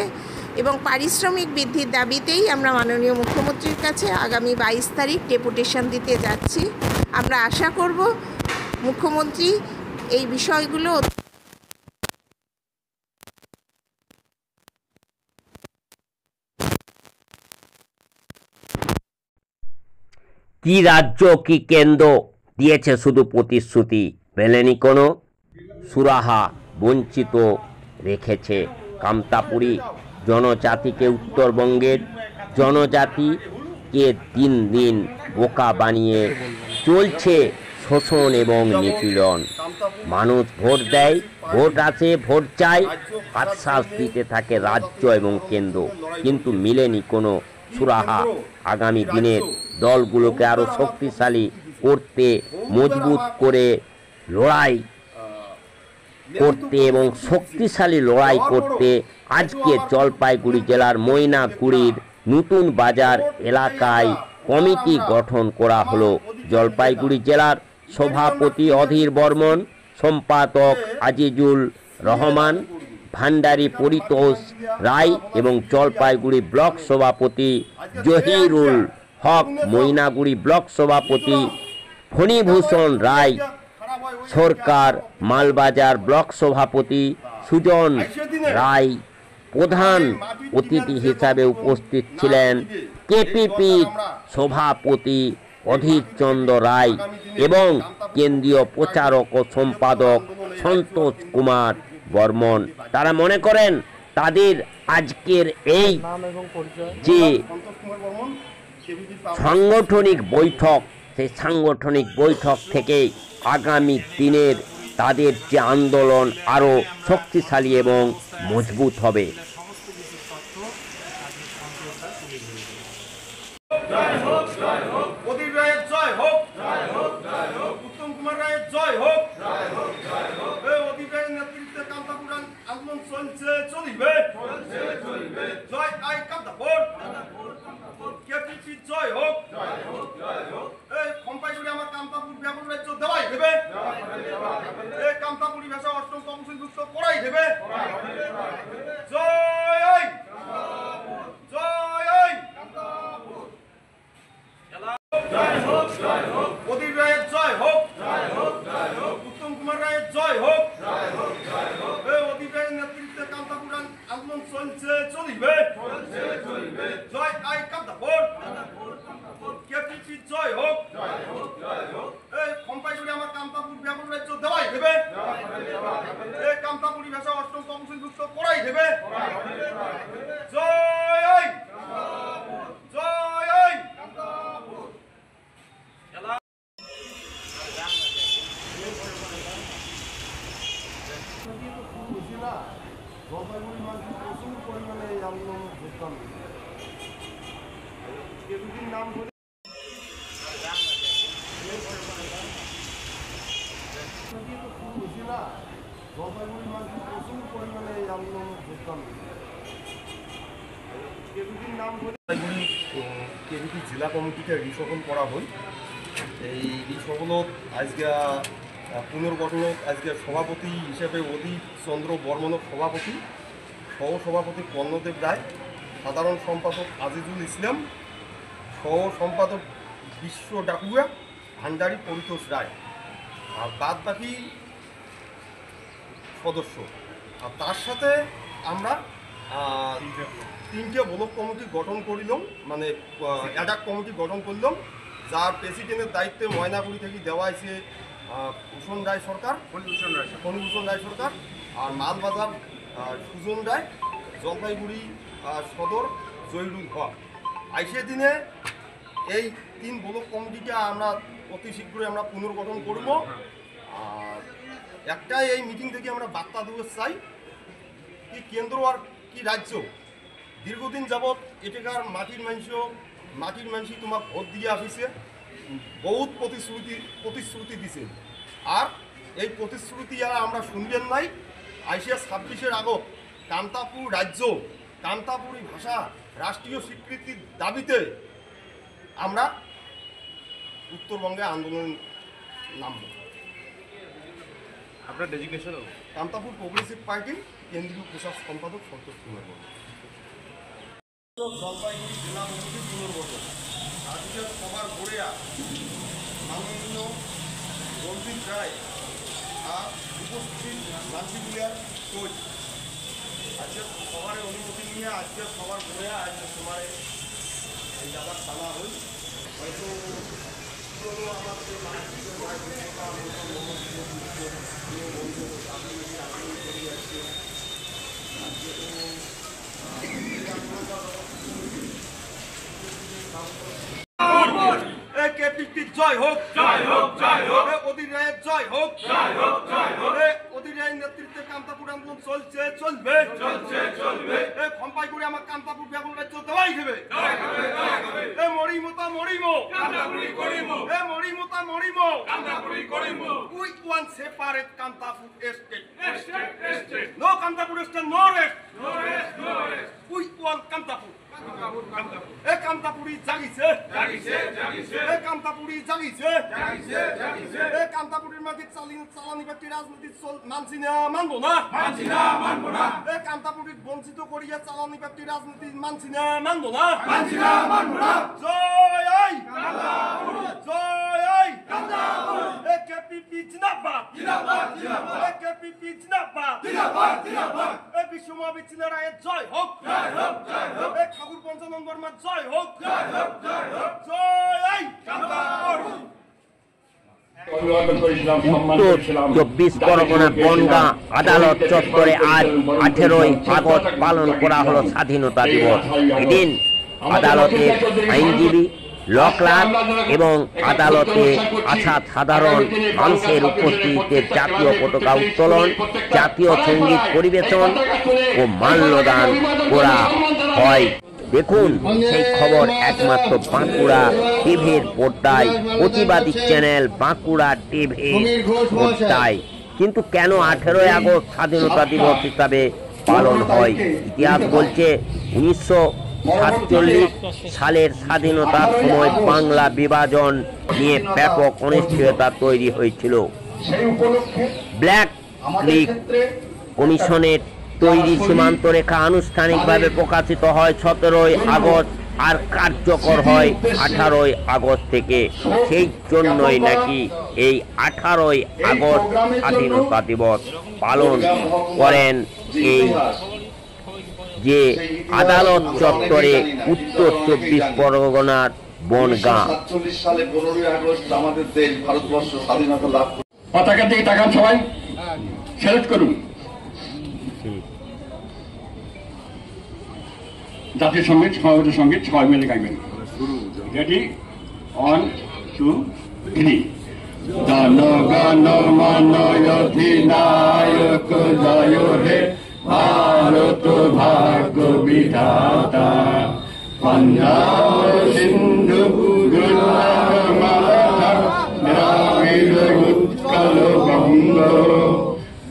এবং পারিশ্রমিক বৃদ্ধির দাবিতেই আমরা মাননীয় মুখ্যমন্ত্রীর কাছে আগামী 22 তারিখ ডেপুটেশন দিতে যাচ্ছি। আমরা আশা করব মুখ্যমন্ত্রী এই বিষয়গুলো কি রাজ্য কি কেন্দ্র দিয়েছে শুধু প্রতিশ্রুতি, পেলেনি কোনো সুরাহা, বঞ্চিত রেখেছে কামতাপুরী জনজাতিকে। উত্তরবঙ্গের জনজাতিকে দিন দিন বোকা বানিয়ে চলছে শোষণ এবং নিপীড়ন। মানুষ ভোট দেয়, ভোট আসে, ভোট চায়, আশ্বাস দিতে থাকে রাজ্য এবং কেন্দ্র, কিন্তু মিলেনি কোনো সুরাহা। আগামী দিনের দলগুলোকে আরও শক্তিশালী করতে, মজবুত করে লড়াই করতে এবং শক্তিশালী লড়াই করতে আজকে জলপাইগুড়ি জেলার ময়নাগুড়ির নতুন বাজার এলাকায় কমিটি গঠন করা হলো। জলপাইগুড়ি জেলার সভাপতি অধীর বর্মন, সম্পাদক আজিজুল রহমান, ভান্ডারী পরিতোষ রায় এবং জলপাইগুড়ি ব্লক সভাপতি জহিরুল হক, ময়নাগুড়ি ব্লক সভাপতি ফণীভূষণ রায় সরকার, মালবাজার ব্লক সভাপতি সুজন রায় প্রধান অতিথি হিসাবে উপস্থিত ছিলেন কেপিপির সভাপতি অধীর চন্দ্র রায় এবং কেন্দ্রীয় প্রচারক ও সম্পাদক সন্তোষ কুমার বর্মন। তারা মনে করেন তাদের আজকের এই যে সাংগঠনিক বৈঠক, সেই সাংগঠনিক বৈঠক থেকে আগামী দিনের তাদের যে আন্দোলন আরও শক্তিশালী এবং মজবুত হবে। অধীর রায়ের জয় হোক, উত্তম কুমার রায়ের জয় হোক, অধীর রায়ের নেতৃত্বে কামতাপুর আন্দোলন চলছে, চলিবে। জয় আই কামতাপুর, কেপিপি জয় হোক, খম্পাই করে আমার কামতাপুর ব্যাপক রাজ্য দেওয়াই দেবে, কামতাপুরি ভাষা অষ্টম কমিশনভুক্ত করাই দেবে। জয় আই, জয় আই, অধীর রায়ের জয় হোক, উত্তম কুমার রায়ের জয় হোক, অধীর রায়ের নেতৃত্বে কামতাপুর আন্দোলন চলছে, চলিবে। জয় আই কামতাপুর, কেপিপি জয় হোক, খম্পাই করে আমার কামতাপুর ব্যাপক রাজ্য দেওয়াই দেবে, কামতাপুরি ভাষা অষ্টম কমিশনভুক্ত করাই দেবে। জয় আই, জয় আই। জলপাইগুড়ি মানুষ প্রচুর পরিমাণে এই আন্দোলনে যোগদান কেপিপির নাম ধরে বুঝি না, জলপাইগুড়ি মানুষ প্রচুর পরিমাণে এই আন্দোলনে যোগদান কেপিপির নাম ধরে কেপিপি জেলা কমিটিকে রিসফল করা হয়। এই রিসফলত আজকে পুনর্গঠন, আজকে সভাপতি হিসেবে অধীর চন্দ্র বর্মনের সভাপতি, সহ সভাপতি কর্ণদেব রায়, সাধারণ সম্পাদক আজিজুল ইসলাম, সহ সম্পাদক বিশ্ব ডাকুয়া, ভান্ডারী পরিতোষ রায়, আর বাদ বাকি সদস্য। আর তার সাথে আমরা তিনটে ব্লক কমিটি গঠন করিলাম, মানে অ্যাডাক কমিটি গঠন করলাম, যার প্রেসিডেন্টের দায়িত্বে ময়নাগুড়ি থেকে দেওয়া হয়েছে ভূষণ রায় সরকার, ফণীভূষণ রায় সরকার, আর মালবাজার সুজন রায়, জলপাইগুড়ি সদর জহিরুল হক। আইসে দিনে এই তিন ব্লক কমিটিকে আমরা অতি শীঘ্রই আমরা পুনর্গঠন করব। আর একটাই এই মিটিং থেকে আমরা বার্তা দেওয়া চাই কি কেন্দ্র আর কি রাজ্য দীর্ঘদিন যাবৎ এটাকার মাটির মানুষ তোমার ভোট দিয়ে আসিছে, বহুত প্রতিশ্রুতি দিছে, আর এই প্রতিশ্রুতি আর আমরা শুনবেন নাই। আইসিয়া 26-এর আগত কামতাপুর রাজ্য, কামতাপুরি ভাষা রাষ্ট্রীয় স্বীকৃতির দাবিতে আমরা উত্তরবঙ্গে আন্দোলন নামব। আপনার ডেজিগনেশন কামতাপুর প্রোগ্রেসিভ পার্টি কেন্দ্রীয় প্রচার সম্পাদক সন্তোষ কুমার বর্মন। জলপাইগুড়ি জেলা কমিটির পুনর্গঠন আজকের সবার গড়িয়া মাননীয় রঞ্জিত রায় আর উপস্থিত লাঞ্চিগুলিয়ার কোচ আজকের সবার অনুমতি নিয়ে আজকের সবার গড়িয়া আজকের সবার এই জায়গা টানা হই। হয়তো পুরোনো আমাদের কেপিপি জয় হোক, জয় হোক, জয় হোক, অধীর রায়ের জয় হোক, জয় হোক, জয় হোক, অধীর রায়ের নেতৃত্বে কামতাপুর আন্দোলন চলছে, চলবে, চলছে, চলবে। খম্পাই করে আমার কামতাপুর ব্যাপক রাজ্য দেওয়াই দেবে। মরিমতা মরিমো, কামতাপুরি করিমো, মরিমতা মরিমো, কামতাপুরি করিমো। We want separate Kamtapur state, no Kamtapur state, no rest, no rest, no rest. We want Kamtapur, Kamtapuri জাগিছে, জাগিছে, জাগিছে, কামতাপুরি জাগিছে, জাগিছে, জাগিছে। কামতাপুরির মাঝে চালানি ব্যক্তি রাজনীতি মানছি না, মানবো না, মানছি না, মানবো না। কামতাপুরি বঞ্চিত করিয়া চালানি ব্যক্তি রাজনীতি মানছি না, মানবো না, মানছি না, মানবো না। জয় আই কামতাপুর, জয় আই কামতাপুর। কেপিপি জিন্দাবাদ জিন্দাবাদ জিন্দাবাদ কেপিপি জিন্দাবাদ জিন্দাবাদ জিন্দাবাদ এই বিশ্বমহাবীর চিনারায়ের জয় হোক জয় হোক জয় হোক এই ঠাকুর পঞ্চানন বর্মার জয় হোক জয় হোক জয় হোক জয় কামাল। উত্তর 24 পরগনা বনগাঁ আদালত চত্বরে আজ 18ই আগস্ট পালন করা হলো স্বাধীনতা দিবস। এদিন আদালতের আইনজীবী, ল ক্লার্ক এবং আদালতে আসা সাধারণ মানুষের উপস্থিতিতে জাতীয় পতাকা উত্তোলন, জাতীয় সঙ্গীত পরিবেশন ও মাল্যদান করা হয়। দেখুন সেই খবর একমাত্র বাঁকুড়া টিভির পর্দায়, প্রতিবাদী চ্যানেল বাঁকুড়া টিভি পর্দায়। কিন্তু কেন 18ই আগস্ট স্বাধীনতা দিবস হিসাবে পালন হয়? ইতিহাস বলছে 1947 সালের স্বাধীনতার সময় বাংলা বিভাজন নিয়ে ব্যাপক অনিশ্চয়তা তৈরি হয়েছিল। ব্ল্যাক লিগ কমিশনের তৈরি সীমান্ত রেখা আনুষ্ঠানিকভাবে প্রকাশিত হয় 17ই আগস্ট আর কার্যকর হয় 18ই আগস্ট থেকে। সেই জন্যই নাকি এই 18ই আগস্ট স্বাধীনতা দিবস পালন করেন এই যে আদালত চত্বরে উত্তর 24 পরগনার বনগাঁ। 47 সালে 15ই আগস্ট আমাদের দেশ ভারতবর্ষ স্বাধীনতা লাভ করে। পতাকার দিকে তাকান সবাই, স্যালুট করুন। জাতীয় সঙ্গীত, সমবেত সঙ্গীত সবাই মিলে গাইবেন। রেডি, 1 2 3। জনগণ মন অধিনায়ক জয় হে ভারত ভাগ্য বিধাতা, পাঞ্জাব সিন্ধু দ্রাবিড় উৎকল বঙ্গ,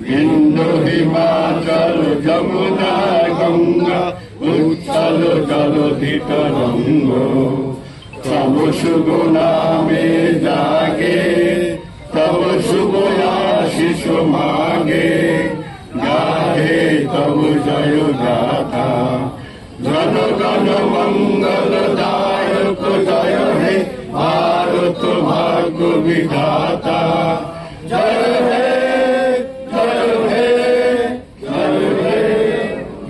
বিন্দু হিমাচল যমুনা গঙ্গা, উচ্ছল জলধি তরঙ্গ, তব শুভ নামে জাগে, তব শুভ আশিস মাগে, গাহে তব জয় গাথা, জনগণ মঙ্গল দায়ক জয় হে ভারত ভাগ্য বিধাতা, জয় হে জয় হে জয় হে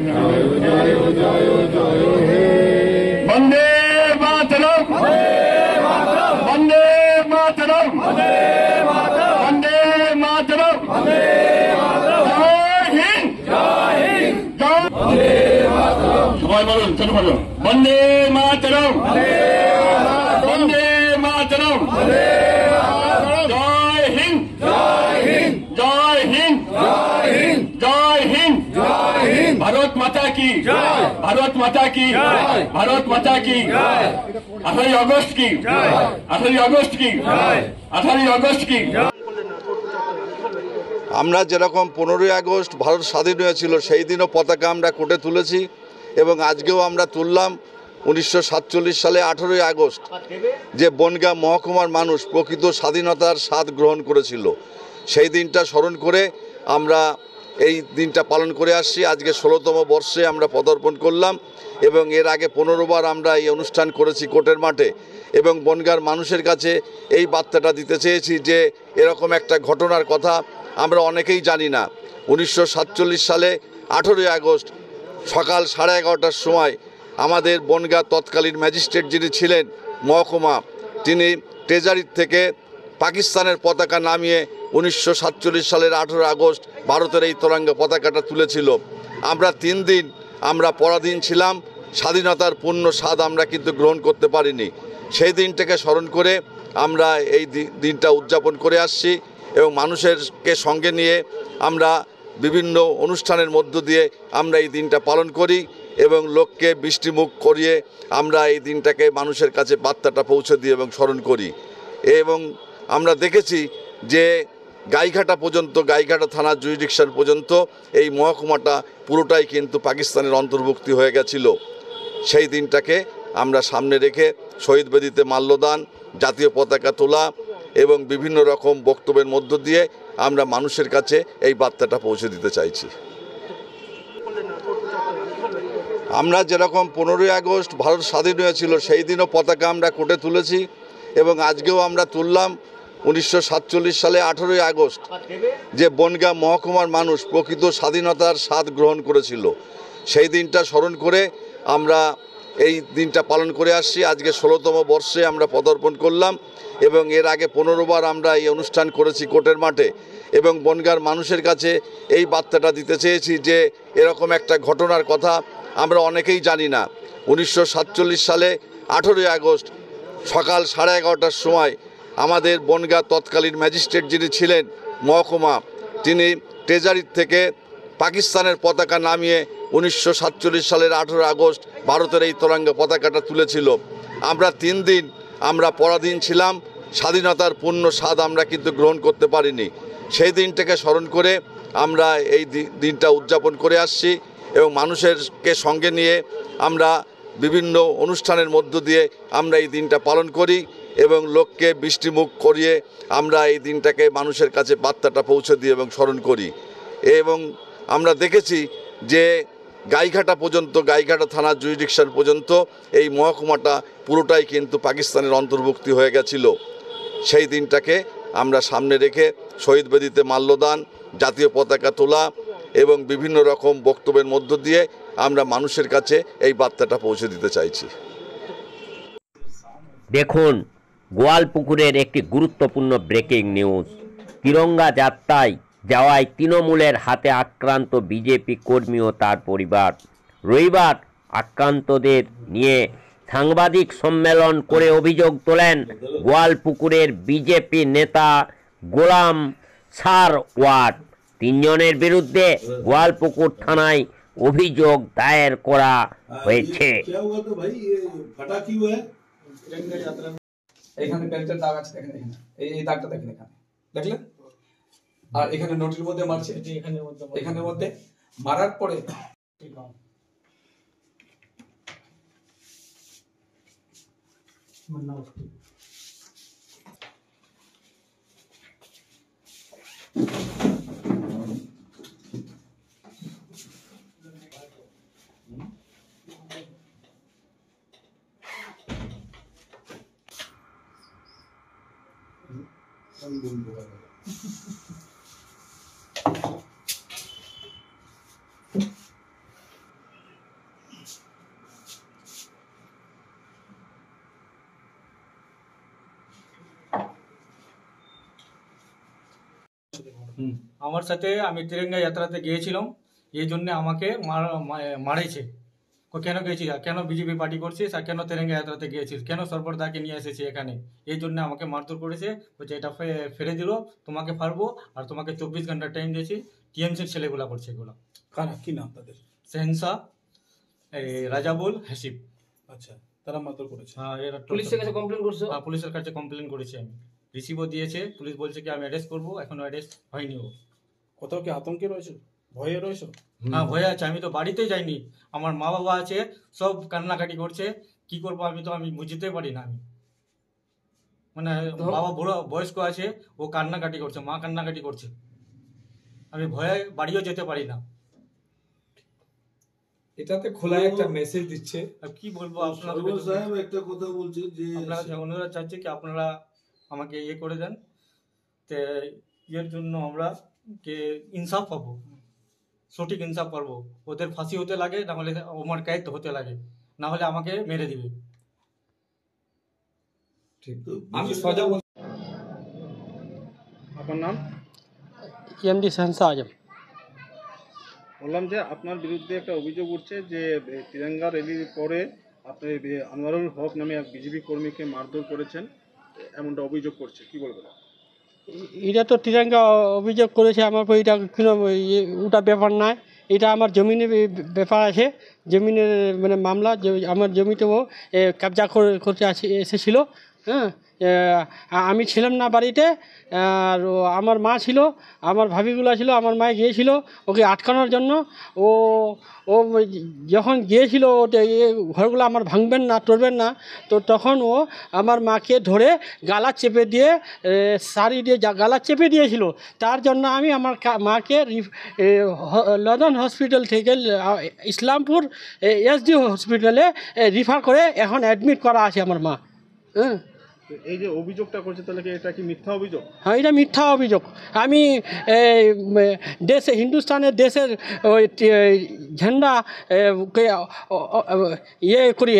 জয় জয় জয় জয় হে। বন্দে মাতরম, বন্দে মাতরম, বন্দে মাতরম, জয় হিন্দ, জয় হিন্দ, বন্দে মাতরম। সবাই বলুন, ছোট বলুন, বন্দে মাতরম, বন্দে মাতরম, জয় হিন্দ, জয় হিন্দ, জয় হিন্দ, জয় হিন্দ, জয় হিন্দ, জয় হিন্দ, ভারত মাতা কি জয়, ভারত মাতা কি জয়, ভারত মাতা কি জয়। 18ই আগস্ট কি জয়, 18ই আগস্ট কি জয়, 18ই আগস্ট কি। আমরা যেরকম 15ই আগস্ট ভারত স্বাধীন হয়েছিল সেই দিনও পতাকা আমরা কোটে তুলেছি এবং আজকেও আমরা তুললাম। 1947 সালে 18ই আগস্ট যে বনগাঁ মহকুমার মানুষ প্রকৃত স্বাধীনতার স্বাদ গ্রহণ করেছিল, সেই দিনটা স্মরণ করে আমরা এই দিনটা পালন করে আসছি। আজকে 16তম বর্ষে আমরা পদার্পণ করলাম এবং এর আগে 15 বার আমরা এই অনুষ্ঠান করেছি কোর্টের মাঠে এবং বনগাঁর মানুষের কাছে এই বার্তাটা দিতে চেয়েছি যে এরকম একটা ঘটনার কথা আমরা অনেকেই জানি না। 1947 সালে 18ই আগস্ট সকাল 11:30টার সময় আমাদের বনগাঁ তৎকালীন ম্যাজিস্ট্রেট যিনি ছিলেন মহকুমা, তিনি ট্রেজারির থেকে পাকিস্তানের পতাকা নামিয়ে 1947 সালের 18 আগস্ট ভারতের এই তিরঙ্গা পতাকাটা তুলেছিল। আমরা 3 দিন আমরা পরাধীন ছিলাম, স্বাধীনতার পূর্ণ স্বাদ আমরা কিন্তু গ্রহণ করতে পারিনি। সেই দিনটাকে স্মরণ করে আমরা এই দিনটা উদযাপন করে আসছি এবং মানুষেরকে সঙ্গে নিয়ে আমরা বিভিন্ন অনুষ্ঠানের মধ্য দিয়ে আমরা এই দিনটা পালন করি এবং লোককে মিষ্টিমুখ করিয়ে আমরা এই দিনটাকে মানুষের কাছে বার্তাটা পৌঁছে দিই এবং স্মরণ করি। এবং আমরা দেখেছি যে গাইঘাটা পর্যন্ত, গাইঘাটা থানার জুরিডিকশন পর্যন্ত এই মহকুমাটা পুরোটাই কিন্তু পাকিস্তানের অন্তর্ভুক্তি হয়ে গেছিল। সেই দিনটাকে আমরা সামনে রেখে শহীদ বেদিতে মাল্যদান, জাতীয় পতাকা তোলা এবং বিভিন্ন রকম বক্তব্যের মধ্য দিয়ে আমরা মানুষের কাছে এই বার্তাটা পৌঁছে দিতে চাইছি। আমরা যেরকম 15ই আগস্ট ভারত স্বাধীন হয়েছিল সেই দিনও পতাকা আমরা কোটে তুলেছি এবং আজকেও আমরা তুললাম। 1947 সালে 18ই আগস্ট যে বনগাঁ মহকুমার মানুষ প্রকৃত স্বাধীনতার স্বাদ গ্রহণ করেছিল, সেই দিনটা স্মরণ করে আমরা এই দিনটা পালন করে আসছি। আজকে 16তম বর্ষে আমরা পদার্পণ করলাম এবং এর আগে 15 বার আমরা এই অনুষ্ঠান করেছি কোর্টের মাঠে। এবং বনগাঁর মানুষের কাছে এই বার্তাটা দিতে চেয়েছি যে এরকম একটা ঘটনার কথা আমরা অনেকেই জানি না। 1947 সালে 18ই আগস্ট সকাল 11:30টার সময় আমাদের বনগাঁ তৎকালীন ম্যাজিস্ট্রেট যিনি ছিলেন মহকুমা, তিনি ট্রেজারির থেকে পাকিস্তানের পতাকা নামিয়ে 1947 সালের 18 আগস্ট ভারতের এই তিরঙ্গা পতাকাটা তুলেছিল। আমরা 3 দিন আমরা পরাধীন ছিলাম, স্বাধীনতার পূর্ণ স্বাদ আমরা কিন্তু গ্রহণ করতে পারিনি। সেই দিনটাকে স্মরণ করে আমরা এই দিনটা উদযাপন করে আসছি এবং মানুষেরকে সঙ্গে নিয়ে আমরা বিভিন্ন অনুষ্ঠানের মধ্য দিয়ে আমরা এই দিনটা পালন করি এবং লোককে বৃষ্টিমুখ করিয়ে আমরা এই দিনটাকে মানুষের কাছে বার্তাটা পৌঁছে দিই এবং স্মরণ করি। এবং আমরা দেখেছি যে গাইঘাটা পর্যন্ত, গাইঘাটা থানার জুরিডিকশন পর্যন্ত এই মহকুমাটা পুরোটাই কিন্তু পাকিস্তানের অন্তর্ভুক্তি হয়ে গেছিল। সেই দিনটাকে আমরা সামনে রেখে শহীদ বেদিতে মাল্যদান, জাতীয় পতাকা তোলা এবং বিভিন্ন রকম বক্তব্যের মধ্য দিয়ে আমরা মানুষের কাছে এই বার্তাটা পৌঁছে দিতে চাইছি। দেখুন গোয়ালপুকুরের একটি গুরুত্বপূর্ণ ব্রেকিং নিউজ। তিরঙ্গা যাত্রায় যাওয়ায় তৃণমূলের হাতে আক্রান্ত বিজেপি কর্মী ও তার পরিবার। রবিবার আক্রান্তদের নিয়ে সাংবাদিক সম্মেলন করে অভিযোগ তোলেন গোয়ালপুকুরের বিজেপি নেতা গোলাম সারওয়ার। 3 জনের বিরুদ্ধে গোয়ালপুকুর থানায় অভিযোগ দায়ের করা হয়েছে। এখানে বেল্টের দাগ আছে, দেখেন এখানে এই দাগটা দেখেন, এখানে দেখলেন? আর এখানে নোটির মধ্যে মারছে, এখানের মধ্যে মারার পরে আমার সাথে আমি তিরঙ্গা যাত্রাতে গিয়েছিলাম, এই জন্য আমাকে মারেছে। কেন গিয়েছিস, কেন বিজেপি পার্টি করছিস, আর কেন তিরঙ্গা যাত্রাতে গিয়েছিস, কেন সর্বদাকে নিয়ে এসেছি এখানে, এই জন্য আমাকে মারধর করেছে। বলছে এটা ফেলে দিল, তোমাকে ফারবো, আর তোমাকে 24 ঘন্টা টাইম দিয়েছি। টিএমসির ছেলেগুলা করছে এগুলো। কারা, কি নাম তাদের? সেহনশা, রাজাবুল, হাসিব। আচ্ছা, তারা মারধর করেছে। হ্যাঁ, এরা পুলিশের কাছে কমপ্লেন করছো? হ্যাঁ, পুলিশের কাছে কমপ্লেন করেছি আমি, রিসিভও দিয়েছে। পুলিশ বলছে কি আমি অ্যারেস্ট করবো, এখনো অ্যারেস্ট হয়নি। ও কোথাও কি আতঙ্কে রয়েছে, ভয়ে রয়েছে? হ্যাঁ, ভয়ে আছে। আমি তো বাড়িতে যাইনি, আমার মা বাবা আছে, সব কান্নাকাটি করছে। কি করবো আমি বুঝতে পারি না। আমি মানে বাবা বুড়ো বয়স্ক আছে, ও কান্নাকাটি করছে, মা কান্নাকাটি করছে। আমি ভয়ে বাড়িও যেতে পারি না। এটাতে খোলা একটা মেসেজ দিচ্ছে। কি বলবো সাহেব, একটা কথা বলছে যে আপনারা অনুরোধ চাচ্ছি কি আপনারা আমাকে ইয়ে করে দেন, তো এর জন্য আমরা কে ইনসাফ পাবো, সঠিক ইনসাফ পাবো। ওদের ফাঁসি হতে লাগে, না হলে ওমর কায়েদ হতে লাগে, না হলে আমাকে মেরে দিবে। ঠিক, আমি সজা বল। আপনার নাম? এমডি সেহনশা আজম। বললাম যে আপনার বিরুদ্ধে একটা অভিযোগ উঠছে যে তিরঙ্গা র্যালির পরে আপনি আনোয়ারুল হক নামে এক বিজেপি কর্মীকে মারধর করেছেন, এমনটা অভিযোগ করছে, কি বলবেন? এটা তো তিরঙ্গা অভিযোগ করেছে আমার উপর, এটা কোনো ওটা ব্যাপার নয়। এটা আমার জমিনের ব্যাপার আছে, জমিনের মানে মামলা। আমার জমিতেও কবজা করতে এসেছিল। হ্যাঁ, আমি ছিলাম না বাড়িতে, আর আমার মা ছিল, আমার ভাবিগুলো ছিল। আমার মা গিয়েছিল ওকে আটকানোর জন্য। ও যখন গিয়েছিল ঘরগুলো আমার ভাঙবেন না, তরবেন না, তো তখন ও আমার মাকে ধরে গালা চেপে দিয়ে, শাড়ি দিয়ে গালা চেপে দিয়েছিল। তার জন্য আমি আমার মাকে লন্ডন হসপিটাল থেকে ইসলামপুর এসডি হসপিটালে রিফার করে এখন অ্যাডমিট করা আছে আমার মা। হ্যাঁ, তো এই যে অভিযোগটা করছে তাহলে কি এটা কি মিথ্যা অভিযোগ? হ্যাঁ, এটা মিথ্যা অভিযোগ। আমি দেশে হিন্দুস্তানের দেশের ওই ঝান্ডা ইয়ে করি,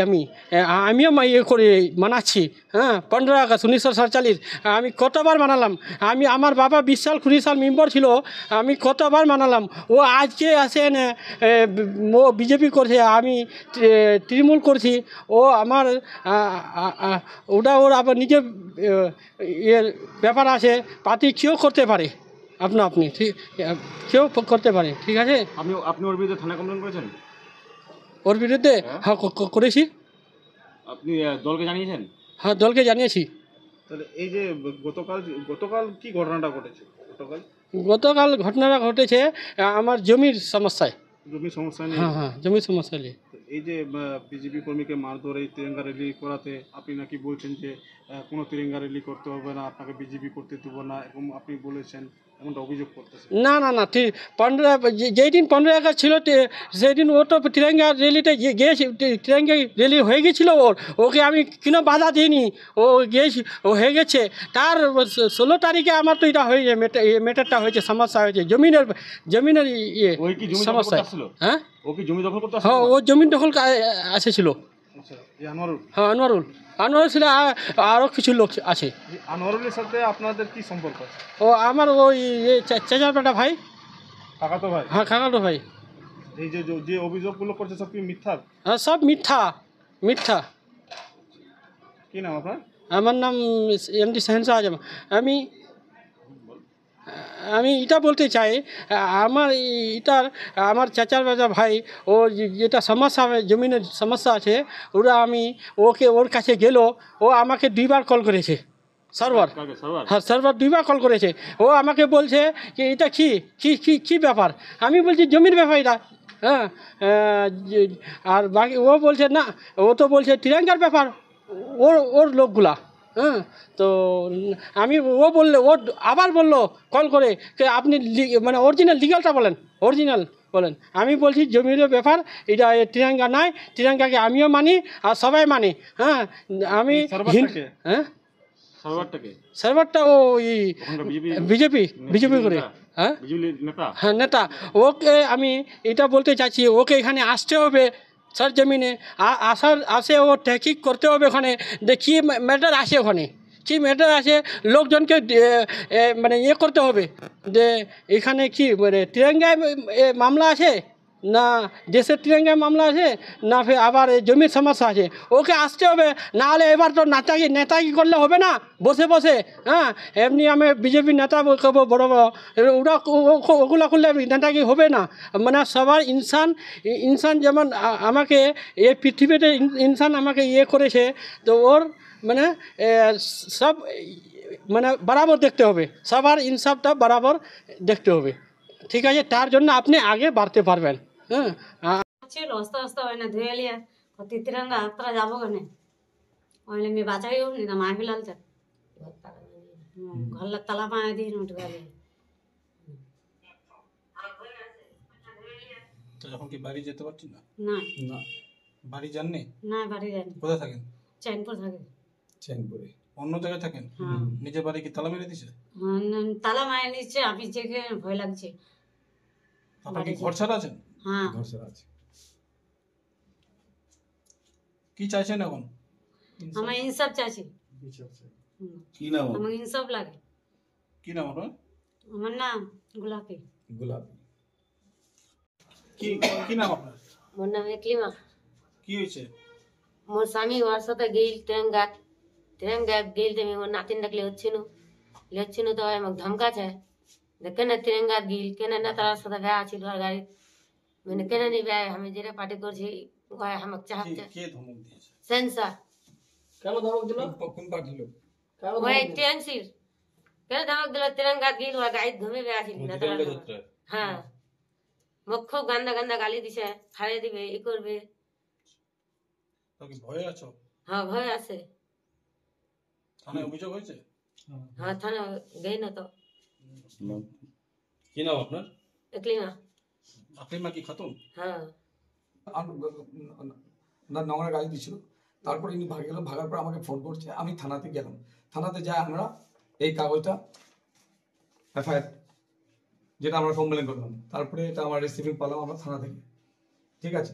আমিও ইয়ে করি, মানাচ্ছি। হ্যাঁ, 15 আগস্ট 1947 আমি কতবার মানালাম। আমার বাবা 20 সাল 20 সাল মেম্বার ছিল, আমি কতবার মানালাম। ও আজকে আসেন, ও বিজেপি করছে, আমি তৃণমূল করছি। ও আমার ওটা ওর আবার নিজের এর ব্যাপার আছে, পার্টি কেউ করতে পারে, আপনি ঠিক কেউ করতে পারে, ঠিক আছে। আপনি ওর বিরুদ্ধে থানা কমপ্লেন করেছেন? ওর বিরুদ্ধে হ্যাঁ করেছি। আপনি দলকে জানিয়েছেন? হ্যাঁ, দলকে জানিয়েছি। তাহলে এই যে গতকাল কি ঘটনাটা ঘটেছে? গতকাল ঘটনাটা ঘটেছে আমার জমির সমস্যায়। জমি সমস্যা নিয়ে? হ্যাঁ, জমির সমস্যা নিয়ে। এই যে বিজেপি কর্মীকে মারধর, এই তিরঙ্গা র্যালি করাতে আপনি নাকি বলছেন যে কোনো তিরঙ্গা র্যালি করতে হবে না, আপনাকে বিজেপি করতে দেবো না, এরকম আপনি বলেছেন, এমনটা অভিযোগ করতেছেন। না ঠিক 15 যেই দিন 15 আগস্ট ছিল সেই দিন ও তো তিরঙ্গা র্যালিতে গিয়েছি, তিরঙ্গা র্যালি হয়ে গেছিলো ওকে আমি কোনো বাধা দিইনি, ও গিয়েছি, ও হয়ে গেছে। তার 16 তারিখে আমার তো এটা হয়ে যায়, মেটারটা হয়েছে, সমস্যা হয়েছে জমিনের ইয়ে সমস্যা। হ্যাঁ, ও কি জমি দখল করতে? হ্যাঁ, ও জমি দখল আসেছিল। হ্যাঁ, আনোয়ারুল ছিল, আরও কিছু লোক আছে। আনোয়ারুলের সাথে আপনাদের কি সম্পর্ক? ও আমার ওই চেঁচারপাটা ভাই, কাকাতো ভাই। হ্যাঁ, কাকাতো ভাই। এই যে অভিযোগগুলো করছে সব কি মিথ্যা? হ্যাঁ, সব মিথ্যা। কি নাম আপনার? আমার নাম MD শাহেনশাহ আজম। আমি এটা বলতে চাই, আমার চাচার বাজা ভাই, ও যেটা সমস্যা, জমিনের সমস্যা আছে, ওর কাছে গেল, ও আমাকে 2বার কল করেছে, সার্ভার। হ্যাঁ, সার্ভার 2বার কল করেছে। ও আমাকে বলছে যে এটা কি ব্যাপার। আমি বলছি জমির ব্যাপার এটা। হ্যাঁ, আর বাকি ও বলছে না, ও তো বলছে তিরঙ্গার ব্যাপার, ওর লোকগুলা। হ্যাঁ, তো ও আবার বললো কল করে যে আপনি মানে অরিজিনাল লিগালটা বলেন। আমি বলছি জমির ব্যাপার, এটা তিরঙ্গা নাই, তিরঙ্গাকে আমিও মানি আর সবাই মানে। হ্যাঁ, আমি হ্যাঁ, সার্ভারটা ওই বিজেপি করে। হ্যাঁ, নেতা। ওকে আমি এটা বলতে চাইছি, ওকে এখানে আসতে হবে, স্যার জমিনে আসে ও ট্যাকিং করতে হবে ওখানে, কী ম্যাটার আসে, ওখানে কী ম্যাটার আসে, লোকজনকে মানে ইয়ে করতে হবে যে এখানে কি মানে তিরঙ্গায় মামলা আছে না, দেশের তিরঙ্গায় মামলা আছে না, ফের আবার জমির সমস্যা আছে। ওকে আসতে হবে, নাহলে এবার তো নেতাগি করলে হবে না বসে। হ্যাঁ, এমনি আমি বিজেপির নেতা করবো বড় ওগুলো করলে নেতাগি হবে না। মানে সবার ইনসান যেমন আমাকে এই পৃথিবীতে ইনসান আমাকে ইয়ে করেছে, তো ওর মানে সব মানে বরাবর দেখতে হবে, সবার ইনসাফটা বরাবর দেখতে হবে, ঠিক আছে। তার জন্য আপনি আগে বাড়তে পারবেন। হ্যাঁ, ছিল আস্তে হয় না ধুয়ে লিয়া তিরঙ্গা হাতরা যাবো কেনে ওইলে আমি বাঁচাই নি না মাহি লালতে ঘর তালা পায়ে দিন উঠে গেলে। এখন কি বাড়ি যেতে পারছেন না? না, বাড়ি যাননি? না, বাড়ি যাইনি। কোথায় থাকেন? চৈনপুর থাকেন। চৈনপুরে অন্য জায়গায় থাকেন? নিজের বাড়ি কি তালা মেরে দিছে? তালা মায়ে নিচ্ছে, আমি যেখানে ভয় লাগছে। আপনি কি ঘর ছাড়া আছেন? হ্যাঁ, ঘর ছাড়া আছে। কি চাইছেন এখন? আমার ইনসাফ চাইছি। কি নাম? আমার ইনসাফ লাগে। কি নাম আপনার? আমার নাম গোলাপি। কি নাম আপনার? মোর নাম একলিমা। কি হয়েছে? মোর স্বামী ওর সাথে গেল তিরঙ্গা গেল, তুমি মোর নাতিন ডাকলে হচ্ছে না তো আমাকে ধমকাছে কেন তিরঙ্গা গিল, কেন নেতার সাথে ব্যয় আছিল আর গাড়ি, মানে কেন নি ব্যয়, আমি যেটা পার্টি করছি আমাকে চাহছে। কে ধমক দিয়েছে? সেন্সার। কেন ধমক দিল? কোন পার্টি লোক? ওই টিএনসির। কেন ধমক দিল? তিরঙ্গা গিল আর গাড়ি ধমে ব্যয় আছিল নেতার। হ্যাঁ, মুখ খুব গান্দা গালি দিছে, ফাড়ে দিবে, ই করবে। ভয় আছো? হ্যাঁ, ভয় আছে। থানায় অভিযোগ হয়েছে? হ্যাঁ, থানা গই না তো। কি নাম আপনার? একলিমা। আকলিমা কি খাতুন? হ্যাঁ। নোংরা গালি দিছিল, তারপরে ইনি ভাগে গেল, ভাগার পর আমাকে ফোন করছে, আমি থানাতে গেলাম। থানাতে যাই আমরা এই কাগজটা এফআইআর যেটা আমরা কমপ্লেন করলাম, তারপরে এটা আমার রিসিভিং পেলাম আমরা থানা থেকে, ঠিক আছে।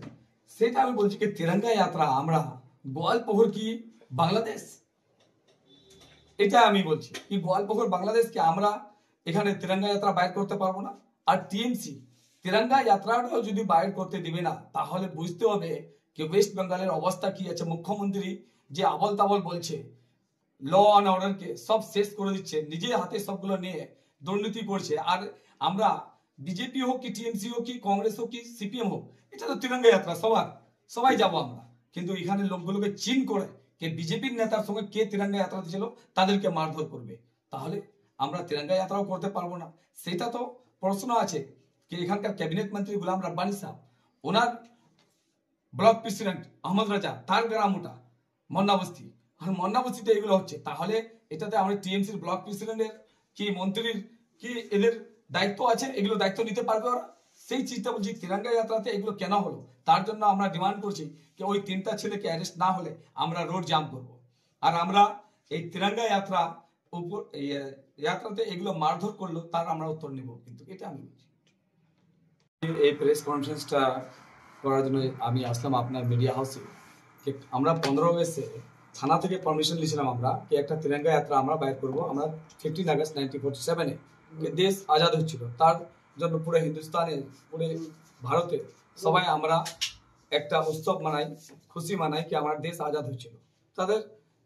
সেটা আমি বলছি কি তিরঙ্গা যাত্রা আমরা গোয়ালপুকুর কি বাংলাদেশ, এটা আমি বলছি কি গোয়ালপুকুর বাংলাদেশকে আমরা এখানে তিরঙ্গা যাত্রা বাইর করতে পারবো না। আর টিএমসি তিরঙ্গা যাত্রাটাও যদি বাইর করতে দিবে না, তাহলে বুঝতে হবে কি ওয়েস্ট বেঙ্গলের অবস্থা কি আছে। মুখ্যমন্ত্রী যে আবল তাবল বলছে, ল অ্যান্ড অর্ডারকে সব শেষ করে দিচ্ছে, নিজে হাতে সবগুলো নিয়ে দুর্নীতি করছে। আর আমরা বিজেপি হোক কি টিএমসি হোক কি কংগ্রেস হোক কি সিপিএম হোক, এটা তো তিরঙ্গা যাত্রা সবাই যাবো আমরা। কিন্তু এখানে লোকগুলোকে চিন করে কে বিজেপির নেতার সঙ্গে কে তিরঙ্গা যাত্রাতে ছিল তাদেরকে মারধর করবে, তাহলে আমরা তিরঙ্গা যাত্রাও করতে পারবো না। সেটা তো প্রশ্ন আছে কি এখানকার ক্যাবিনেট মন্ত্রী গুলাম রাব্বানি সাহেব, ওনার ব্লক প্রেসিডেন্ট আহমদ রাজা, তার গ্রাম ওটা মন্নাবস্তি, আর মন্নাবস্তিতে এগুলো হচ্ছে, তাহলে এটাতে আমাদের টিএমসির ব্লক প্রেসিডেন্টের কি মন্ত্রীর কি এদের দায়িত্ব আছে, এগুলো দায়িত্ব নিতে পারবে ওরা? সেই চিন্তা বলছি তিরঙ্গা যাত্রাতে এগুলো কেন হলো, তার জন্য আমরা ডিমান্ড করছি যে ওই 3টা ছেলেকে অ্যারেস্ট না হলে আমরা রোড জাম করব। আর আমরা এই তিরঙ্গা যাত্রা উপর যাত্রাতে এগুলো মারধর করলো তার আমরা উত্তর নেব, কিন্তু এটা আমি বলছি। এই প্রেস কনফারেন্সটা করার জন্য আমি আসলাম আপনার মিডিয়া হাউসে। আমরা 15 আগস্টে থানা থেকে পারমিশন নিয়েছিলাম আমরা কি একটা তিরঙ্গা যাত্রা আমরা বাইর করবো। আমরা 15 আগস্ট 1947-এ দেশ আজাদ হচ্ছিল, তার জন্য পুরো হিন্দুস্তানে পুরো ভারতে সবাই আমরা একটা উৎসব মানাই, খুশি মানাই কি আমার দেশ আজাদ হচ্ছিল। তাদের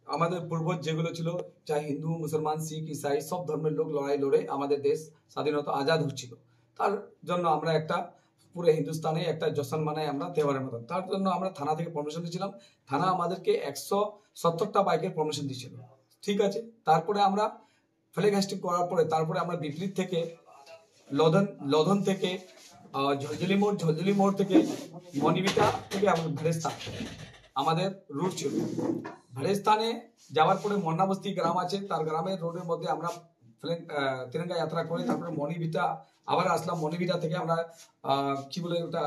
আমাদের পূর্বজ যেগুলো ছিল, চাই হিন্দু মুসলমান শিখ ইসাই সব ধর্মের লোক লড়াই লড়ে আমাদের দেশ স্বাধীনতা আজাদ হচ্ছিল। তার জন্য আমরা একটা পুরো হিন্দুস্তানে একটা জশ্ন মানাই আমরা তেওয়ারের মতন। তার জন্য আমরা থানা থেকে পারমিশন দিয়েছিলাম, থানা আমাদেরকে 170টা বাইকের পারমিশন দিয়েছিল, ঠিক আছে। তারপরে আমরা ফ্ল্যাগ হোস্টিং করার পরে তারপরে আমরা বিপরীত থেকে লধন থেকে ঝলঝলি মোড় থেকে মনিবিটা থেকে ভাড়েস্থান আমাদের রুট ছিল। ভাড়েস্থানে যাওয়ার পরে মন্নাবস্তি গ্রাম আছে, তার গ্রামের রোডের মধ্যে আমরা তিরঙ্গা যাত্রা করে তারপরে মনিবিটা আবার আসলাম। মনিবিটা থেকে আমরা কি বলে ওটা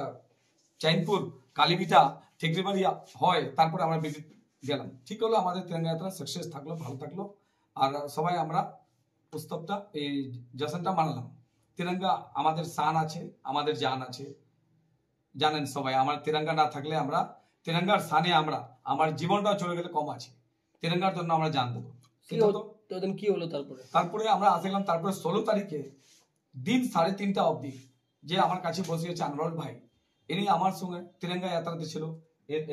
চাইনপুর কালীবিটা ঠিকরিবাড়ি হয়, তারপরে আমরা গেলাম। ঠিক হলো, আমাদের তিরঙ্গা যাত্রা সাকসেস থাকলো, ভালো থাকলো। আর সবাই আমরা উৎসবটা এই জশনটা মানলাম। তিরঙ্গা আমাদের শান আছে, আমাদের জান আছে, জানেন সবাই। আমার তিরঙ্গা না থাকলে আমরা তিরঙ্গার শানে আমরা আমার জীবনটাও চলে গেলে কম আছে, তিরঙ্গার জন্য আমরা জান দেবো। কি হলো তারপরে আমরা আসলাম। তারপরে 16 তারিখে দিন 3:30 অবধি যে আমার কাছে বসিয়েছে আনোয়ারুল ভাই, ইনি আমার সঙ্গে তিরঙ্গা যাত্রাতে ছিল।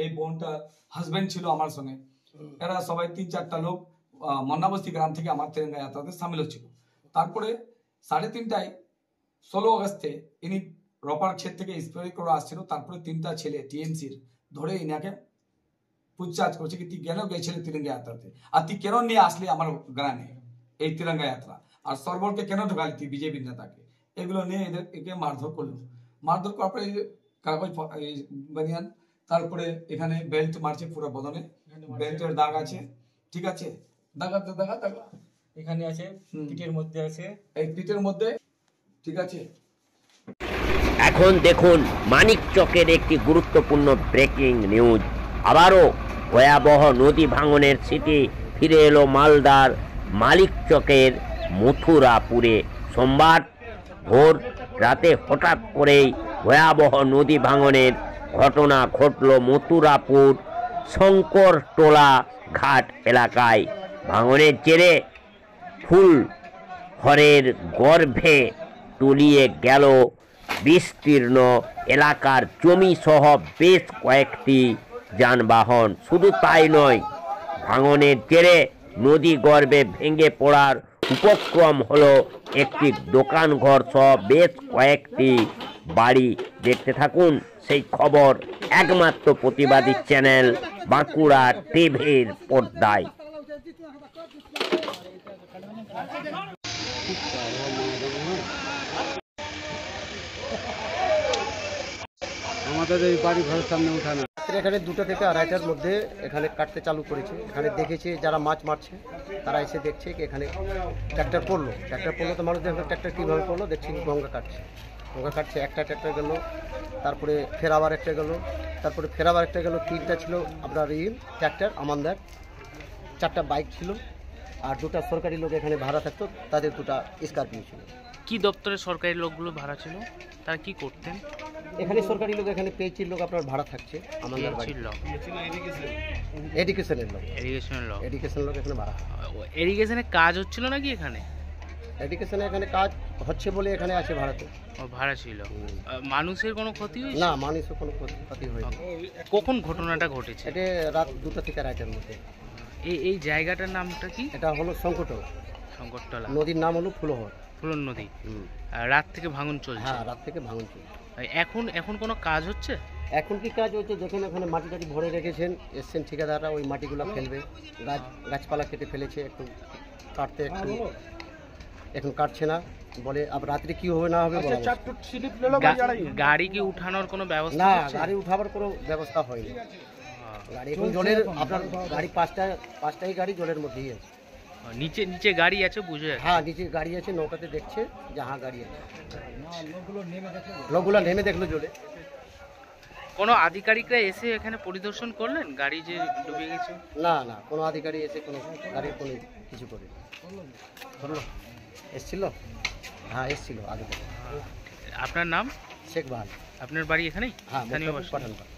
এই বোনটা হাজবেন্ড ছিল আমার সঙ্গে, এরা সবাই 3-4টা লোক মন্নাবস্তি গ্রাম থেকে আমার তিরঙ্গা যাত্রাতে সামিল হচ্ছিল। তারপরে 3:30টায় 16 আগস্টে ইনি রপার ক্ষেত থেকে স্প্রে করে আসছিল। তারপরে 3টা ছেলে টিএমসির ধরে ইনাকে পুছতাছ করছে কি তুই কেন গেছিলি তিরঙ্গা যাত্রাতে, আর তুই কেন নিয়ে আসলি আমার গ্রামে এই তিরঙ্গা যাত্রা, আর সরবরকে কেন ঢোকালি তুই বিজেপির নেতাকে, এগুলো নিয়ে একে মারধর করলো। মারধর করার পরে কাগজ বানিয়ান, তারপরে এখানে বেল্ট মারছে পুরো বদনে, বেল্টের দাগ আছে, ঠিক আছে। দাগা এখানে আছে, পিঠের মধ্যে আছে, এই পিঠের মধ্যে, ঠিক আছে। এখন দেখুন মানিকচকের একটি গুরুত্বপূর্ণ ব্রেকিং নিউজ। আবারও ভয়াবহ নদী ভাঙনের স্মৃতি ফিরে এলো মালদার মানিকচকের মথুরাপুরে। সোমবার ভোর রাতে হঠাৎ করেই ভয়াবহ নদী ভাঙনের ঘটনা ঘটল মথুরাপুর শঙ্করটোলা ঘাট এলাকায়। ভাঙনের জেরে ফুল ঘরের গর্ভে তলিয়ে গেল বিস্তীর্ণ এলাকার জমি সহ বেশ কয়েকটি যানবাহন। শুধু তাই নয়, ভাঙনের জেরে নদী গর্ভে ভেঙে পড়ার উপক্রম হলো একটি দোকানঘর সহ বেশ কয়েকটি বাড়ি। দেখতে থাকুন সেই খবর একমাত্র প্রতিবাদী চ্যানেল বাঁকুড়া টিভির পর্দায়। আমাদের এই বাড়ি ঘরের সামনে উঠানো এখানে 2টা থেকে 2:30টার মধ্যে এখানে কাটতে চালু করেছে। এখানে দেখেছে যারা মাছ মারছে তারা এসে দেখছে কি এখানে ট্র্যাক্টর পড়লো তো মানুষ দেখবে ট্র্যাক্টর কীভাবে পড়লো, দেখছি গঙ্গা কাটছে একটা ট্র্যাক্টর গেলো, তারপরে ফের আবার একটা গেলো, তারপরে ফেরাবার একটা গেল, 3টা ছিল আপনার এই ট্র্যাক্টর আমানদার, 4টা বাইক ছিল, আর 2টা সরকারি লোক এখানে ভাড়া থাকতো, তাদের 2টা স্করপিও ছিল। কি দপ্তরের সরকারি লোকগুলো ভাড়া ছিল, তারা কি করতেন? এখানে সরকারি লোক, এখানে পেয়েছিল লোক আপনার ভাড়া থাকছে আমাদের বাড়ি। এডুকেশনের লোক, এডুকেশনের লোক এখানে ভাড়া। এরিগেশনের কাজ হচ্ছিল নাকি এখানে? এডুকেশনে এখানে কাজ হচ্ছে বলে এখানে আছে ভাড়াতে। ভাড়া ছিল। মানুষের কোনো ক্ষতি হয়েছে? না, মানুষের কোনো ক্ষতি হয়নি। কখন ঘটনাটা ঘটেছে? এটা রাত 2টা থেকে 2টার মধ্যে। এই জায়গাটার নামটা কি? এটা হলো সংকটলা। সংকটলা। নদীর নাম হলো ফুলহর। ফুলন নদী। রাত থেকে ভাঙন চলছে? হ্যাঁ, রাত থেকে ভাঙন চলছে। এখন কোনো কাজ হচ্ছে? এখন কি কাজ হচ্ছে, দেখেন ওখানে মাটি টাটি ভরে রেখেছেন, এসছেন ঠিকাদাররা, ওই মাটিগুলো ফেলবে, গাছপালা কেটে ফেলেছে, একটু কাটতে, একটু এখন কাটছে না, বলে আবার রাত্রে কি হবে না হবে। গাড়ি কি উঠানোর কোনো ব্যবস্থা? না, গাড়ি উঠাবার কোনো ব্যবস্থা হয়নি। গাড়ি এখন জলের, আপনার গাড়ি পাঁচটাই গাড়ি জলের মধ্যেই আছে। নিচে গাড়ি আছে বুঝে? হ্যাঁ, নিচে গাড়ি আছে, নৌকাতে দেখছে যে হ্যাঁ গাড়ি আছে। লোকগুলো নেমে দেখলো জলে। কোনো আধিকারিকরা এসে এখানে পরিদর্শন করলেন গাড়ি যে ডুবে গেছে? না, কোনো আধিকারিক এসে কোনো গাড়ির কোনো কিছু করে এসছিল? হ্যাঁ, এসছিল আগে। আপনার নাম? শেখ বাহাল। আপনার বাড়ি এখানেই? হ্যাঁ, পাঠানপাড়া।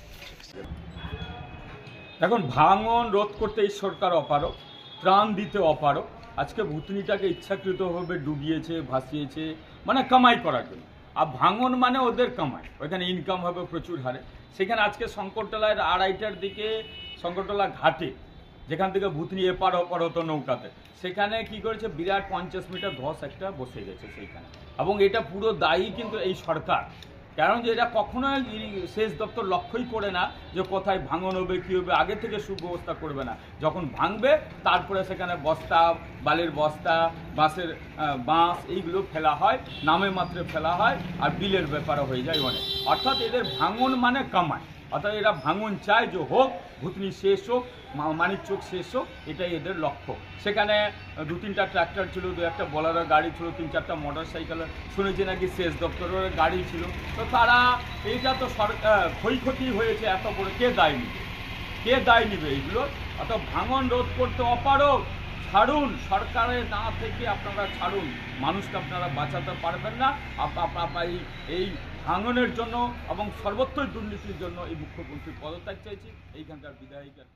এখন ভাঙন রোধ করতে এই সরকার অপারক, ত্রাণ দিতে অপারক। আজকে ভুতনিটাকে ইচ্ছাকৃতভাবে ডুবিয়েছে, ভাসিয়েছে, মানে কামাই করার জন্য। আর ভাঙন মানে ওদের কামাই, ওইখানে ইনকাম হবে প্রচুর হারে। সেখানে আজকে শঙ্করতলার 2:30টার দিকে শঙ্করতলা ঘাটে, যেখান থেকে ভুতনি এপার ওপার হতো নৌকাতে, সেখানে কি করেছে, বিরাট 50 মিটার ধস একটা বসে গেছে সেইখানে। এবং এটা পুরো দায়ী কিন্তু এই সরকার, কারণ যে এটা কখনোই সেচ দপ্তর লক্ষ্যই করে না যে কোথায় ভাঙন হবে, কী হবে, আগে থেকে সুব্যবস্থা করবে না। যখন ভাঙবে তারপরে সেখানে বস্তা, বালির বস্তা, বাঁশ এইগুলো ফেলা হয়, নামে মাত্রে ফেলা হয়, আর বিলের ব্যাপারও হয়ে যায় অনেক। অর্থাৎ এদের ভাঙন মানে কামাই, অর্থাৎ এরা ভাঙন চায় যে হোক, ভুতনি শেষ হোক, মানিকচক শেষ হোক, এটাই এদের লক্ষ্য। সেখানে 2-3টা ট্র্যাক্টর ছিল, 2-একটা বোলারো গাড়ি ছিল, 3-4টা মোটরসাইকেল, শুনেছি নাকি সেচ দপ্তরের গাড়ি ছিল। তো তারা এইটা তো ক্ষয়ক্ষতি হয়েছে এত বড়, কে দায় নিবে এইগুলো? অত ভাঙন রোধ করতে অপারক। ছাড়ুন, সরকারের না থেকে আপনারা ছাড়ুন, মানুষকে আপনারা বাঁচাতে পারবেন না। এই ভাঙনের জন্য এবং সর্বত্রই দুর্নীতির জন্য এই মুখ্যমন্ত্রী পদত্যাগ চাইছি। এইখানকার বিধায়িকার